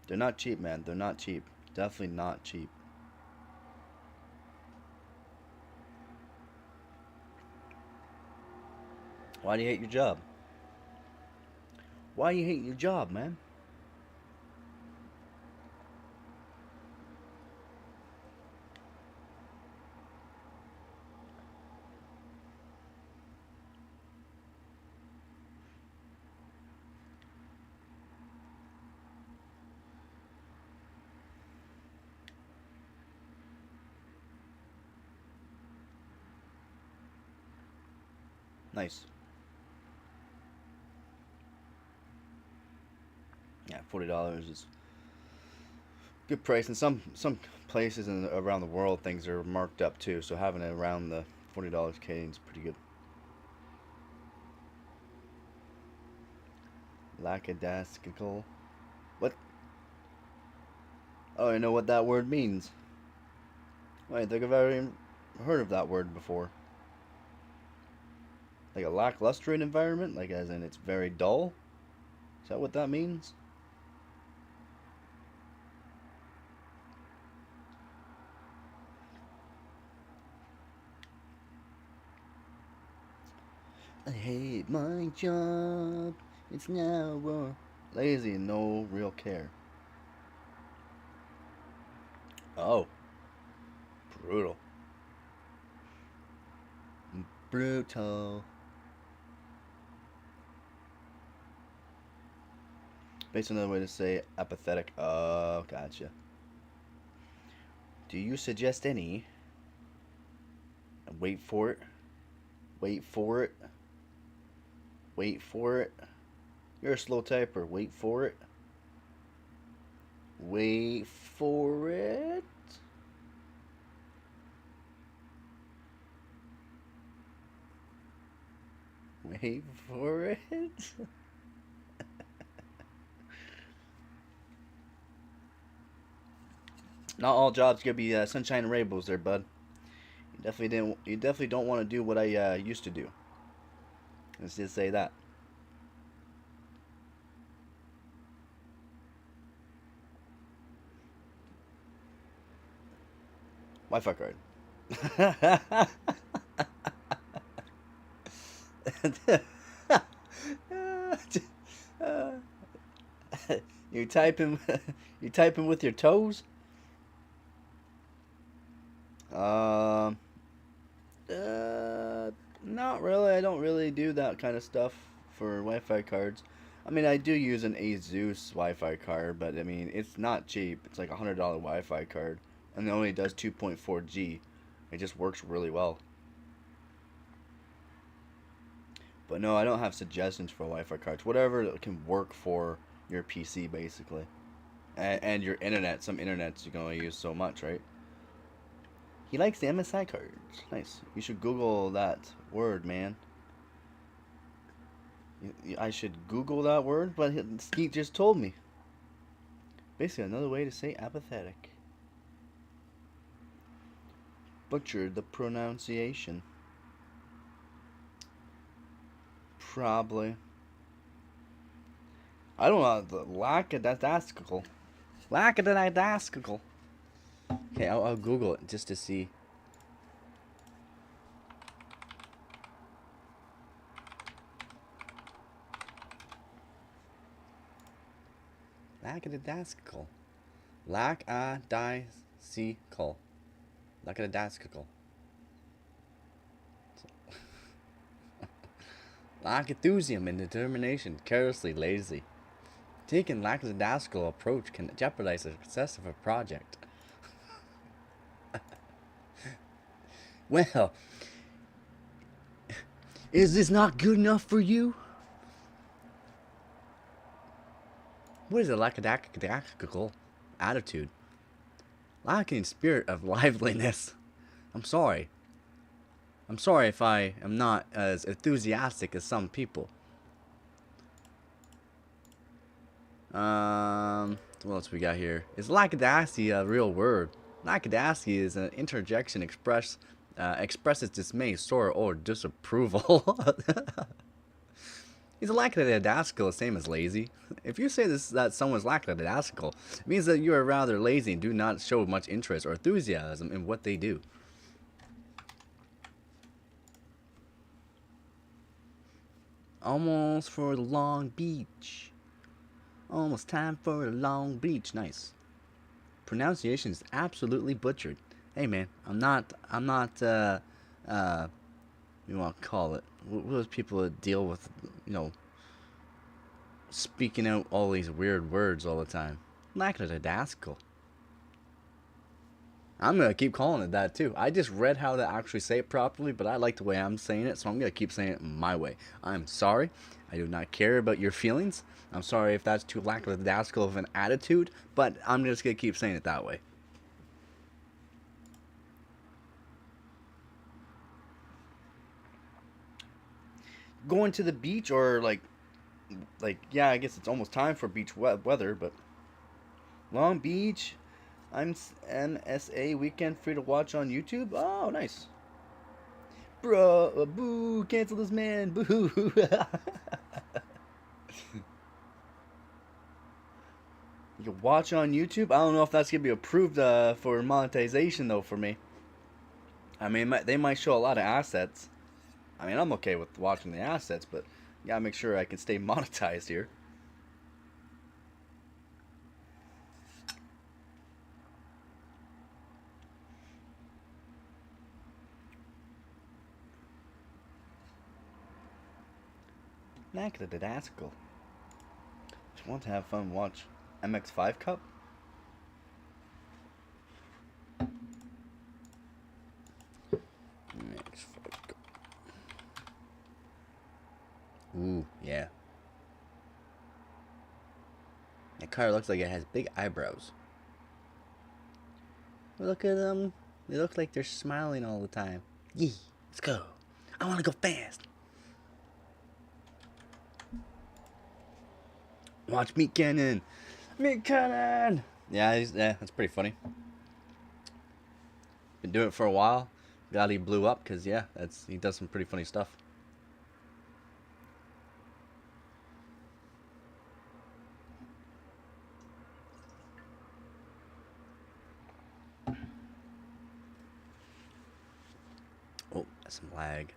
They're not cheap, man. They're not cheap. Definitely not cheap. Why do you hate your job? Why you hate your job, man? Nice. Yeah, $40 is good price. And some places around the world, things are marked up too. So having it around the $40 Canadian is pretty good. Lackadaisical. What? Oh, I know what that word means. I think I've ever even heard of that word before. Like a lackluster environment, like as in it's very dull. Is that what that means? I hate my job. It's now lazy and no real care. Oh, brutal. Brutal. Based on another way to say apathetic. Oh, gotcha. Do you suggest any? Wait for it. Wait for it. Wait for it. You're a slow typer. Wait for it. Wait for it. Wait for it. Not all jobs gonna be sunshine and rainbows, there, bud. You definitely didn't. You definitely don't want to do what I used to do. Let's just say that. Wi-Fi card. you typing? You typing with your toes? Um. Not really. I don't really do that kind of stuff for Wi-Fi cards. I mean, I do use an Asus Wi-Fi card, but I mean, it's not cheap. It's like $100 Wi-Fi card, and it only does 2.4G. It just works really well. But no, I don't have suggestions for Wi-Fi cards. Whatever that can work for your PC, basically, and your internet. Some internets you can only use so much, right? He likes the MSI cards. Nice. You should Google that word, man. I should Google that word, but Skeet just told me. Basically, another way to say apathetic. Butchered the pronunciation. Probably. I don't know. The lackadaisical. Lackadaisical. Okay, I'll Google it just to see. Lackadaisical. Lackadaisical. Lackadaisical. Lack enthusiasm and determination, carelessly lazy. Taking lackadaisical approach can jeopardize the success of a project. Well, is this not good enough for you? What is a lackadaisical attitude? Lacking spirit of liveliness. I'm sorry. I'm sorry if I am not as enthusiastic as some people. What else we got here? Is lackadaisy a real word? Lackadaisy is an interjection expresses dismay, sorrow, or disapproval. Is a lackadaisical the same as lazy? If you say that someone's lackadaisical, it means that you are rather lazy and do not show much interest or enthusiasm in what they do. Almost for the Long Beach. Almost time for a Long Beach. Nice. Pronunciation is absolutely butchered. Hey man, I'm not, you want to call it, what those people that deal with, speaking out all these weird words all the time. Lackadaisical. I'm going to keep calling it that too. I just read how to actually say it properly, but I like the way I'm saying it, so I'm going to keep saying it my way. I'm sorry. I do not care about your feelings. I'm sorry if that's too lackadaisical of an attitude, but I'm just going to keep saying it that way. Going to the beach or yeah, I guess it's almost time for beach weather, but Long Beach, I'm MSA weekend free to watch on YouTube. Oh, nice. Bro, boo, cancel this man, boo. You can watch on YouTube. I don't know if that's gonna be approved for monetization though for me. I mean, they might show a lot of assets. I mean, I'm okay with watching the assets, but you gotta make sure I can stay monetized here. Lackadaisical. Just want to have fun. Watch MX5 Cup. MX5 Cup. Ooh, yeah. That car looks like it has big eyebrows. Look at them. They look like they're smiling all the time. Yeah, let's go. I want to go fast. Watch Meat Cannon. Meat Cannon. Yeah, that's pretty funny. Been doing it for a while. Glad he blew up because yeah, he does some pretty funny stuff. Oh, that's some lag.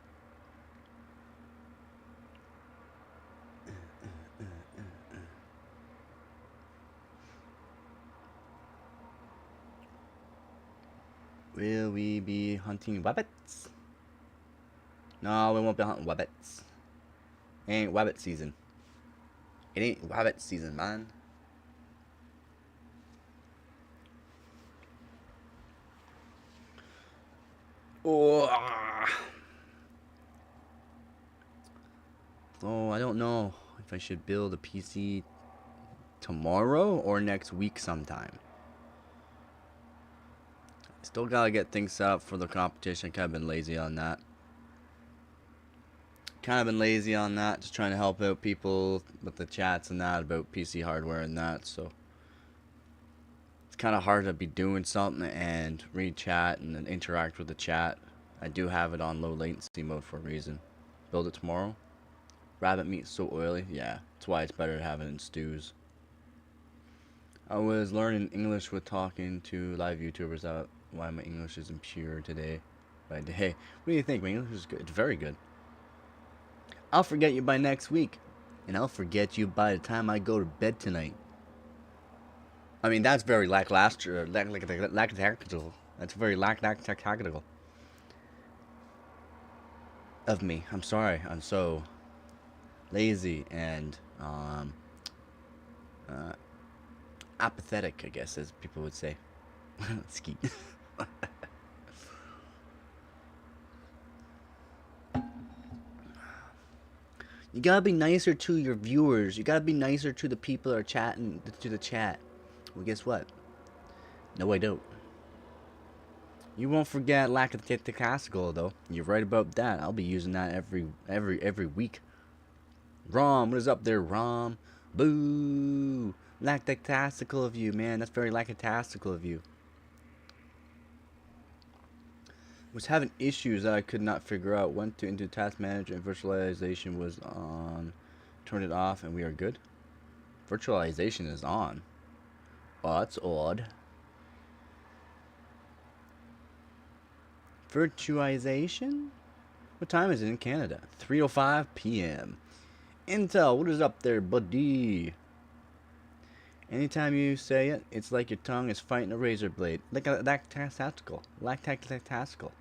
Will we be hunting wabbits? No, we won't be hunting wabbits. It ain't wabbit season. It ain't wabbit season, man. Oh, I don't know if I should build a PC tomorrow or next week sometime. Still gotta get things set up for the competition. Kind of been lazy on that. Just trying to help out people with the chats and that about PC hardware and that. So it's kind of hard to be doing something and read chat and then interact with the chat. I do have it on low latency mode for a reason. Build it tomorrow. Rabbit meat so oily. Yeah, that's why it's better to have it in stews. I was learning English with talking to live YouTubers. Why my English isn't pure today. But hey, what do you think? My English is good. It's very good. I'll forget you by next week. And I'll forget you by the time I go to bed tonight. I mean, that's very lackluster. Lackadaisical. That's very tactical of me. I'm sorry. I'm so lazy and uh, apathetic, I guess, as people would say. Ski. You gotta be nicer to your viewers. You gotta be nicer to the people that are chatting to the chat. Well, guess what? No, I don't. You won't forget lack of tactical though. You're right about that. I'll be using that every week. Rom, what is up there, Rom? Boo! Lactastical of you, man. That's very lactastical of you. Was having issues that I could not figure out. Went to into task manager and virtualization was on. Turned it off and we are good. Virtualization is on. Oh, that's odd. Virtualization? What time is it in Canada? 3:05 p.m. Intel, what is up there, buddy? Anytime you say it, it's like your tongue is fighting a razor blade. Like a lactastical. Lactastical.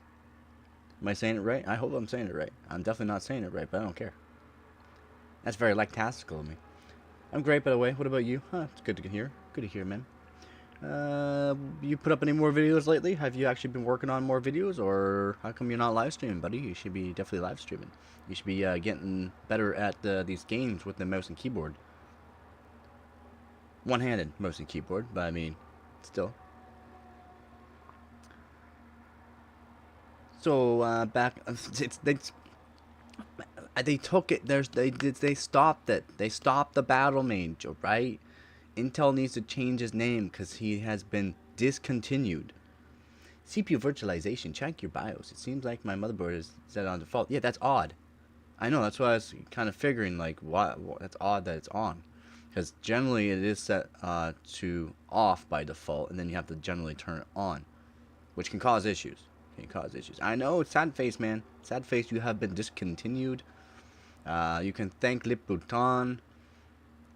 Am I saying it right? I hope I'm saying it right. I'm definitely not saying it right, but I don't care. That's very lactastical of me. I'm great, by the way. What about you? Huh, it's good to hear. Good to hear, man. You put up any more videos lately? Have you actually been working on more videos, or how come you're not live streaming, buddy? You should be definitely live streaming. You should be getting better at these games with the mouse and keyboard. One-handed mouse and keyboard, but I mean, still. So back, they took it. They stopped it. They stopped the battle mage, right? Intel needs to change his name because he has been discontinued. CPU virtualization. Check your BIOS. It seems like my motherboard is set on default. Yeah, that's odd. I know. That's why I was kind of figuring like, what? That's odd that it's on, because generally it is set to off by default, and then you have to generally turn it on, which can cause issues. I know. It's sad face, man. Sad face. You have been discontinued. You can thank Lip Bouton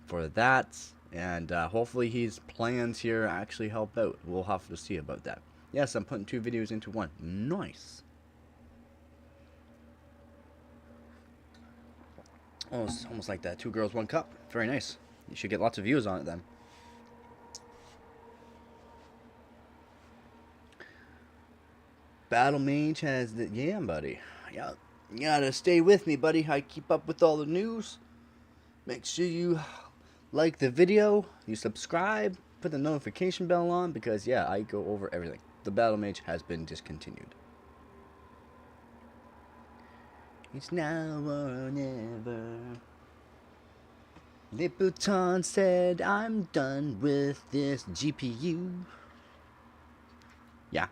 for that. And hopefully his plans here actually help out. We'll have to see about that. Yes, I'm putting 2 videos into one. Nice. Almost like that. 2 girls, 1 cup. Very nice. You should get lots of views on it then. Battle Mage has the... Yeah, buddy. Yeah, you gotta stay with me, buddy. I keep up with all the news. Make sure you... like the video, you subscribe, put the notification bell on, because yeah, I go over everything. The Battle Mage has been discontinued. It's now or never. Le Bouton said, I'm done with this GPU. Yeah.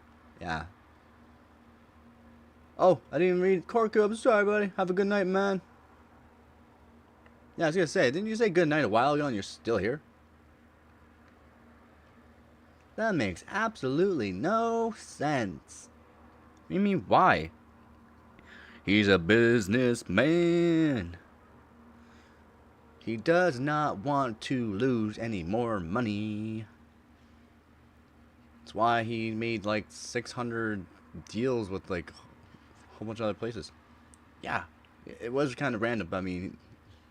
Oh, I didn't even read Corku. I'm sorry, buddy. Have a good night, man. Yeah, I was gonna say, didn't you say good night a while ago and you're still here? That makes absolutely no sense. What do you mean, why? He's a businessman. He does not want to lose any more money. That's why he made like 600 deals with like a whole bunch of other places. Yeah, it was kind of random, but I mean,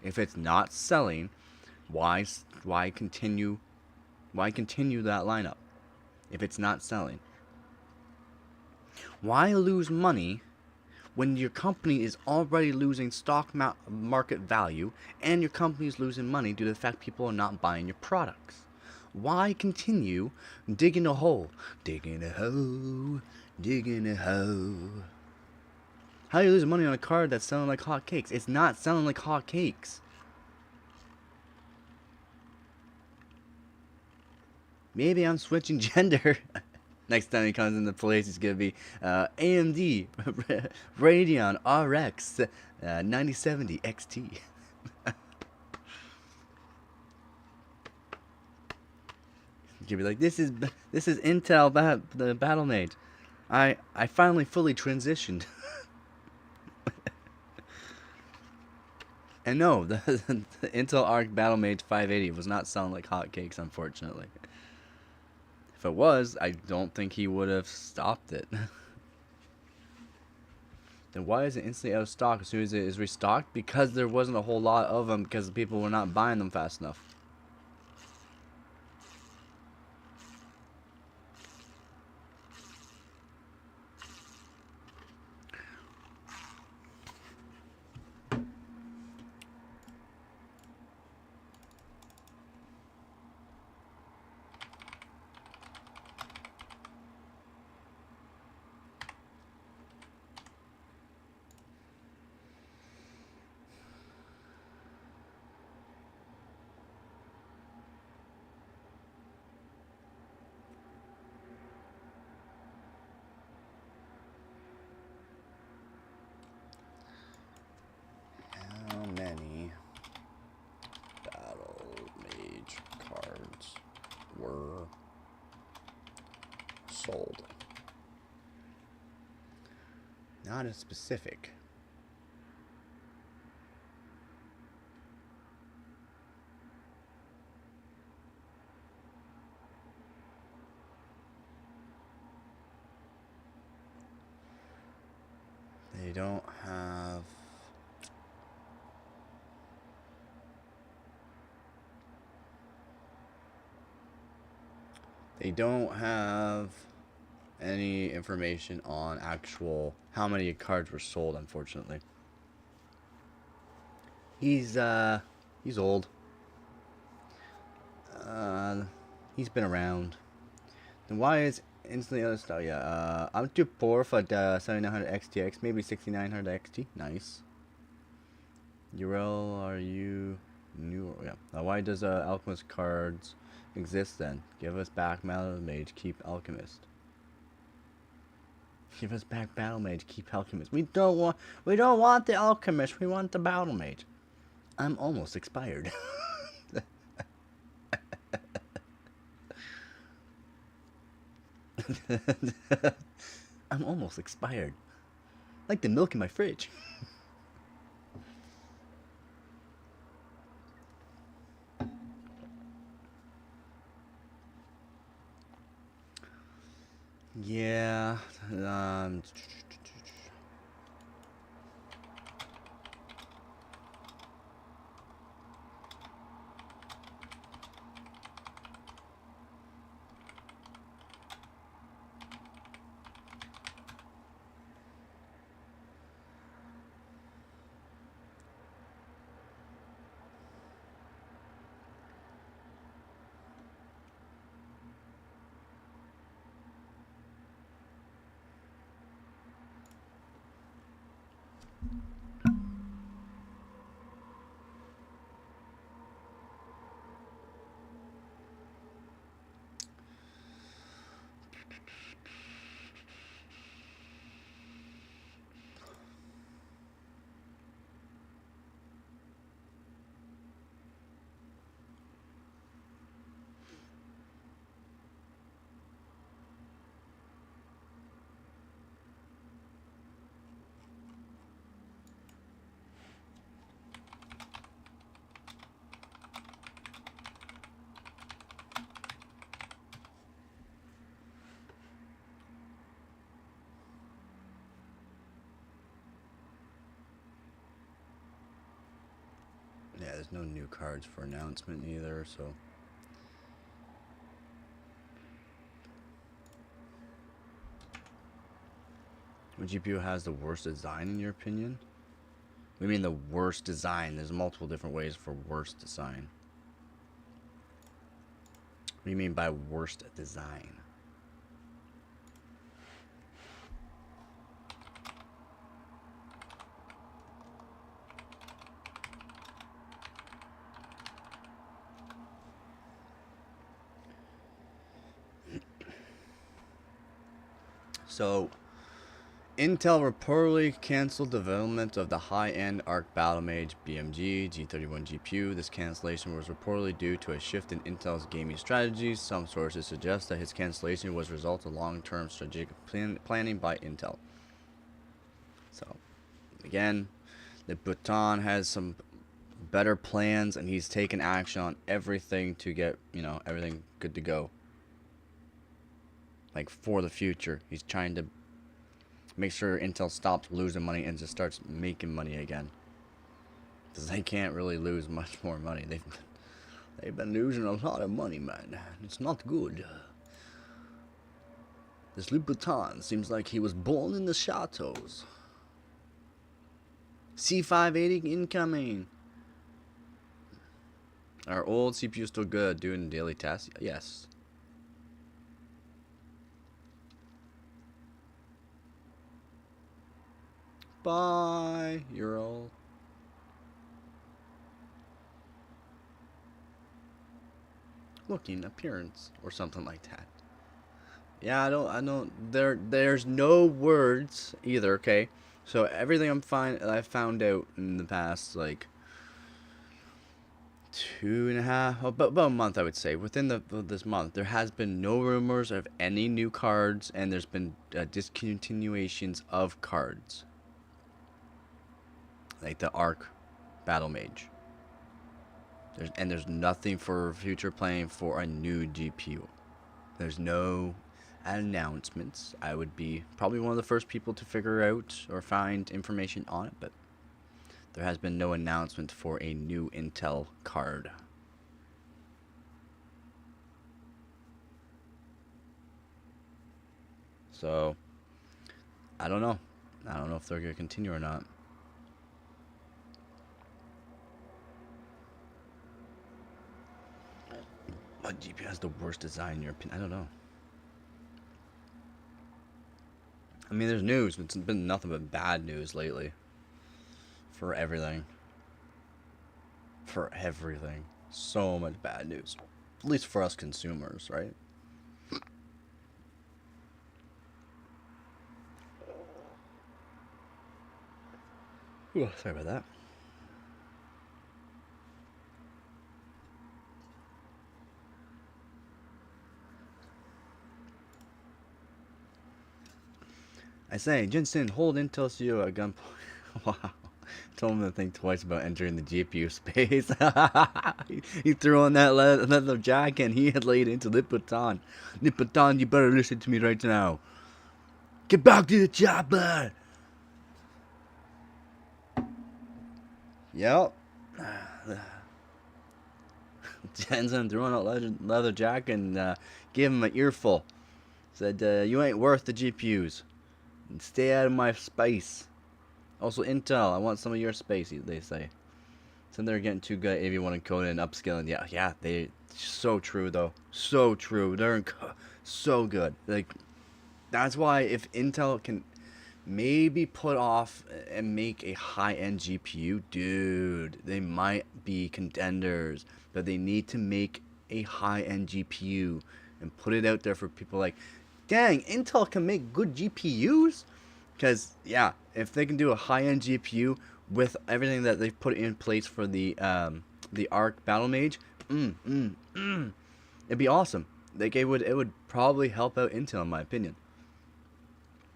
if it's not selling, why continue that lineup if it's not selling? Why lose money when your company is already losing stock market value and your company is losing money due to the fact people are not buying your products? Why continue digging a hole? Digging a hole. How are you losing money on a card that's selling like hotcakes? It's not selling like hotcakes. Maybe I'm switching gender. Next time he comes into place, it's going to be AMD Radeon RX 9070 XT. You'll be like, this is Intel the Battle Mage. I finally fully transitioned. And no, the Intel Arc Battle Mage 580 was not selling like hotcakes, unfortunately. If it was, I don't think he would have stopped it. Then why is it instantly out of stock as soon as it is restocked? Because there wasn't a whole lot of them because people were not buying them fast enough. How many Battle Mage cards were sold? Not as specific. They don't have. They don't have any information on actual how many cards were sold, unfortunately. He's old. He's been around. Then why is instantly out of stock? Yeah, I'm too poor for the 7900 XTX, maybe 6900 XT. Nice. Urel, are you new? Yeah. Why does Alchemist cards exist then? Give us back Battle Mage, keep Alchemist. Give us back Battle Mage, keep Alchemist. We don't want the Alchemist. We want the Battle Mage. I'm almost expired. I'm almost expired. Like the milk in my fridge. Yeah. Yeah, there's no new cards for announcement either, so. What GPU has the worst design in your opinion? We mean the worst design. There's multiple different ways for worst design. What do you mean by worst design? So, Intel reportedly canceled development of the high-end Arc Battlemage BMG G31 GPU. This cancellation was reportedly due to a shift in Intel's gaming strategies. Some sources suggest that his cancellation was a result of long-term strategic planning by Intel. So, again, the Bhutan has some better plans, and he's taken action on everything to get, everything good to go. like for the future. He's trying to make sure Intel stops losing money and just starts making money again. Because they can't really lose much more money. They've been losing a lot of money, man. It's not good. This Louboutin seems like he was born in the chateaus. C580 incoming. Our old CPU still good doing daily tasks? Yes. Bye, Ural. Looking appearance or something like that. Yeah, I don't there's no words either, okay? So everything I found out in the past like 2.5 about a month, I would say, within this month there has been no rumors of any new cards, and there's been discontinuations of cards like the Arc Battle Mage. There's nothing for future planning for a new GPU. There's no announcements. I would be probably one of the first people to figure out or find information on it, but there has been no announcement for a new Intel card. So, I don't know. I don't know if they're going to continue or not. What GPU has the worst design in your opinion? I don't know. I mean, there's news, but it's been nothing but bad news lately. For everything. For everything. So much bad news. At least for us consumers, right? Ooh, sorry about that. I say, Jensen, hold Intel CEO at gunpoint. Wow. Told him to think twice about entering the GPU space. He threw on that leather jacket and he had laid into Lipiton. Lipiton, you better listen to me right now. Get back to the chopper! Yep. Jensen threw on that leather jacket and gave him an earful. Said, you ain't worth the GPUs. Stay out of my space. Also, Intel, I want some of your space, they say. So they're getting too good at AV1 encoding and upscaling. Yeah, they so true though. So true. They're so good. Like, that's why if Intel can maybe put off and make a high-end GPU, dude, they might be contenders. But they need to make a high-end GPU and put it out there for people like, dang, Intel can make good GPUs? Because, yeah, if they can do a high-end GPU with everything that they've put in place for the Arc Battle Mage, it'd be awesome. Like, it would probably help out Intel, in my opinion.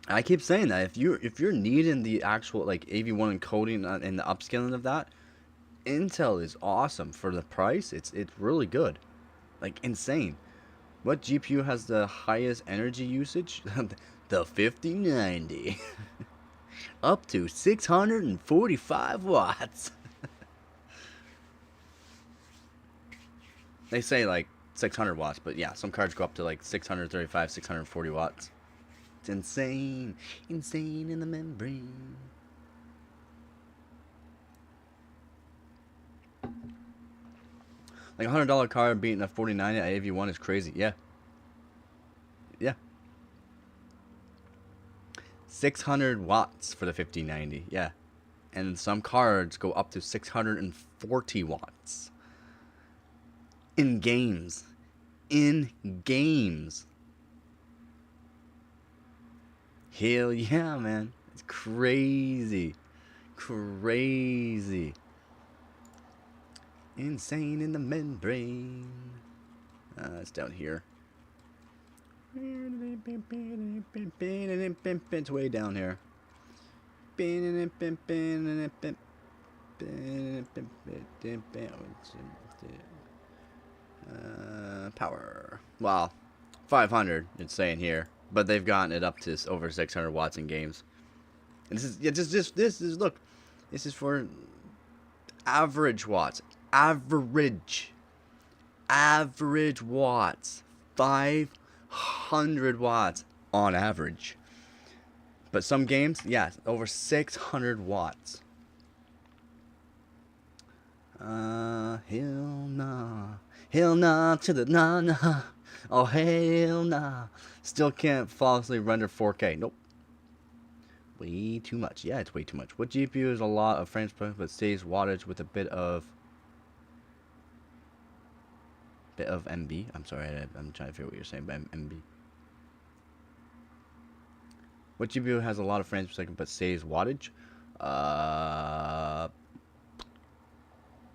I keep saying that if you're needing the actual like AV1 encoding and the upscaling of that, Intel is awesome for the price. It's really good, like insane. What GPU has the highest energy usage? The 5090, up to 645 watts. They say like 600 watts, but yeah, some cards go up to like 635, 640 watts. It's insane. Insane in the membrane. Like a $100 card beating a 4090 at AV1 is crazy. Yeah. Yeah. 600 watts for the 5090. Yeah. And some cards go up to 640 watts. In games. In games. Hell yeah, man. It's crazy. Crazy. Insane in the membrane. It's down here. It's way down here. Power. Wow. 500, it's saying here, but they've gotten it up to over 600 watts in games. And this is this is look, this is for average watts, average watts, 500 watts on average. But some games, yeah, over 600 watts. Hell nah to the nah. Oh hell nah. Still can't flawlessly render 4K. Nope. Way too much. Yeah, it's way too much. What GPU is a lot of frames per second but saves wattage with a bit of MB? I'm sorry, I'm trying to figure what you're saying by MB. What GPU has a lot of frames per second but saves wattage?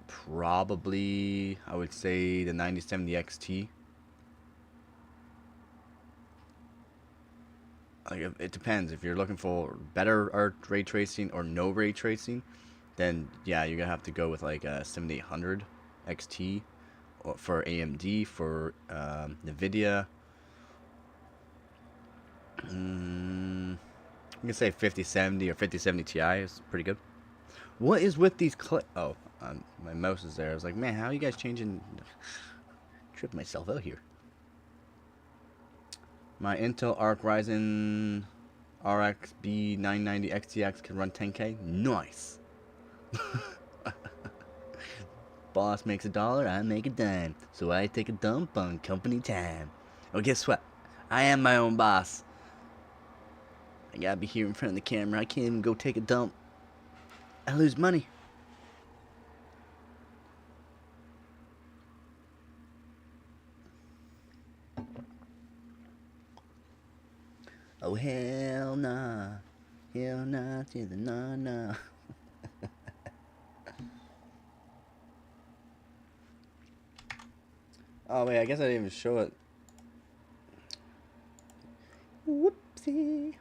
Probably, I would say the 9070 XT. Like, it depends. If you're looking for better ray tracing or no ray tracing, then yeah, you're gonna have to go with like a 7800 XT or for AMD, for Nvidia. I'm gonna say 5070 or 5070 Ti is pretty good. What is with these oh, my mouse is there. I was like, man, how are you guys changing? Trip myself out here. My Intel Arc Ryzen RX B990 XTX can run 10K. Nice. Boss makes $1, I make a dime. So I take a dump on company time. Well, guess what? I am my own boss. I gotta be here in front of the camera. I can't even go take a dump. I lose money. Oh hell nah. Hell nah to the nah nah. Oh wait, I guess I didn't even show it. Whoopsie.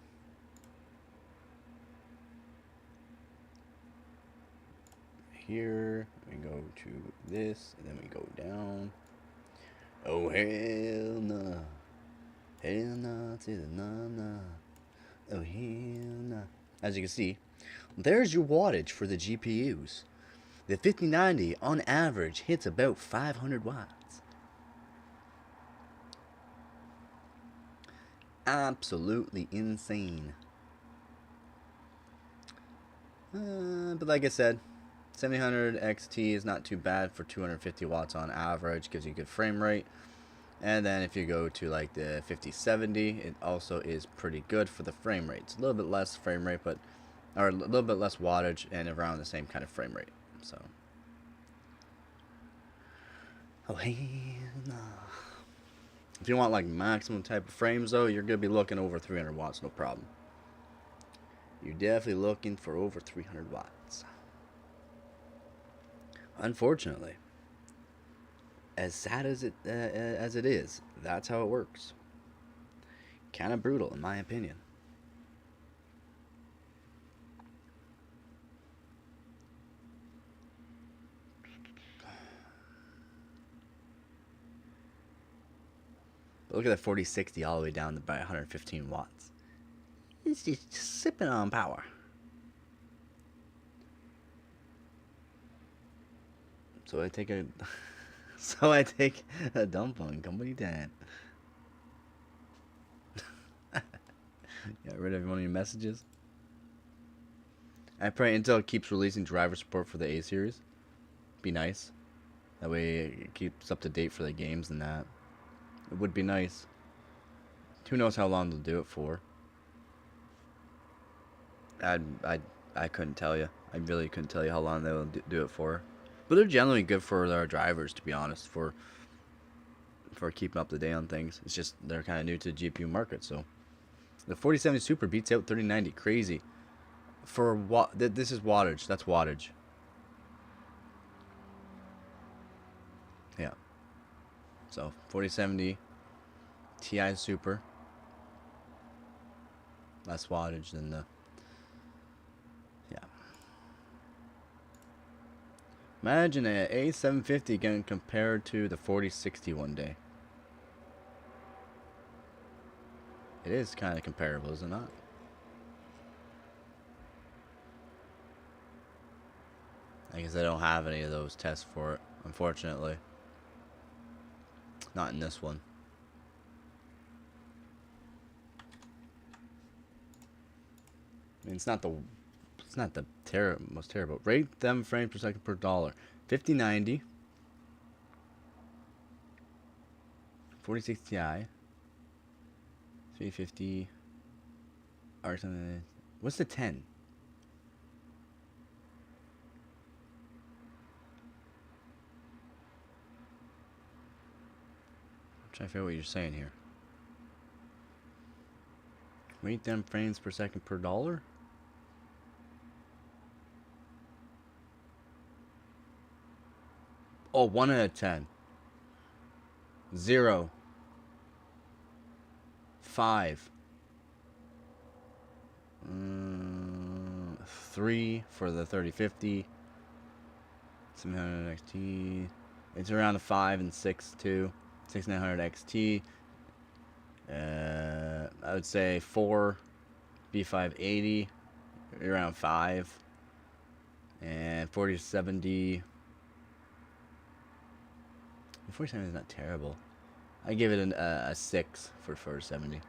Here, we go to this, and then we go down. Oh hell nah. Hell nah to the nah nah. Oh hell nah. As you can see, there's your wattage for the GPUs. The 5090 on average hits about 500 watts. Absolutely insane. But like I said, 7000 XT is not too bad for 250 watts on average. Gives you a good frame rate. And then if you go to like the 5070, it also is pretty good for the frame rate. It's a little bit less frame rate, but or a little bit less wattage and around the same kind of frame rate. So, oh hell no. If you want like maximum type of frames though, you're gonna be looking over 300 watts, no problem. You're definitely looking for over 300 watts. Unfortunately, as sad as it is, that's how it works. Kind of brutal, in my opinion. But look at that 4060 all the way down to by 115 watts. It's just sipping on power. So I take a dump on company time. Got rid of one of your messages. I pray Intel keeps releasing driver support for the A series. Be nice. That way it keeps up to date for the games and that. It would be nice. Who knows how long they'll do it for. I couldn't tell you. I really couldn't tell you how long they will do it for. But they're generally good for their drivers, to be honest, for keeping up to date on things. It's just they're kind of new to the GPU market, so the 4070 Super beats out 3090. Crazy. For what? This is wattage. That's wattage. Yeah. So 4070 Ti Super. Less wattage than the. Yeah. Imagine an A750 getting compared to the 4060 one day. It is kind of comparable, is it not? I guess I don't have any of those tests for it, unfortunately. Not in this one. I mean, it's not the most terrible. Rate them frames per second per dollar. 5090, 4060 Ti, 350, or something. What's the 10? I'm trying to figure out what you're saying here. Rate them frames per second per dollar? Oh, 1 out of 10. 0. 5. 3 for the 3050. 700 XT. It's around a 5 and 6 too. 6900 XT. I would say 4. B580. Around 5. And 4070. 4070 is not terrible. I give it a 6 for 4070.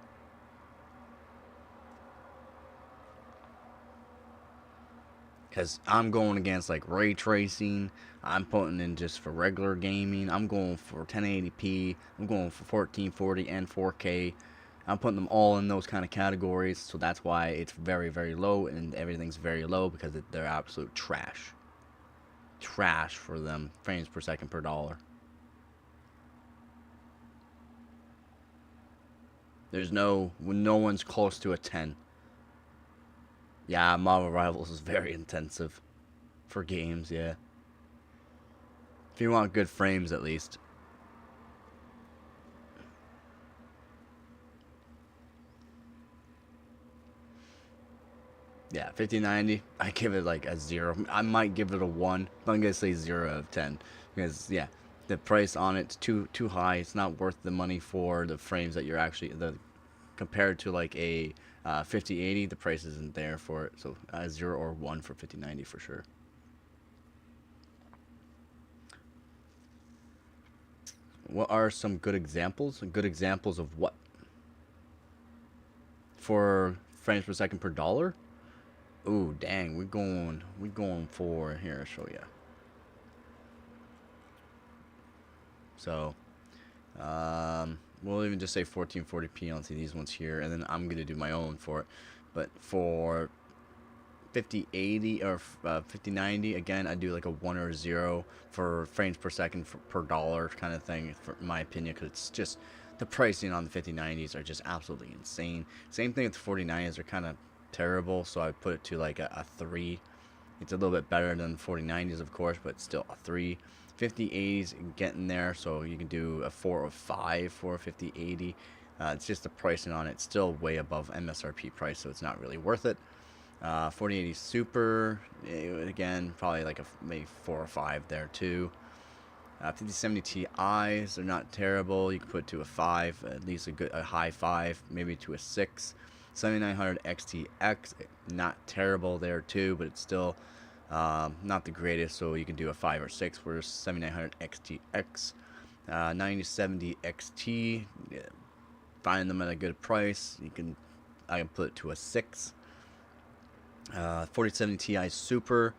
Because I'm going against like ray tracing. I'm putting in just for regular gaming. I'm going for 1080p. I'm going for 1440 and 4K. I'm putting them all in those kind of categories. So that's why it's very, very low. And everything's very low because they're absolute trash. Trash for them. Frames per second per dollar. There's no one's close to a 10. Yeah, Marvel Rivals is very intensive for games, yeah. If you want good frames, at least. Yeah, 5090, I give it like a 0. I might give it a 1, but I'm going to say 0 out of 10. Because, yeah, the price on it's too high. It's not worth the money for the frames that you're actually... compared to like a 5080, the price isn't there for it. So 0 or 1 for 5090 for sure. What are some good examples? Good examples of what? For frames per second per dollar? Ooh, dang, we're going for here. I'll show you. So, we'll even just say 1440p on these ones here, and then I'm gonna do my own for it. But for 5080 or 5090, again, I do like a 1 or a 0 for frames per second per dollar kind of thing, for my opinion, because it's just the pricing on the 5090s are just absolutely insane. Same thing with the 4090s, are kind of terrible, so I put it to like a 3. It's a little bit better than 4090s, of course, but still a 3. 5080s getting there, so you can do a 4 or 5 for a 5080. It's just the pricing on it still way above MSRP price, so it's not really worth it. 4080 Super, again, probably like a maybe 4 or 5 there too. 5070 Ti's are not terrible. You can put it to a 5, at least a high 5, maybe to a 6. 7900 XTX, not terrible there too, but it's still not the greatest, so you can do a 5 or 6 for 7900 XTX. 9070 XT, find them at a good price. I can put it to a 6. 4070 Ti Super,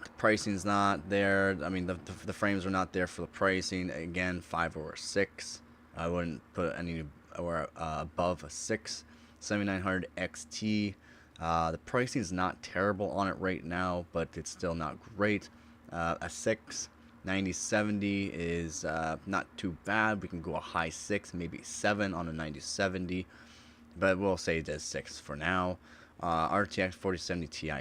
the pricing's not there. I mean, the frames are not there for the pricing. Again, 5 or a 6. I wouldn't put any or above a 6. 7900 XT. The pricing is not terrible on it right now, but it's still not great. A 6. 9070 is not too bad. We can go a high 6, maybe 7 on a 9070, but we'll say it as 6 for now. RTX 4070 Ti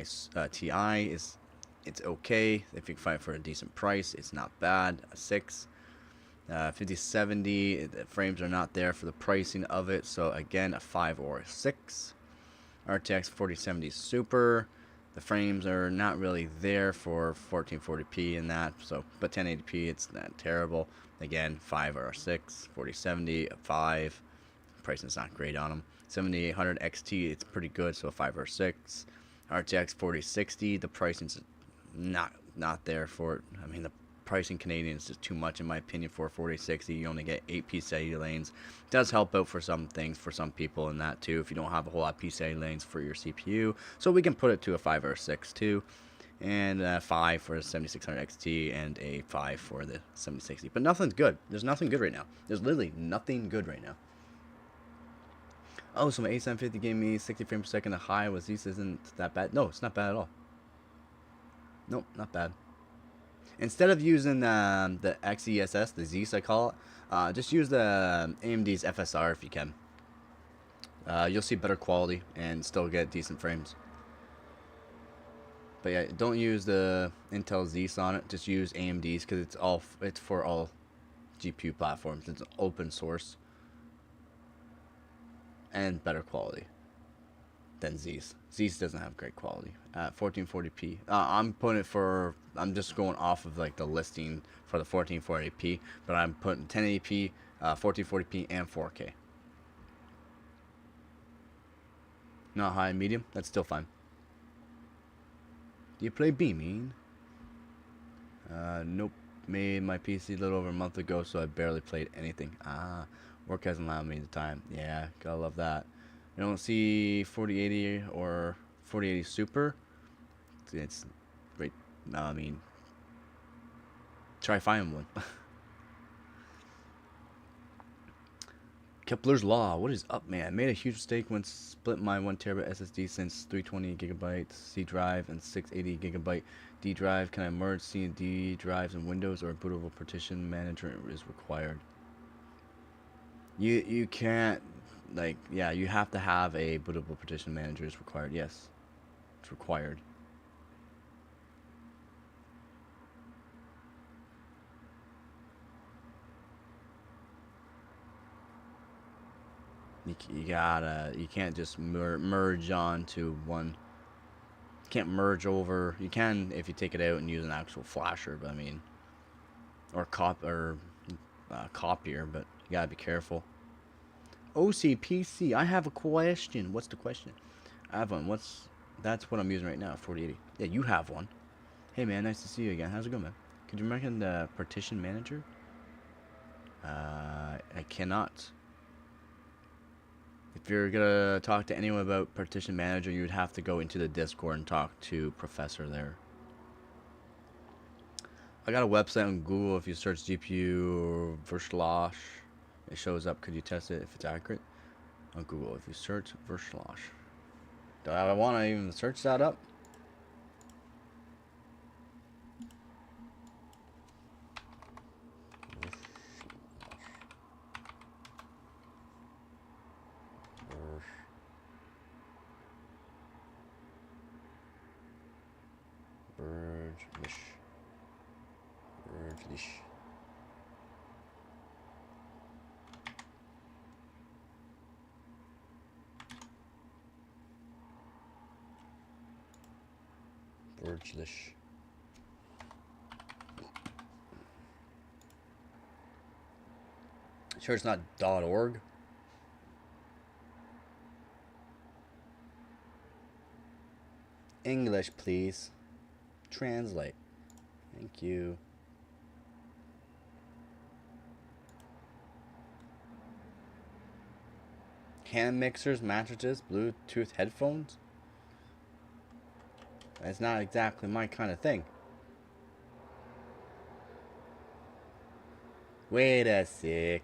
it's okay. If you can find it for a decent price, it's not bad. A 6. 5070, the frames are not there for the pricing of it, so again, a 5 or a 6. RTX 4070 Super, the frames are not really there for 1440p and that, so, but 1080p, it's not terrible. Again, 5 or a 6. 4070, a 5. Pricing's not great on them. 7800 XT, it's pretty good. So a 5 or 6. RTX 4060, the pricing's not there for it. I mean, the pricing Canadian is just too much in my opinion for a 4060. You only get 8 PCIe lanes. It does help out for some things for some people in that too, if you don't have a whole lot of PCIe lanes for your CPU. So we can put it to a 5 or a 6 too. And a 5 for the 7600 XT and a 5 for the 7060. But nothing's good. There's nothing good right now. There's literally nothing good right now. Oh, so my A750 gave me 60 frames per second. The high was this isn't that bad. No, it's not bad at all. Nope, not bad. Instead of using the XESS, the Zeus I call it, just use the AMD's FSR if you can. You'll see better quality and still get decent frames. But yeah, don't use the Intel Zeus on it. Just use AMD's because it's for all GPU platforms. It's open source and better quality than Zeus. Zeus doesn't have great quality. 1440p. I'm just going off of like the listing for the 1440p, but I'm putting 1080p, 1440p, and 4K. Not high, medium. That's still fine. Do you play Beaming? Nope. Made my PC a little over a month ago, so I barely played anything. Work hasn't allowed me the time. Yeah, gotta love that. I don't see 4080 or 4080 Super. It's great. No, I mean, try finding one. Kepler's Law. What is up, man? I made a huge mistake when split my 1TB SSD since 320GB C drive and 680GB D drive. Can I merge C and D drives in Windows, or a bootable partition manager is required? You can't, like, yeah, you have to have a bootable partition manager is required. Yes, it's required. You can't just merge onto one. You can't merge over. You can if you take it out and use an actual flasher, but I mean, or copier, but you gotta be careful. OCPC, I have a question. What's the question? I have one. That's what I'm using right now, 4080. Yeah, you have one. Hey man, nice to see you again. How's it going, man? Could you mention the partition manager? I cannot. If you're gonna talk to anyone about partition manager, you'd have to go into the Discord and talk to Professor there. I got a website on Google. If you search GPU Verschlosh, it shows up. Could you test it if it's accurate? On Google, if you search Verschlosh. Do I want to even search that up? Burglish. Sure it's not .org? English, please. Translate. Thank you. Hand mixers, mattresses, Bluetooth headphones? That's not exactly my kind of thing. Wait a sec.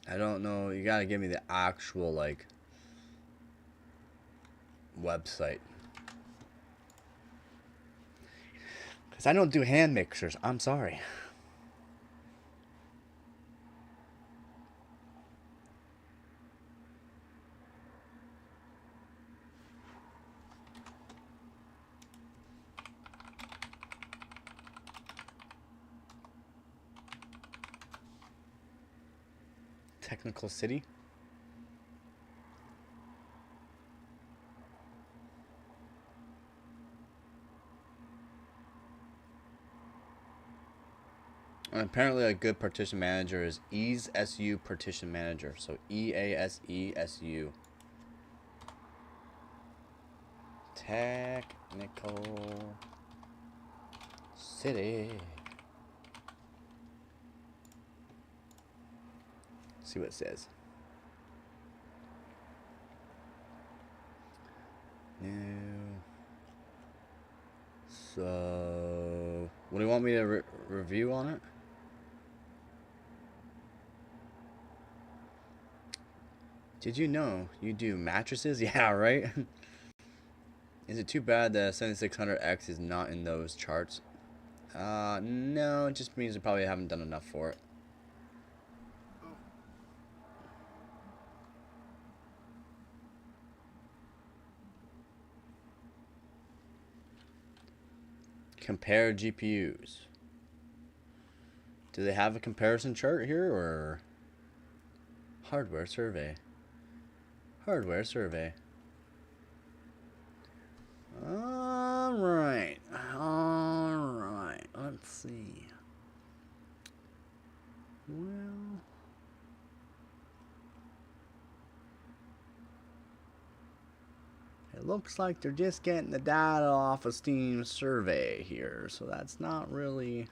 I don't know. You gotta give me the actual, like, website. Because I don't do hand mixers. I'm sorry. Technical City. And apparently a good partition manager is EASU partition manager. So EASESU. Technical City. Let's see what it says. New. So, what do you want me to review on it? Did you know you do mattresses? Yeah, right? Is it too bad the 7600X is not in those charts? No, it just means they probably haven't done enough for it. Compare GPUs. Do they have a comparison chart here, or hardware survey? Hardware survey. Alright. Alright. Let's see. Well, it looks like they're just getting the data off of Steam survey here, so that's not really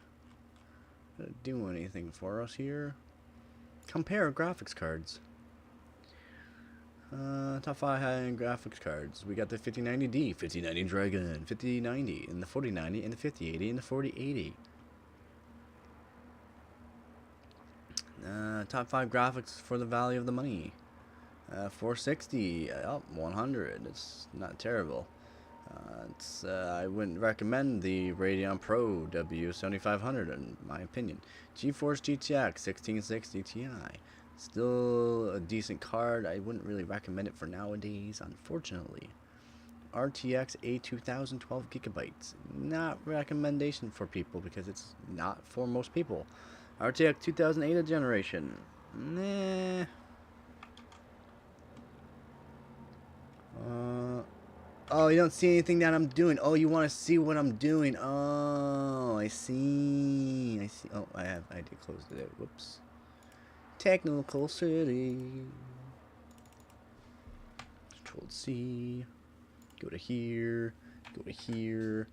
gonna do anything for us here. Compare graphics cards. Top 5 high-end graphics cards. We got the 5090D, 5090 Dragon, 5090, and the 4090, and the 5080, and the 4080. Top 5 graphics for the value of the money. 460, 100. It's not terrible. I wouldn't recommend the Radeon Pro W7500 in my opinion. GeForce GTX 1660 Ti. Still a decent card. I wouldn't really recommend it for nowadays, unfortunately. RTX A2000 12 gigabytes. Not recommendation for people because it's not for most people. RTX 2008 generation. Nah. Oh, you don't see anything that I'm doing. Oh, you want to see what I'm doing. Oh, I see. I see. Oh, I did close it out. Whoops. Technical City. Control C. Go to here. Go to here.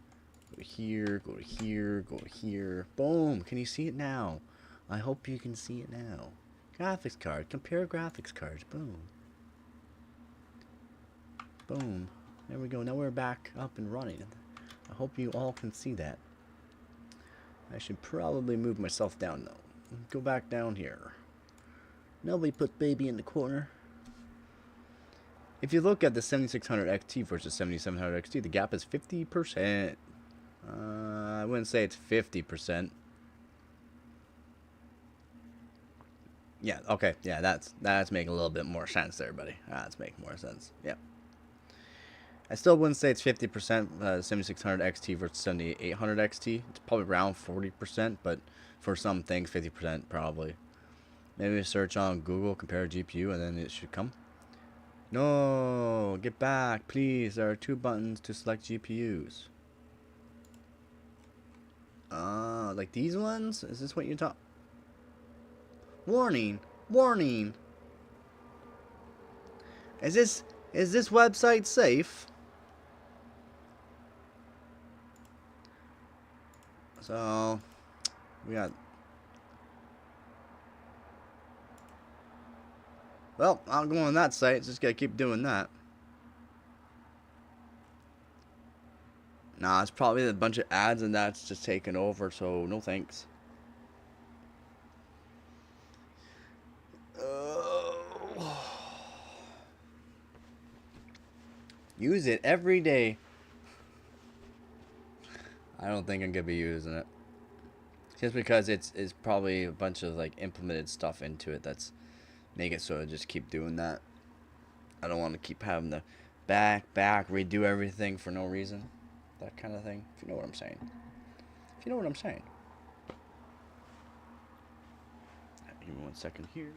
Go to here. Go to here. Go to here. Boom. Can you see it now? I hope you can see it now. Graphics card. Compare graphics cards. Boom. Boom. There we go. Now we're back up and running. I hope you all can see that. I should probably move myself down though. Go back down here. Nobody put baby in the corner. If you look at the 7600 XT versus 7700 XT, the gap is 50%. I wouldn't say it's 50%. Yeah, okay. Yeah, that's making a little bit more sense there, buddy. That's making more sense. Yep. I still wouldn't say it's 50%, 7600 XT versus 7800 XT. It's probably around 40%, but for some things, 50% probably. Maybe search on Google, compare GPU, and then it should come. No, get back, please. There are 2 buttons to select GPUs. Like these ones? Is this what you're talking? Warning, warning. Is this website safe? So, we got... Well, I'll go on that site. Just gotta keep doing that. Nah, it's probably a bunch of ads and that's just taken over, so no thanks. Use it every day. I don't think I'm gonna be using it. Just because it's probably a bunch of like implemented stuff into it that's make it so I just keep doing that. I don't want to keep having to back, redo everything for no reason. That kind of thing. If you know what I'm saying. If you know what I'm saying. Give me 1 second here.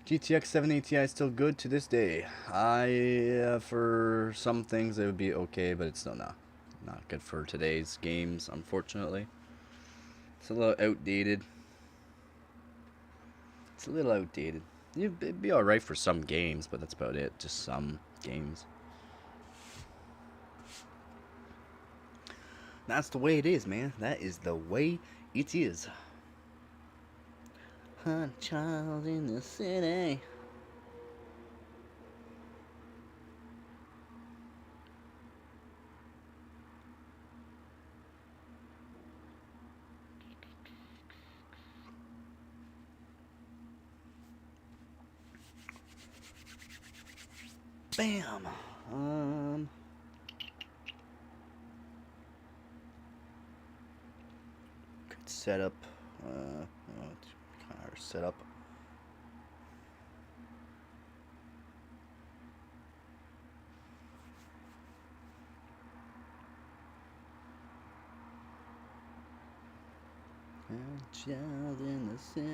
GTX 780 Ti is still good to this day. For some things it would be okay, but it's still not good for today's games, unfortunately. It's a little outdated. It'd be alright for some games, but that's about it. Just some games. That's the way it is, man. That is the way it is. Hot child in the city. Bam. Good setup. It's kind of hard setup. Child in the city.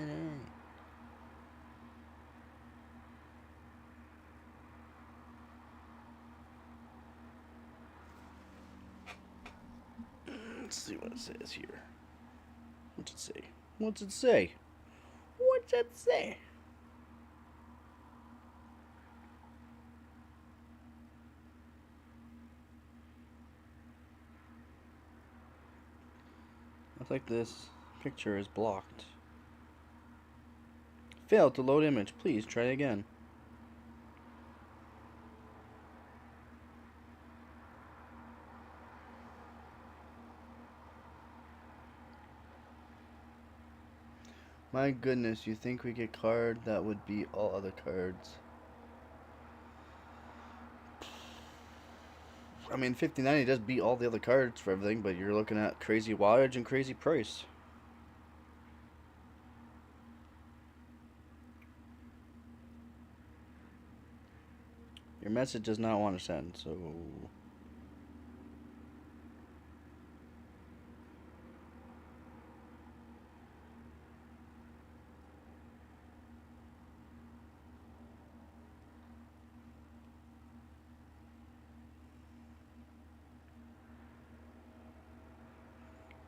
Let's see what it says here. What's it say? What's it say? What's it say? Looks like this picture is blocked. Failed to load image. Please try again. My goodness, you think we get card that would beat all other cards? I mean, 5090 does beat all the other cards for everything, but you're looking at crazy wattage and crazy price. Your message does not want to send, so...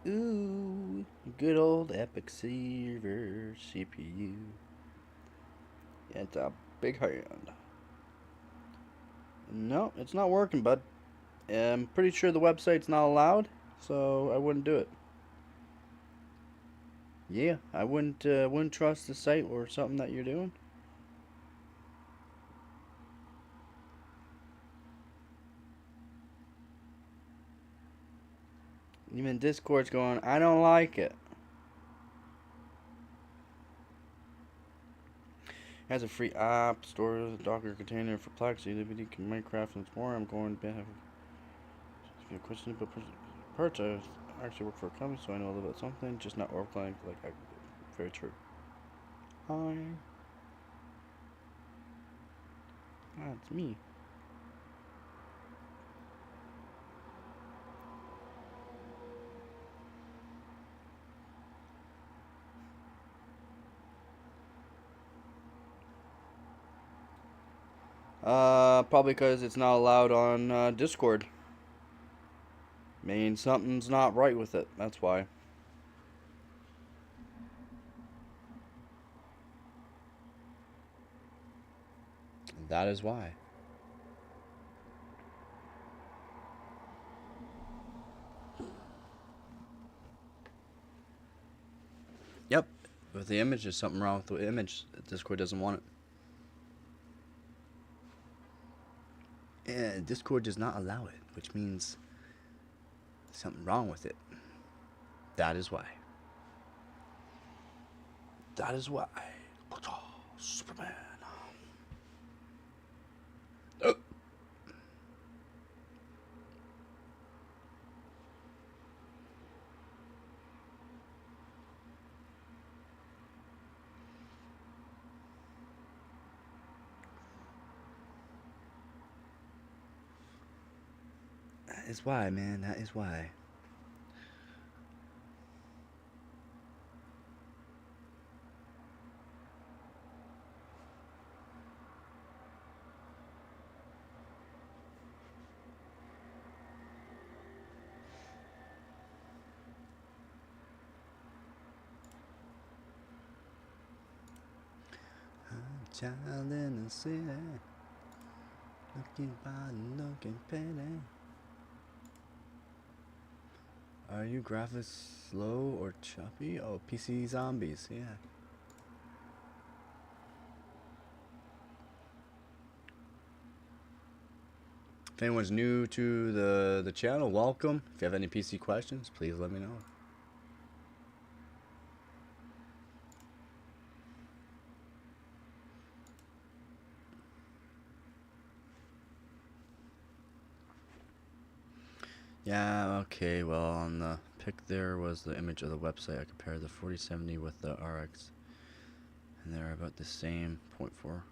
Ooh, good old Epic Server CPU. Yeah, it's a big hand. No, it's not working, bud. I'm pretty sure the website's not allowed, so I wouldn't do it. Yeah, I wouldn't trust the site or something that you're doing. Even Discord's going, I don't like it. Has a free app, store a Docker container for Plex, Nvidia, Minecraft, and more. I'm going to have a question about parts. I actually work for a company, so I know a little bit something, just not overclocking like I very true. Hi. That's me. Probably because it's not allowed on Discord. Means something's not right with it. That's why. That is why. Yep. With the image, there's something wrong with the image. Discord doesn't want it. Yeah, Discord does not allow it, which means something wrong with it. That is why. That is why. Superman. Oh. That is why, man. That is why. Child in the city, looking fine, looking pretty. Are you graphics slow or choppy? Oh, PC zombies, yeah. If anyone's new to the channel, welcome. If you have any PC questions, please let me know. Yeah, okay, well, on the pic there was the image of the website. I compared the 4070 with the RX, and they're about the same, 0.4.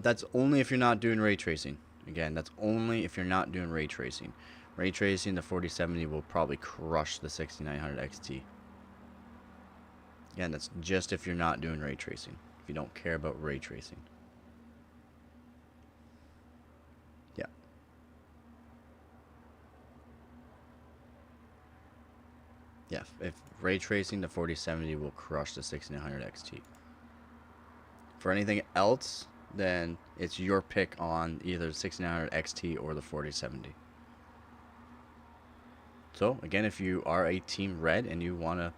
That's only if you're not doing ray tracing. Again, that's only if you're not doing ray tracing. Ray tracing, the 4070 will probably crush the 6900 XT. Again, that's just if you're not doing ray tracing. If you don't care about ray tracing. Yeah. Yeah, if ray tracing, the 4070 will crush the 6900 XT. For anything else, then it's your pick on either the 6900 XT or the 4070. So, again, if you are a Team Red and you want to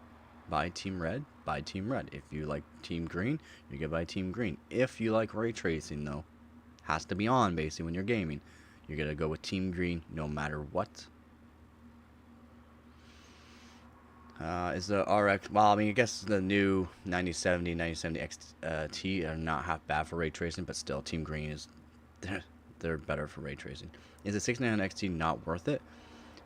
buy Team Red, buy Team Red. If you like Team Green, you can buy Team Green. If you like ray tracing, though, has to be on, basically, when you're gaming, you're going to go with Team Green no matter what. Is the RX, well, I mean, I guess the new 9070, 9070 XT are not half bad for ray tracing, but still, Team Green is, they're better for ray tracing. Is the 6900 XT not worth it?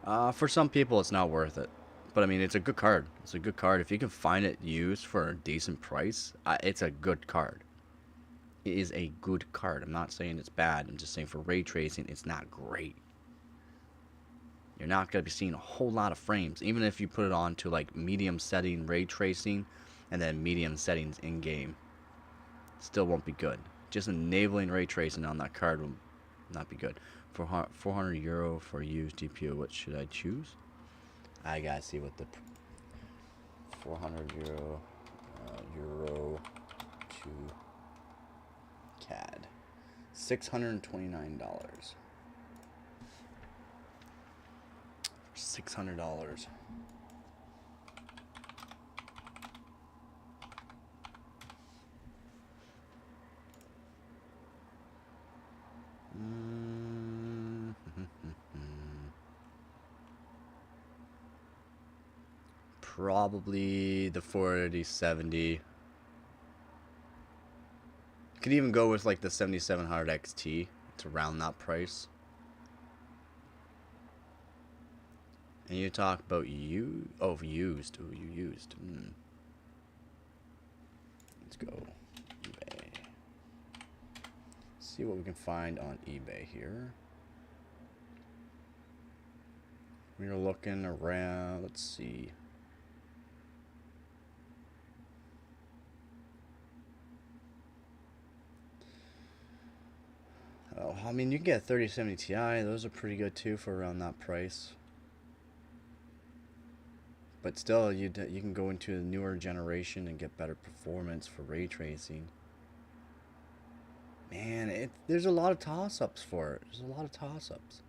For some people, it's not worth it. But, I mean, it's a good card. It's a good card. If you can find it used for a decent price, it's a good card. It is a good card. I'm not saying it's bad. I'm just saying for ray tracing, it's not great. You're not going to be seeing a whole lot of frames. Even if you put it on to like medium setting ray tracing and then medium settings in game, still won't be good. Just enabling ray tracing on that card will not be good. For €400 for used GPU, what should I choose? I gotta see what the €400 euro to CAD, $629. $600. Probably the 4070. Could even go with like the 7700 XT. It's around that price. And you talk about used. Oh, used. Oh, you used. Let's go eBay. See what we can find on eBay here. We're looking around. Let's see. Oh, I mean, you can get 3070 Ti. Those are pretty good too for around that price. But still, you can go into a newer generation and get better performance for ray tracing. Man, there's a lot of toss-ups for it. There's a lot of toss-ups.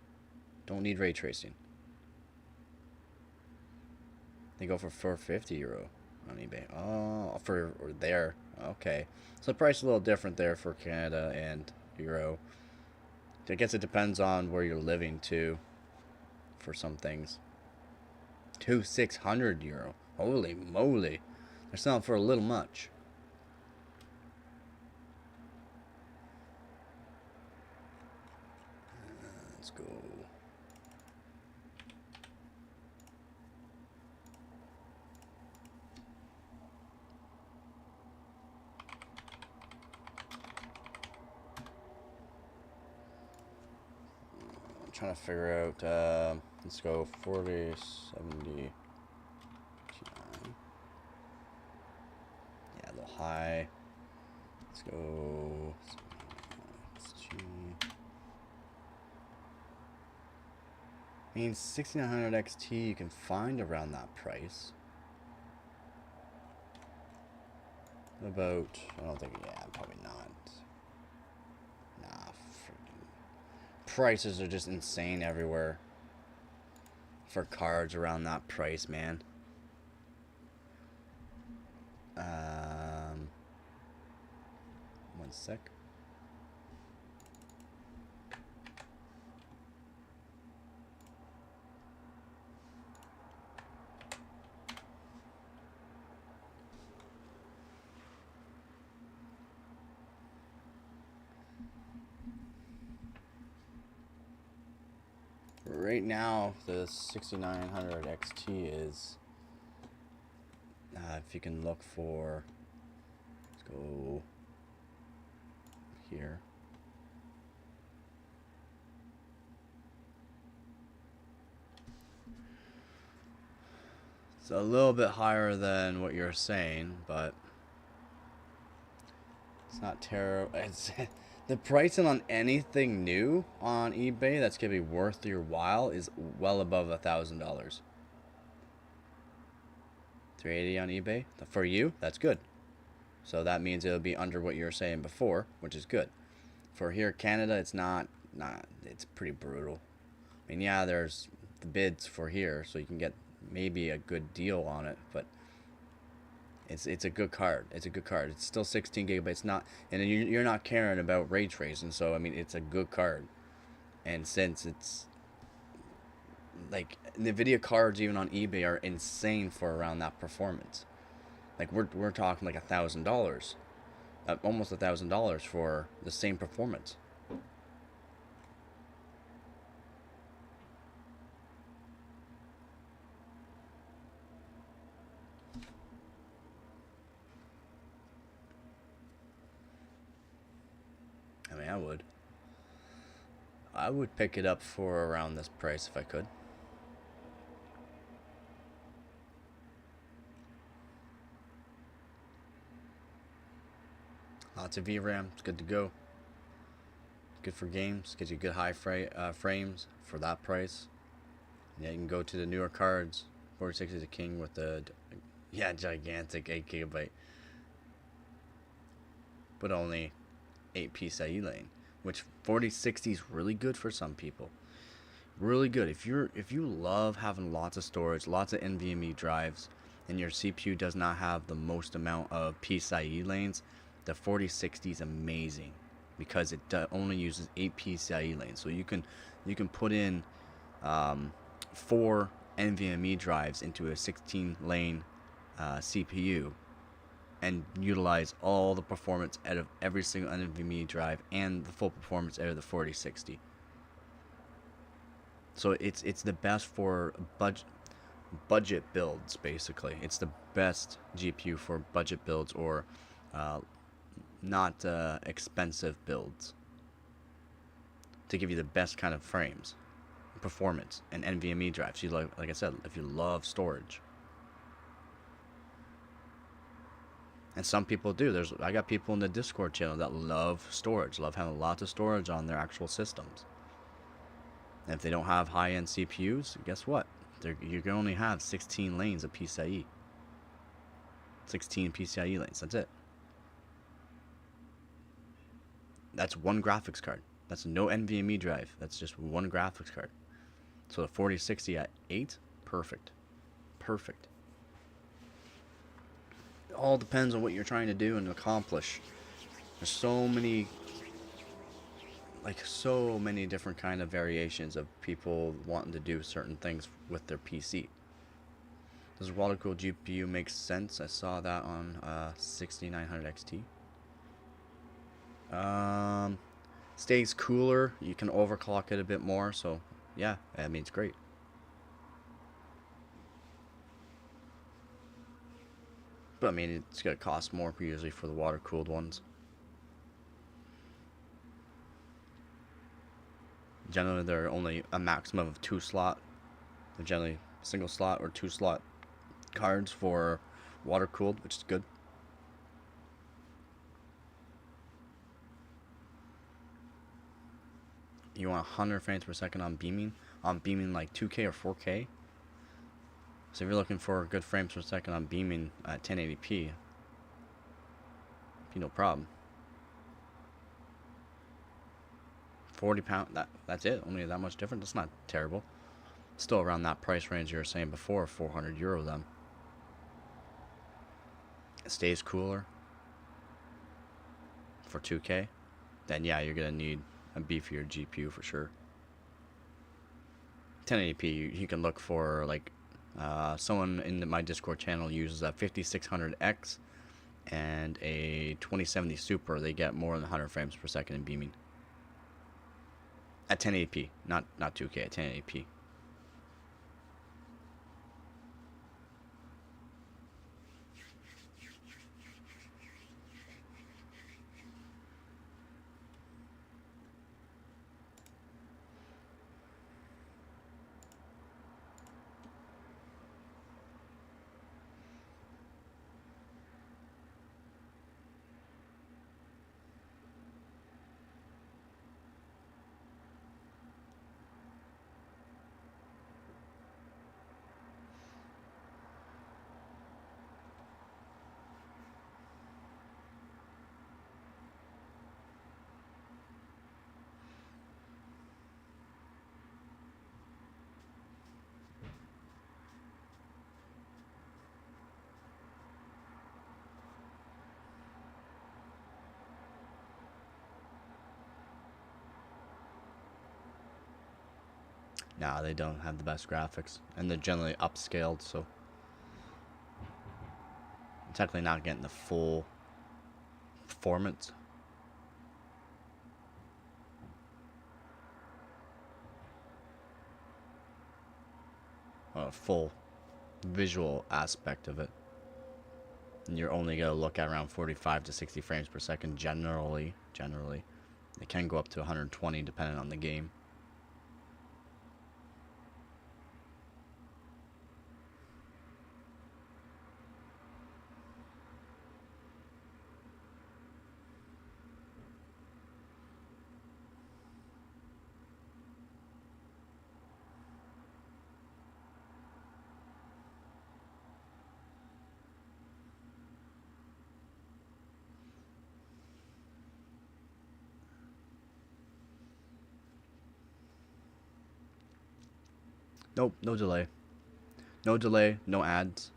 Don't need ray tracing. They go for €450 on eBay. Oh, for there. Okay. So the price is a little different there for Canada and Euro. I guess it depends on where you're living too. For some things. €600. Holy moly. They're selling for a little much. Let's go. I'm trying to figure out, let's go 4070 Ti. Yeah, a little high. Let's go. I mean, 6900 XT you can find around that price. About, I don't think, yeah, probably not. Nah, freaking. Prices are just insane everywhere for cards around that price, man. Um, One sec. Right now, the 6900 XT is, if you can look for, let's go here. It's a little bit higher than what you're saying, but it's not terrible. It's the pricing on anything new on eBay that's gonna be worth your while is well above $1,000. 380 on eBay for you. That's good. So that means it'll be under what you were saying before, which is good. For here, Canada, it's not. It's pretty brutal. I mean, yeah, there's the bids for here, so you can get maybe a good deal on it, but it's a good card. It's a good card. It's still 16 gigabytes, not, and you're not caring about ray tracing, so I mean, it's a good card. And since it's like Nvidia cards, even on eBay, are insane for around that performance. Like we're talking like $1,000, almost $1,000 for the same performance. I mean, I would pick it up for around this price if I could. Lots of VRAM, it's good to go. Good for games, gives you good high frames for that price. Yeah, you can go to the newer cards. 4060 is a king with the, yeah, gigantic 8 gigabyte, but only 8 PCIe lane, which 4060 is really good for some people. Really good if you love having lots of storage, lots of NVMe drives, and your CPU does not have the most amount of PCIe lanes. The 4060 is amazing because it only uses 8 PCIe lanes, so you can put in 4 NVMe drives into a 16 lane CPU and utilize all the performance out of every single NVMe drive and the full performance out of the 4060. So it's the best for budget builds, basically. It's the best GPU for budget builds or not expensive builds, to give you the best kind of frames, performance, and NVMe drives. You like I said, if you love storage. And some people do. I got people in the Discord channel that love storage, love having lots of storage on their actual systems. And if they don't have high-end CPUs, guess what? You can only have 16 lanes of PCIe. 16 PCIe lanes, that's it. That's one graphics card. That's no NVMe drive. That's just one graphics card. So the 4060 at 8, perfect. Perfect. It all depends on what you're trying to do and accomplish. There's so many different kind of variations of people wanting to do certain things with their PC. Does water cooled GPU make sense? I saw that on 6900 XT. Stays cooler. You can overclock it a bit more. So yeah, I mean, it's great. But I mean, it's gonna cost more usually for the water cooled ones. Generally, they're only a maximum of 2 slot. They're generally single slot or 2 slot cards for water cooled, which is good. You want 100 frames per second on beaming? On beaming like 2K or 4K? So if you're looking for good frames per second on beaming at 1080p, Be no problem. 40 pound. That's it. Only that much different. That's not terrible. Still around that price range you were saying before, 400 euro. Then it stays cooler for 2K. Then yeah, you're gonna need a beefier GPU for sure. 1080p, you can look for like someone in my Discord channel uses a 5600X and a 2070 Super. They get more than 100 frames per second in beaming at 1080p, not 2K, at 1080p. Nah, they don't have the best graphics, and they're generally upscaled, so I'm technically not getting the full performance. Full visual aspect of it. And you're only going to look at around 45 to 60 frames per second generally. It can go up to 120 depending on the game. Nope, no delay. No delay, no ads.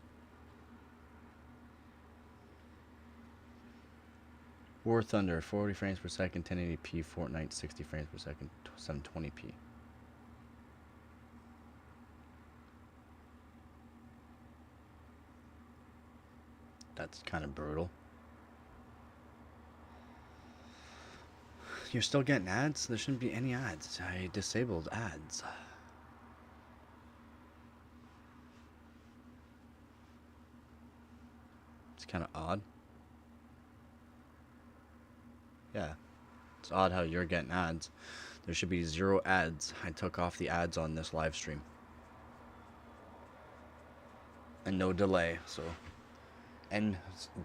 War Thunder, 40 frames per second, 1080p, Fortnite, 60 frames per second, 720p. That's kind of brutal. You're still getting ads? There shouldn't be any ads. I disabled ads. It's kind of odd. Yeah. It's odd how you're getting ads. There should be 0 ads. I took off the ads on this live stream. And no delay, so. And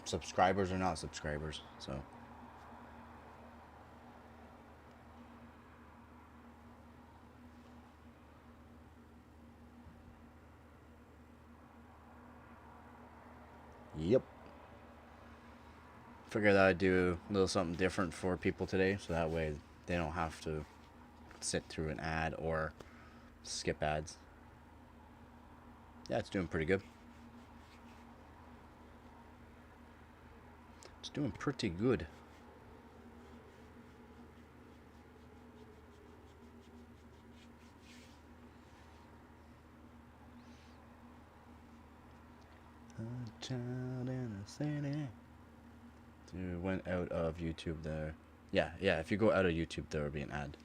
subscribers are not subscribers, so. Yep. Figured I'd do a little something different for people today, so that way they don't have to sit through an ad or skip ads. Yeah, it's doing pretty good. It's doing pretty good. A child in a city. Dude, went out of YouTube there. Yeah, if you go out of YouTube, there will be an ad.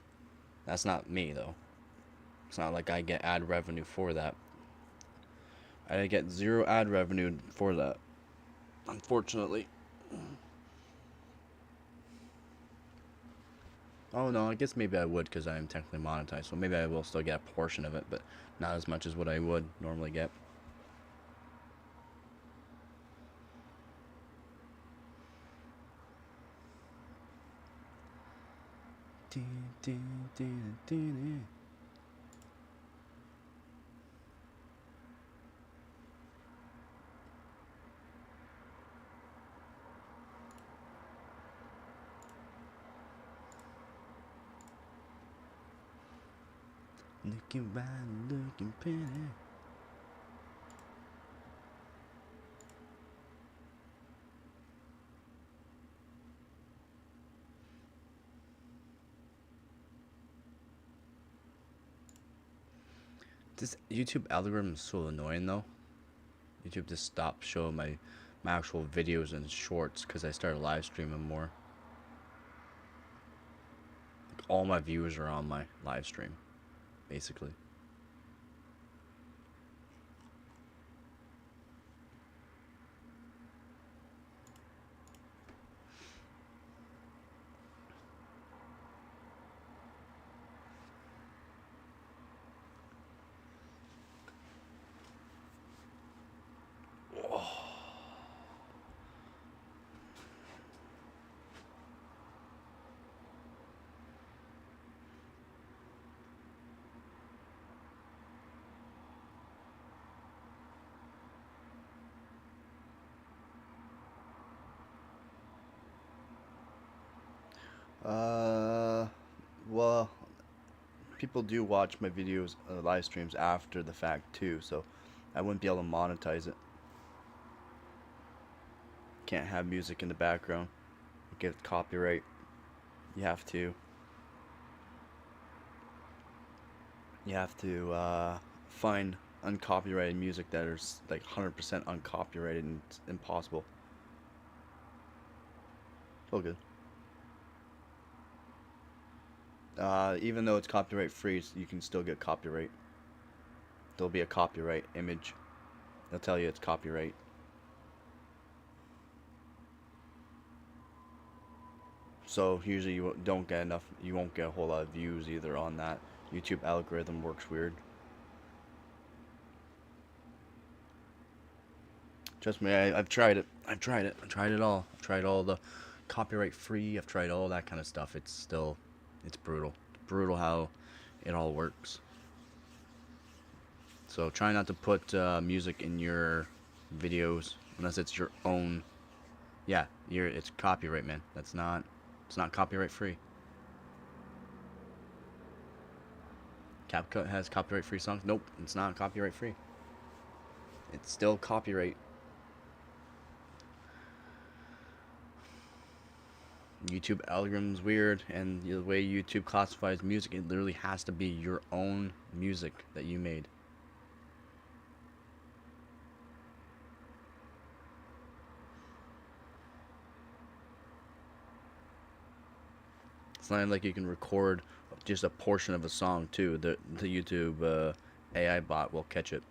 That's not me, though. It's not like I get ad revenue for that. I get 0 ad revenue for that, unfortunately. Oh no, I guess maybe I would because I am technically monetized, so maybe I will still get a portion of it, but not as much as what I would normally get. Looking right, looking pretty. This YouTube algorithm is so annoying though. YouTube just stopped showing my actual videos and shorts because I started live streaming more. Like, all my viewers are on my live stream, basically. Well, people do watch my videos, live streams after the fact too, so I wouldn't be able to monetize it. Can't have music in the background. Get copyright. You have to. You have to find uncopyrighted music that is like 100% uncopyrighted, and it's impossible. It's all good. Even though it's copyright free, you can still get copyright. There'll be a copyright image. They'll tell you it's copyright. So usually you don't get enough. You won't get a whole lot of views either on that. YouTube algorithm works weird. Trust me, I've tried it. I've tried it. I've tried it all. I've tried all the copyright free. I've tried all that kind of stuff. It's still, it's brutal. It's brutal how it all works. So try not to put music in your videos unless it's your own. Yeah, it's copyright, man. It's not copyright free. CapCut has copyright free songs. Nope, it's not copyright free. It's still copyright. YouTube algorithm's weird, and the way YouTube classifies music, it literally has to be your own music that you made. It's not like you can record just a portion of a song too. The YouTube AI bot will catch it.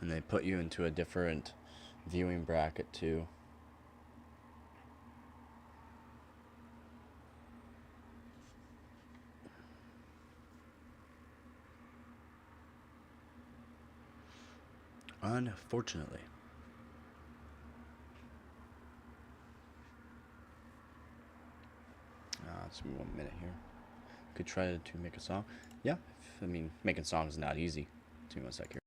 And they put you into a different viewing bracket too. Unfortunately. Let's give me 1 minute here. Could try to make a song. Yeah, I mean, making songs is not easy. Give me 1 sec here.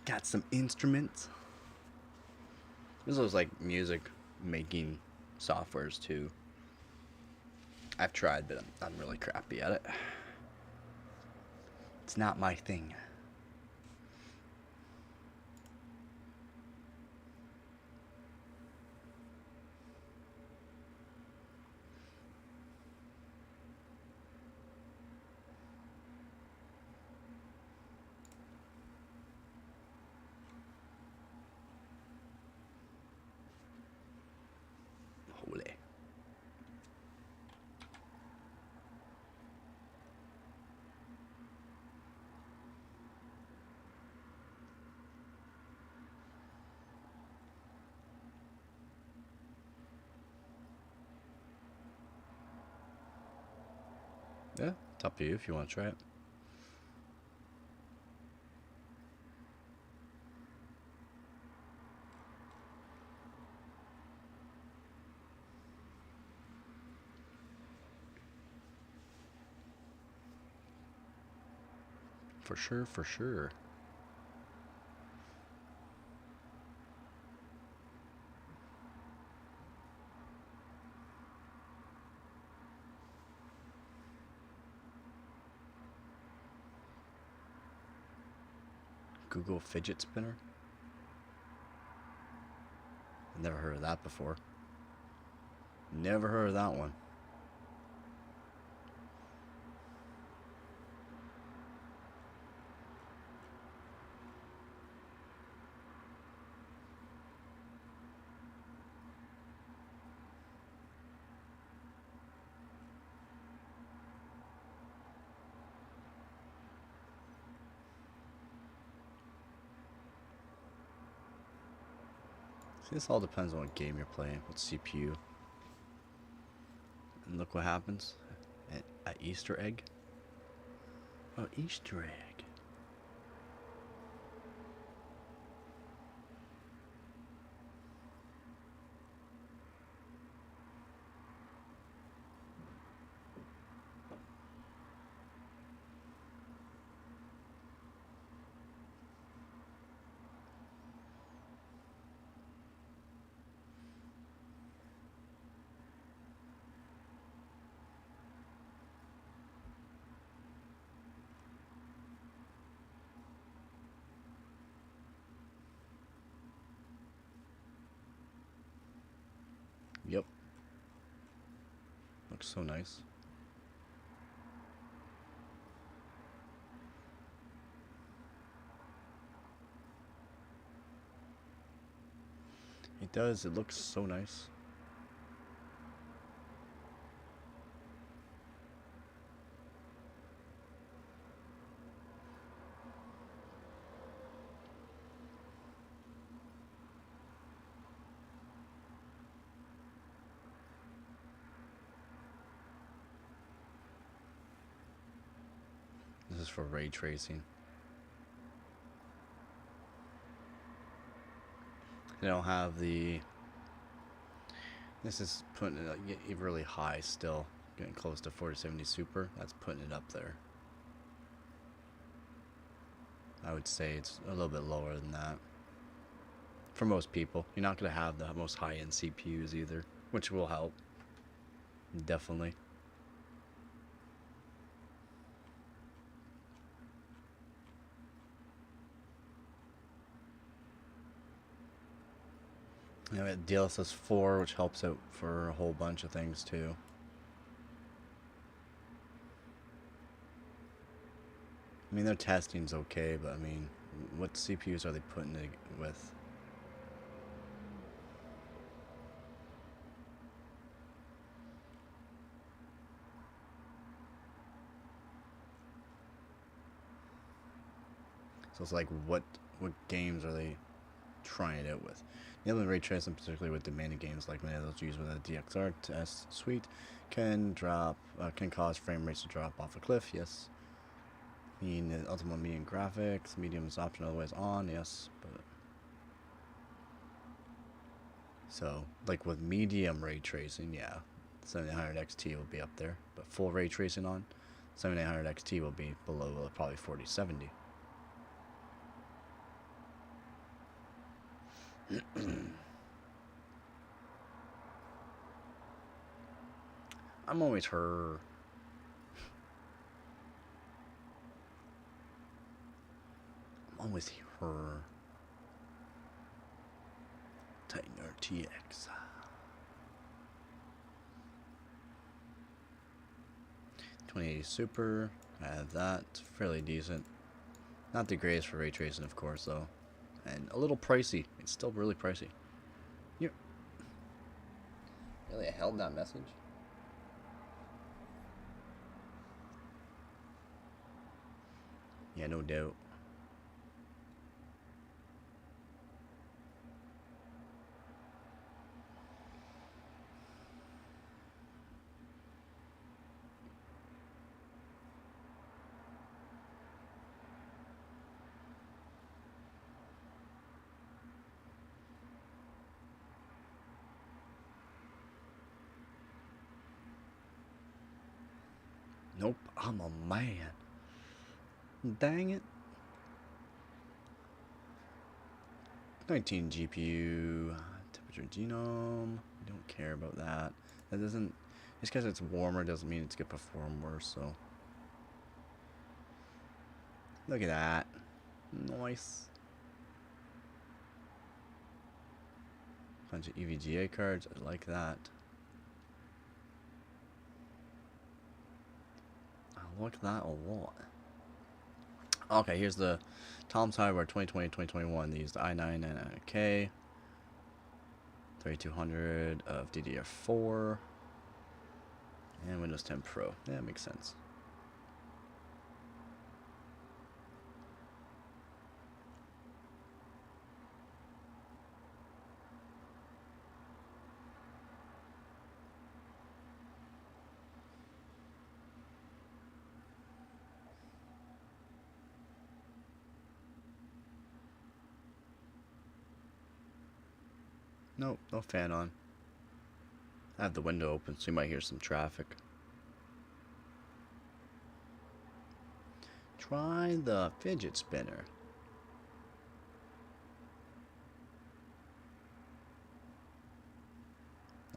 got some instruments. There's those like music making softwares too. I've tried, but I'm really crappy at it. It's not my thing. Holy. Yeah, it's up to you if you want to try it. For sure, for sure. Google fidget spinner? I've never heard of that before. Never heard of that one. See, this all depends on what game you're playing, what CPU. And look what happens. An Easter egg? Oh, Easter egg. Yep. Looks so nice. It does. It looks so nice. This is for ray tracing. They don't have the... This is putting it like really high still. Getting close to 4070 Super. That's putting it up there. I would say it's a little bit lower than that. For most people. You're not going to have the most high-end CPUs either. Which will help. Definitely. You know, DLSS 4, which helps out for a whole bunch of things too. I mean, their testing's okay, but I mean, what CPUs are they putting it with? So it's like, what games are they trying it out with? The other ray tracing, particularly with demanding games like many of those used with a DXR test suite, can cause frame rates to drop off a cliff. Yes. Mean ultimate medium graphics, medium is option otherwise on. Yes, but so like with medium ray tracing, yeah, 7900 XT will be up there, but full ray tracing on 7900 XT will be below probably 4070. I'm always her. I'm always her. Titan RTX. 2080 Super. I have that. Fairly decent. Not the greatest for ray tracing, of course, though. And a little pricey. It's still really pricey. Yep. Really, I held that message? Yeah, no doubt. Nope, I'm a man. Dang it. 19 GPU, temperature genome. Don't care about that. That doesn't, just because it's warmer doesn't mean it's gonna perform worse, so. Look at that. Nice. Bunch of EVGA cards, I like that. I like that a lot. Okay, here's the Tom's Hardware 2020-2021. They used the i9 and a K. 3200 of DDR4. And Windows 10 Pro. Yeah, that makes sense. Nope, no fan on. I have the window open, so you might hear some traffic. Try the fidget spinner.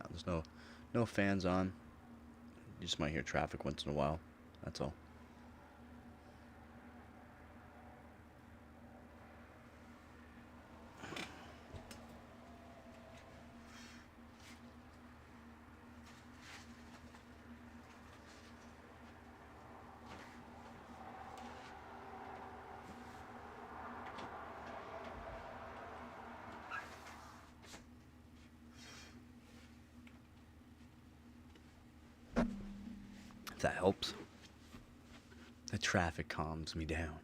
No, there's no fans on. You just might hear traffic once in a while. That's all. If that helps. The traffic calms me down.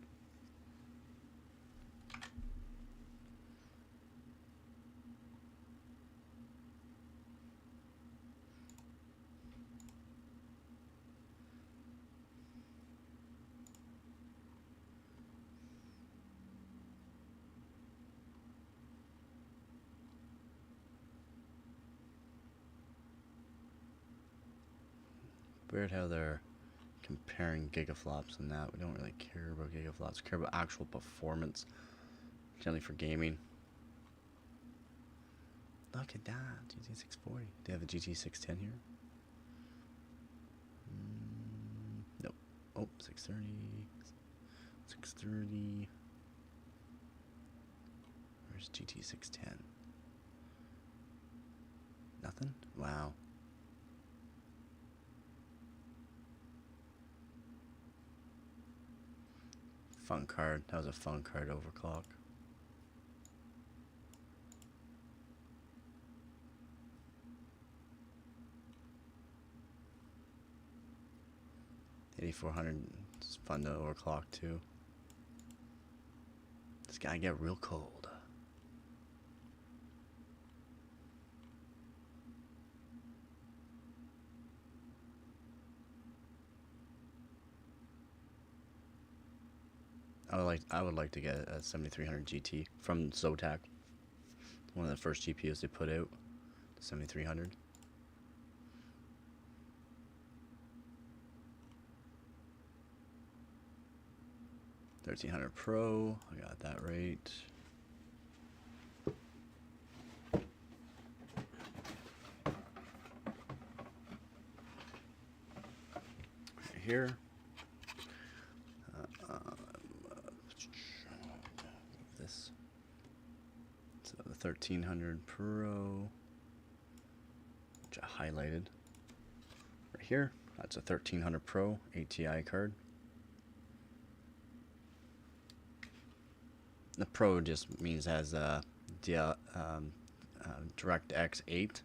Weird how they're comparing gigaflops and that. We don't really care about gigaflops. We care about actual performance. Generally for gaming. Look at that. GT640. They have a GT610 here. Nope. Oh, 630. 630. Where's GT610? Nothing? Wow. Fun card. That was a fun card, overclock. $8,400. It's fun to overclock too. This guy get real cold. I would like to get a 7300 GT from Zotac. One of the first GPUs they put out. The 7300. $1,300 Pro. I got that right. here. This. So the 1300 Pro, which I highlighted right here. That's a 1300 Pro ATI card. The Pro just means it has DirectX 8,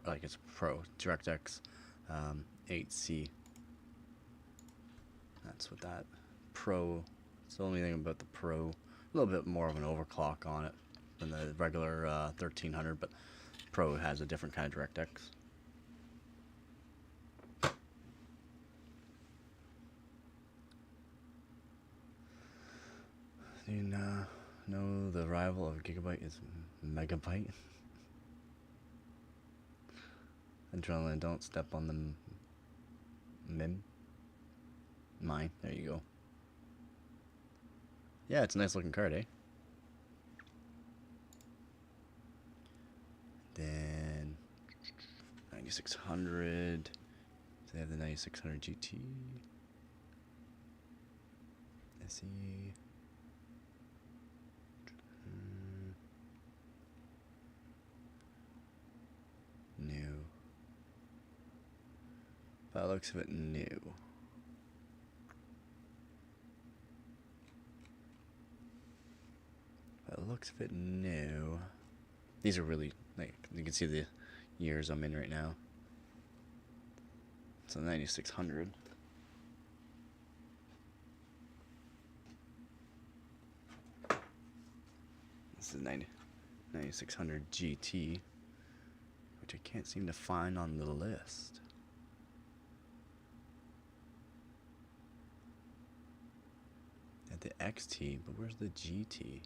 like it's Pro, DirectX 8C. That's what that Pro. It's the only thing about the Pro. A little bit more of an overclock on it than the regular 1300, but Pro has a different kind of DirectX. Do you know the rival of Gigabyte is Megabyte? Adrenaline, don't step on the mine. There you go. Yeah, it's a nice looking card, eh? Then 9600. They have the 9600 GT. SE. New. By the looks of it, new. By the looks of it, new. These are really, like, you can see the years I'm in right now. It's a 9600. This is 9600 GT, which I can't seem to find on the list. At the XT, but where's the GT?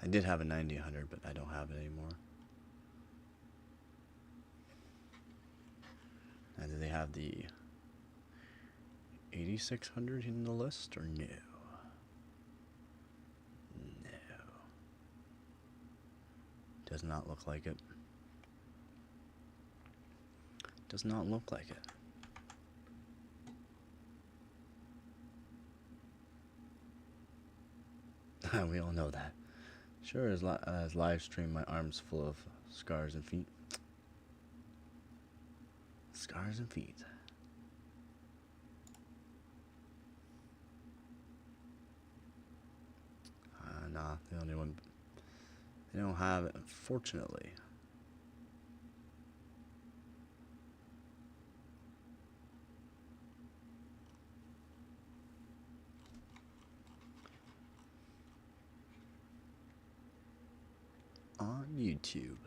I did have a 9000, but I don't have it anymore. Now, do they have the 8600 in the list or no? No. Does not look like it. Does not look like it. We all know that. Sure, as live stream, my arm's full of scars and feet. Scars and feet. Nah, the only one. They don't have it, unfortunately. On YouTube.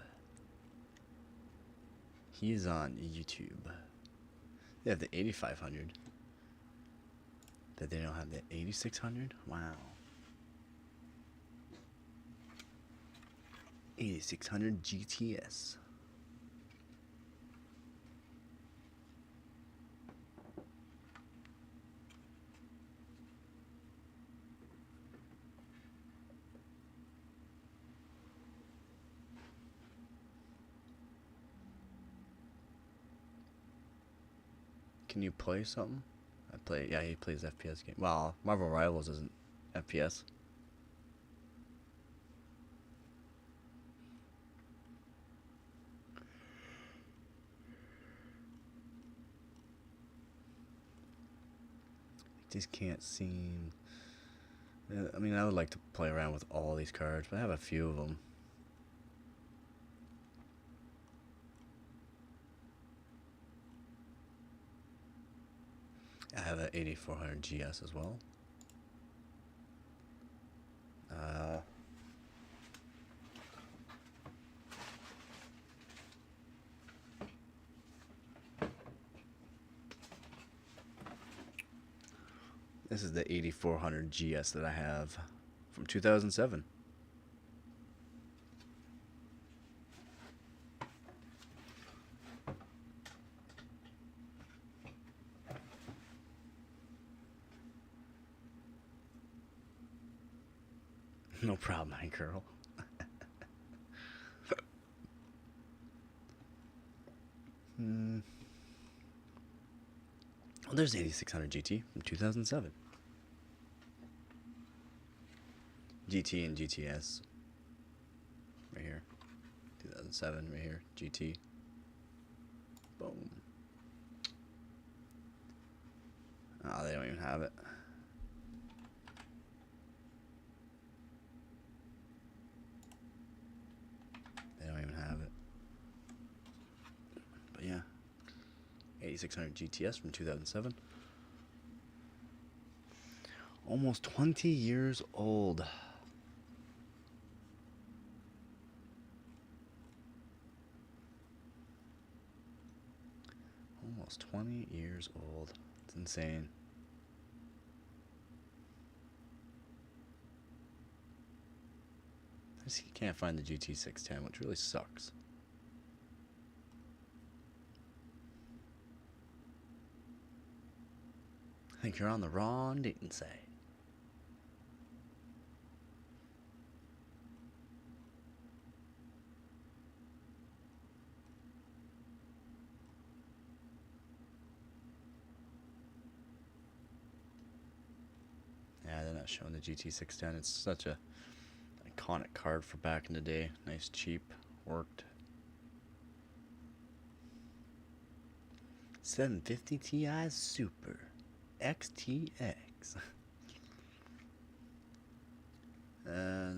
He's on YouTube. They have the 8500. But they don't have the 8600? Wow. 8600 GTS. Can you play something? I play, yeah, he plays FPS game. Well, Marvel Rivals isn't FPS. I just can't seem. I mean, I would like to play around with all these cards, but I have a few of them. I have an 8400 GS as well. This is the 8400 GS that I have from 2007. No problem, my girl. Well, there's 8600 GT from 2007. GT and GTS. Right here. 2007, right here. GT. Boom. Oh, they don't even have it. They don't even have it. But yeah. 8600 GTS from 2007. Almost 20 years old. Almost 20 years old. It's insane. I just can't find the GT610, which really sucks. I think you're on the wrong dating site. Yeah, they're not showing the GT610. It's such a iconic card for back in the day. Nice, cheap, worked. 750 Ti Super XTX. That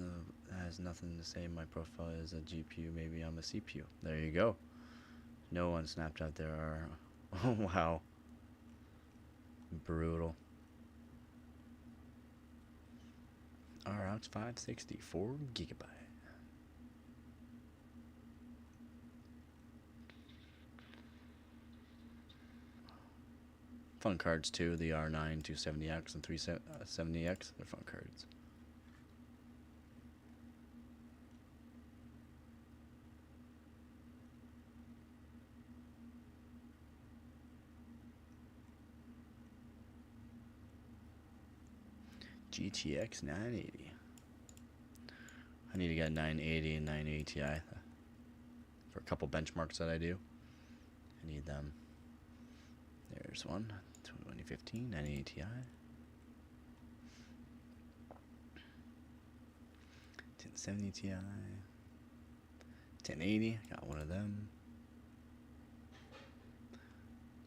has nothing to say. My profile is a GPU. Maybe I'm a CPU. There you go. No one snapped out there. Are oh wow. Brutal. RX 560, 4 GB. Fun cards too. The R9 270X and 370X. They're fun cards. GTX 980. I need to get 980 and 980 Ti for a couple benchmarks that I do. I need them. There's one. 2015 980 Ti. 1070 Ti. 1080. Got one of them.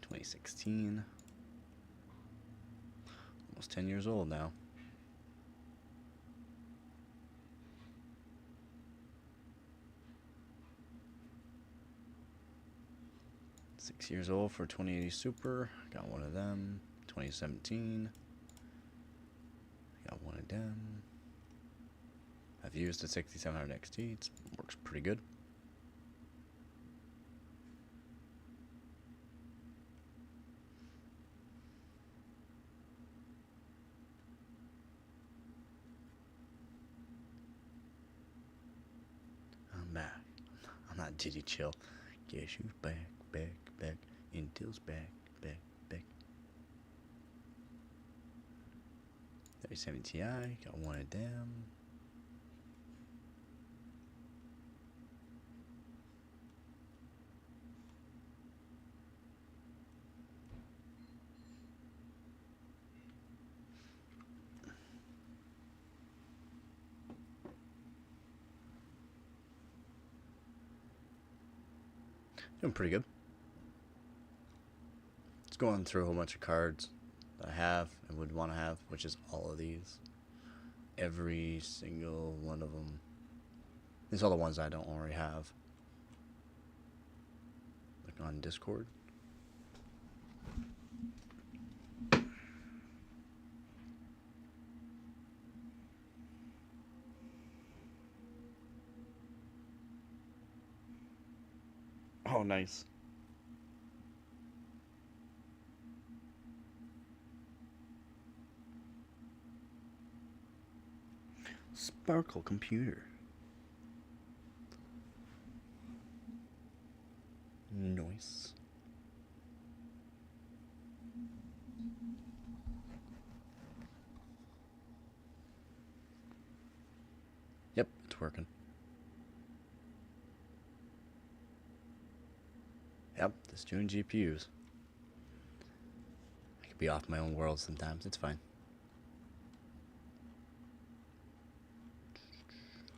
2016. Almost 10 years old now. Six years old for 2080 Super. Got one of them. 2017. Got one of them. I've used the 6700 XT. It works pretty good. I'm back. I'm not Diddy Chill. Guess who's back, back, back. Intel's back, back, back. 3070 Ti, got one of them. Doing pretty good. It's going through a whole bunch of cards that I have and would want to have, which is all of these. Every single one of them. These are the ones I don't already have. Like on Discord. Oh, nice. Sparkle computer. Nice. Yep, it's working. Yep, this June GPUs. I could be off my own world sometimes. It's fine.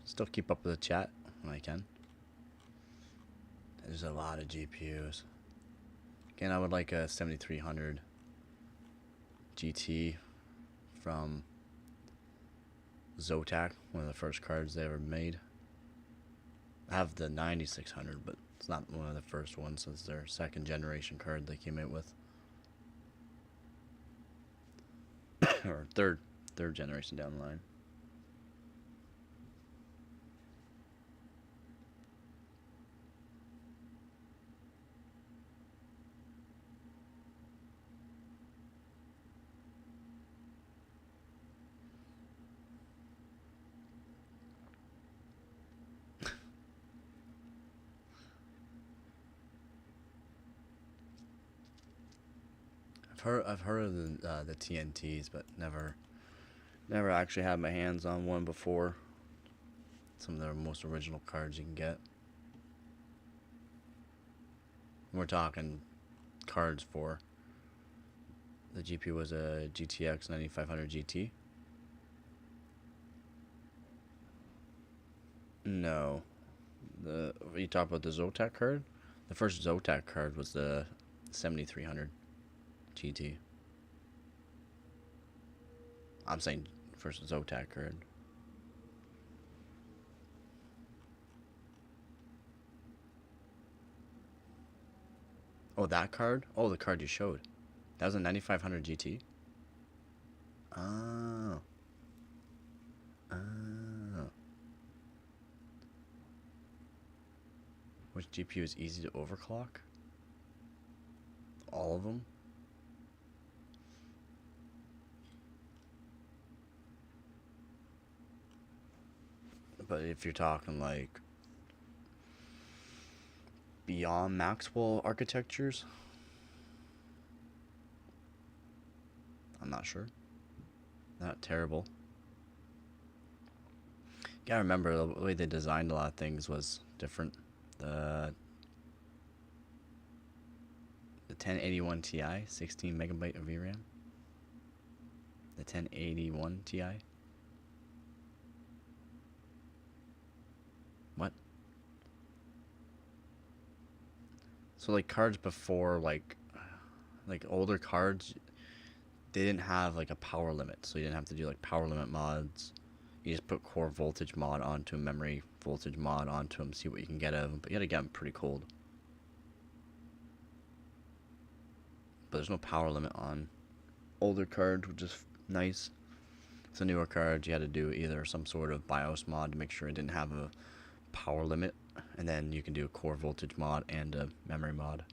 Still keep up with the chat when I can. There's a lot of GPUs. Again, I would like a 7300 GT from Zotac, one of the first cards they ever made. I have the 9600, but it's not one of the first ones, so it's their second generation card they came out with. Or third generation down the line. I've heard of the TNTs, but never actually had my hands on one before. Some of the most original cards you can get. We're talking cards for the GPU was a GTX 9500 GT. No, you talk about the Zotac card. The first Zotac card was the 7300 GT. I'm saying first Zotac card. Oh, that card? Oh, the card you showed. That was a 9500 GT? Oh. Oh. Which GPU is easy to overclock? All of them? But if you're talking like beyond Maxwell architectures, I'm not sure. Not terrible. You gotta remember the way they designed a lot of things was different. The 1081 Ti, 16 megabyte of VRAM. The 1081 Ti. What? So like cards before, like older cards, they didn't have like a power limit, so you didn't have to do like power limit mods. You just put core voltage mod onto them, memory voltage mod onto them, see what you can get out of them. But you gotta get them pretty cold. But there's no power limit on older cards, which is nice. So newer cards, you had to do either some sort of BIOS mod to make sure it didn't have a power limit, and then you can do a core voltage mod and a memory mod.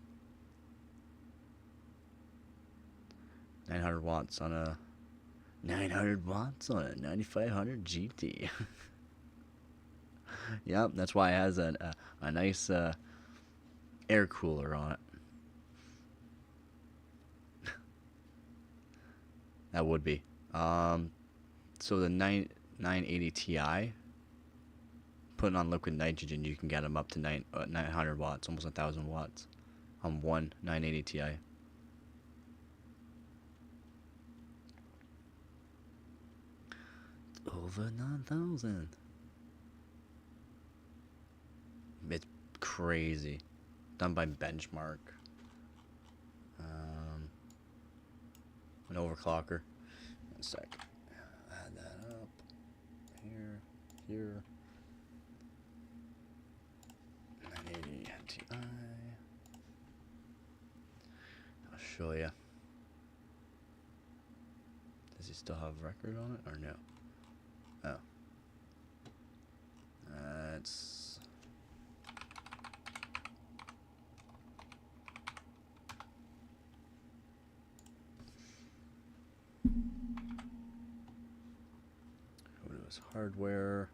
900 watts on a 9500 GT. Yep, that's why it has a nice air cooler on it. That would be. So the 980 Ti, putting on liquid nitrogen, you can get them up to 900 watts, almost 1,000 watts on one 980 Ti. Over 9,000. It's crazy. Done by Benchmark. An overclocker. One sec. Add that up. Here. 980 Ti. I'll show you. Does he still have record on it or no? Oh. That's... Go to his hardware.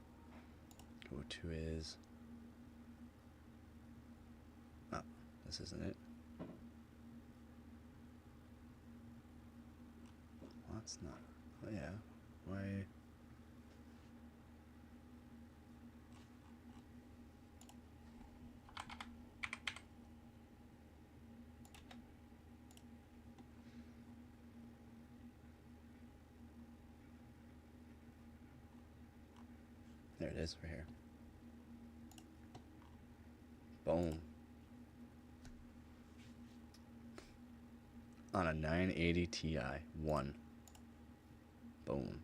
Go to his... Oh, this isn't it. Well, that's not... Oh, yeah. Why... There it is, right here. Boom. On a 980 Ti, 1. Boom.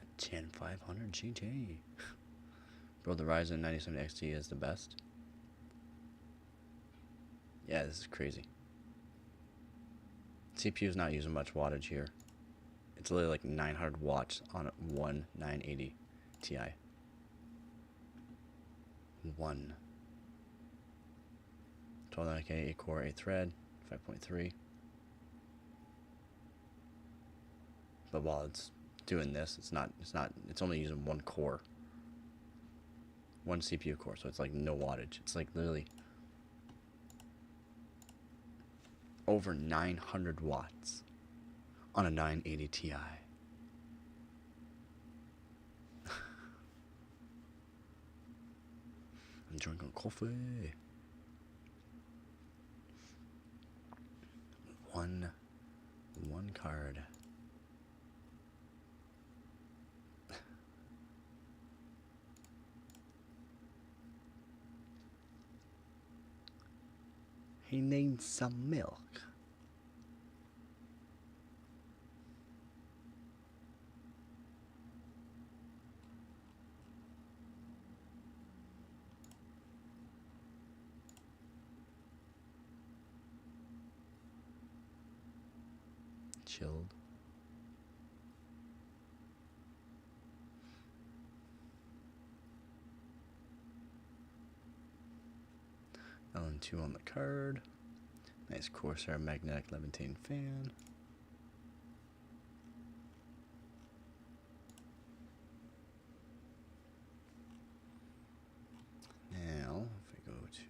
A 10500 GT. Bro, the Ryzen 97 XT is the best. Yeah, this is crazy. CPU's not using much wattage here. It's literally like 900 watts on one 980 Ti. 1. 1290K, 8 core, 8 thread, 5.3. But while it's doing this, it's only using 1 core. 1 CPU core, so it's like no wattage. It's like literally over 900 watts on a 980 Ti. I'm drinking coffee. One card. He needs some milk. Chilled. LN2 on the card. Nice Corsair magnetic levitating fan. Now, if we go to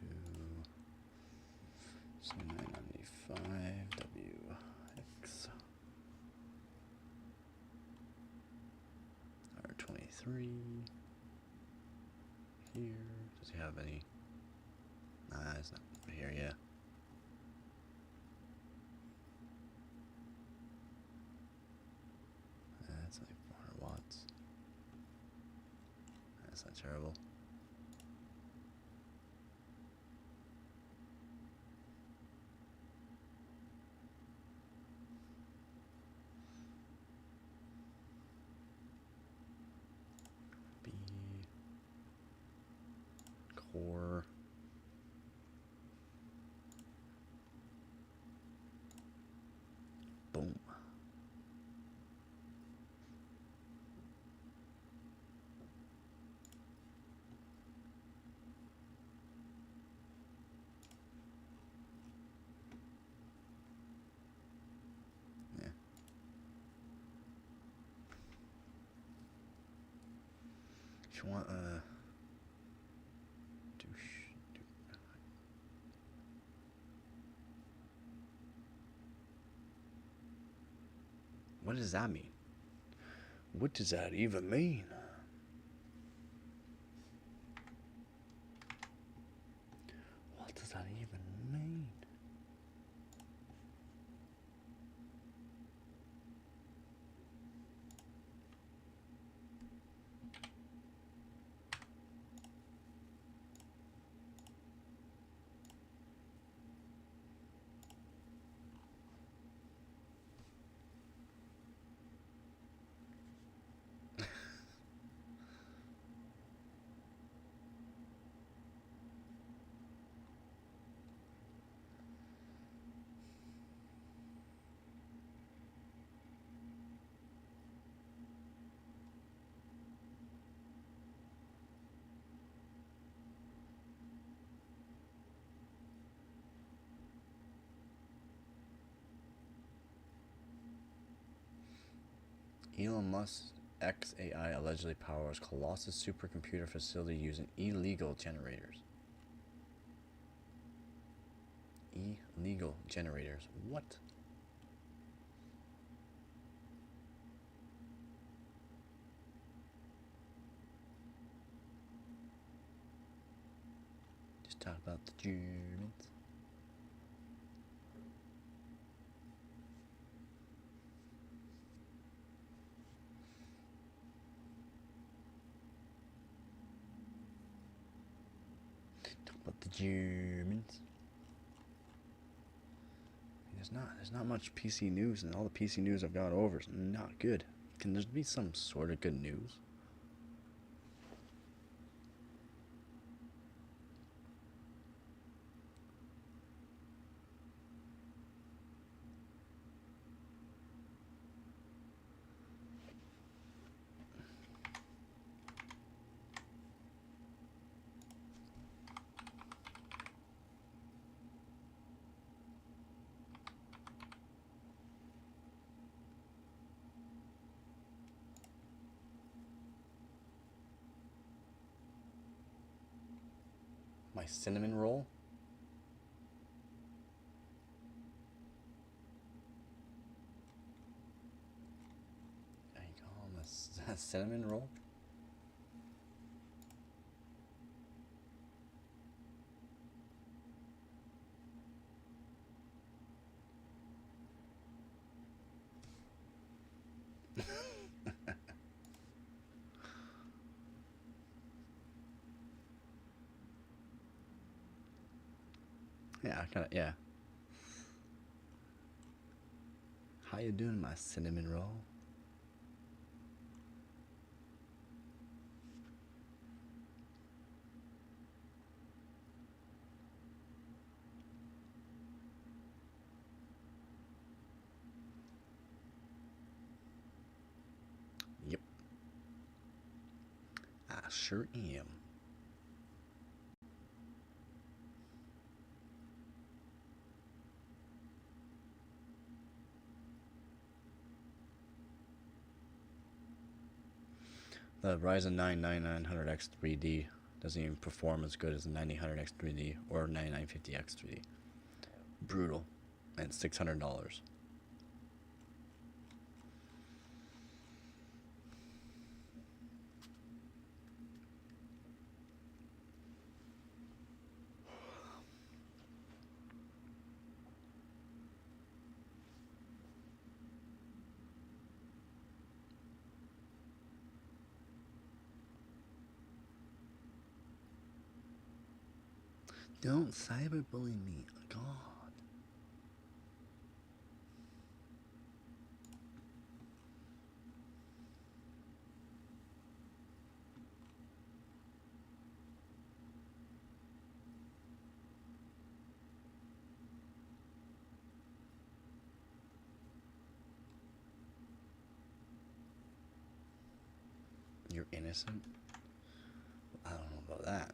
995WX R23 here. Does he have any? Nah, it's not here yet. That's like 400 watts. That's not terrible. B core. Boom. Yeah. If you want what does that mean? What does that even mean? What does that even mean? Elon Musk's XAI allegedly powers Colossus supercomputer facility using illegal generators. Illegal generators. What? Just talk about the Germans. But the Germans. There's not much PC news, and all the PC news I've gone over is not good. Can there be some sort of good news? My cinnamon roll? Are you calling this a cinnamon roll? Yeah, kind of, yeah. How you doing, my cinnamon roll? Yep. I sure am. The Ryzen 9 9900X 3D doesn't even perform as good as the 9800X 3D or 9950X 3D. Brutal. And $600. Don't cyberbully me. God. You're innocent? I don't know about that.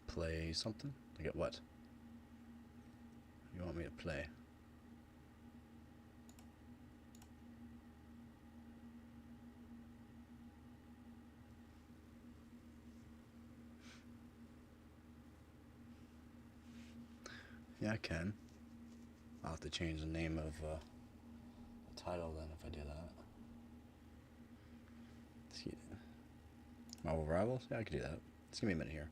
Play something? I get what? You want me to play? Yeah, I can. I'll have to change the name of the title then if I do that. Marvel Rivals? Yeah, I could do that. Just give me a minute here.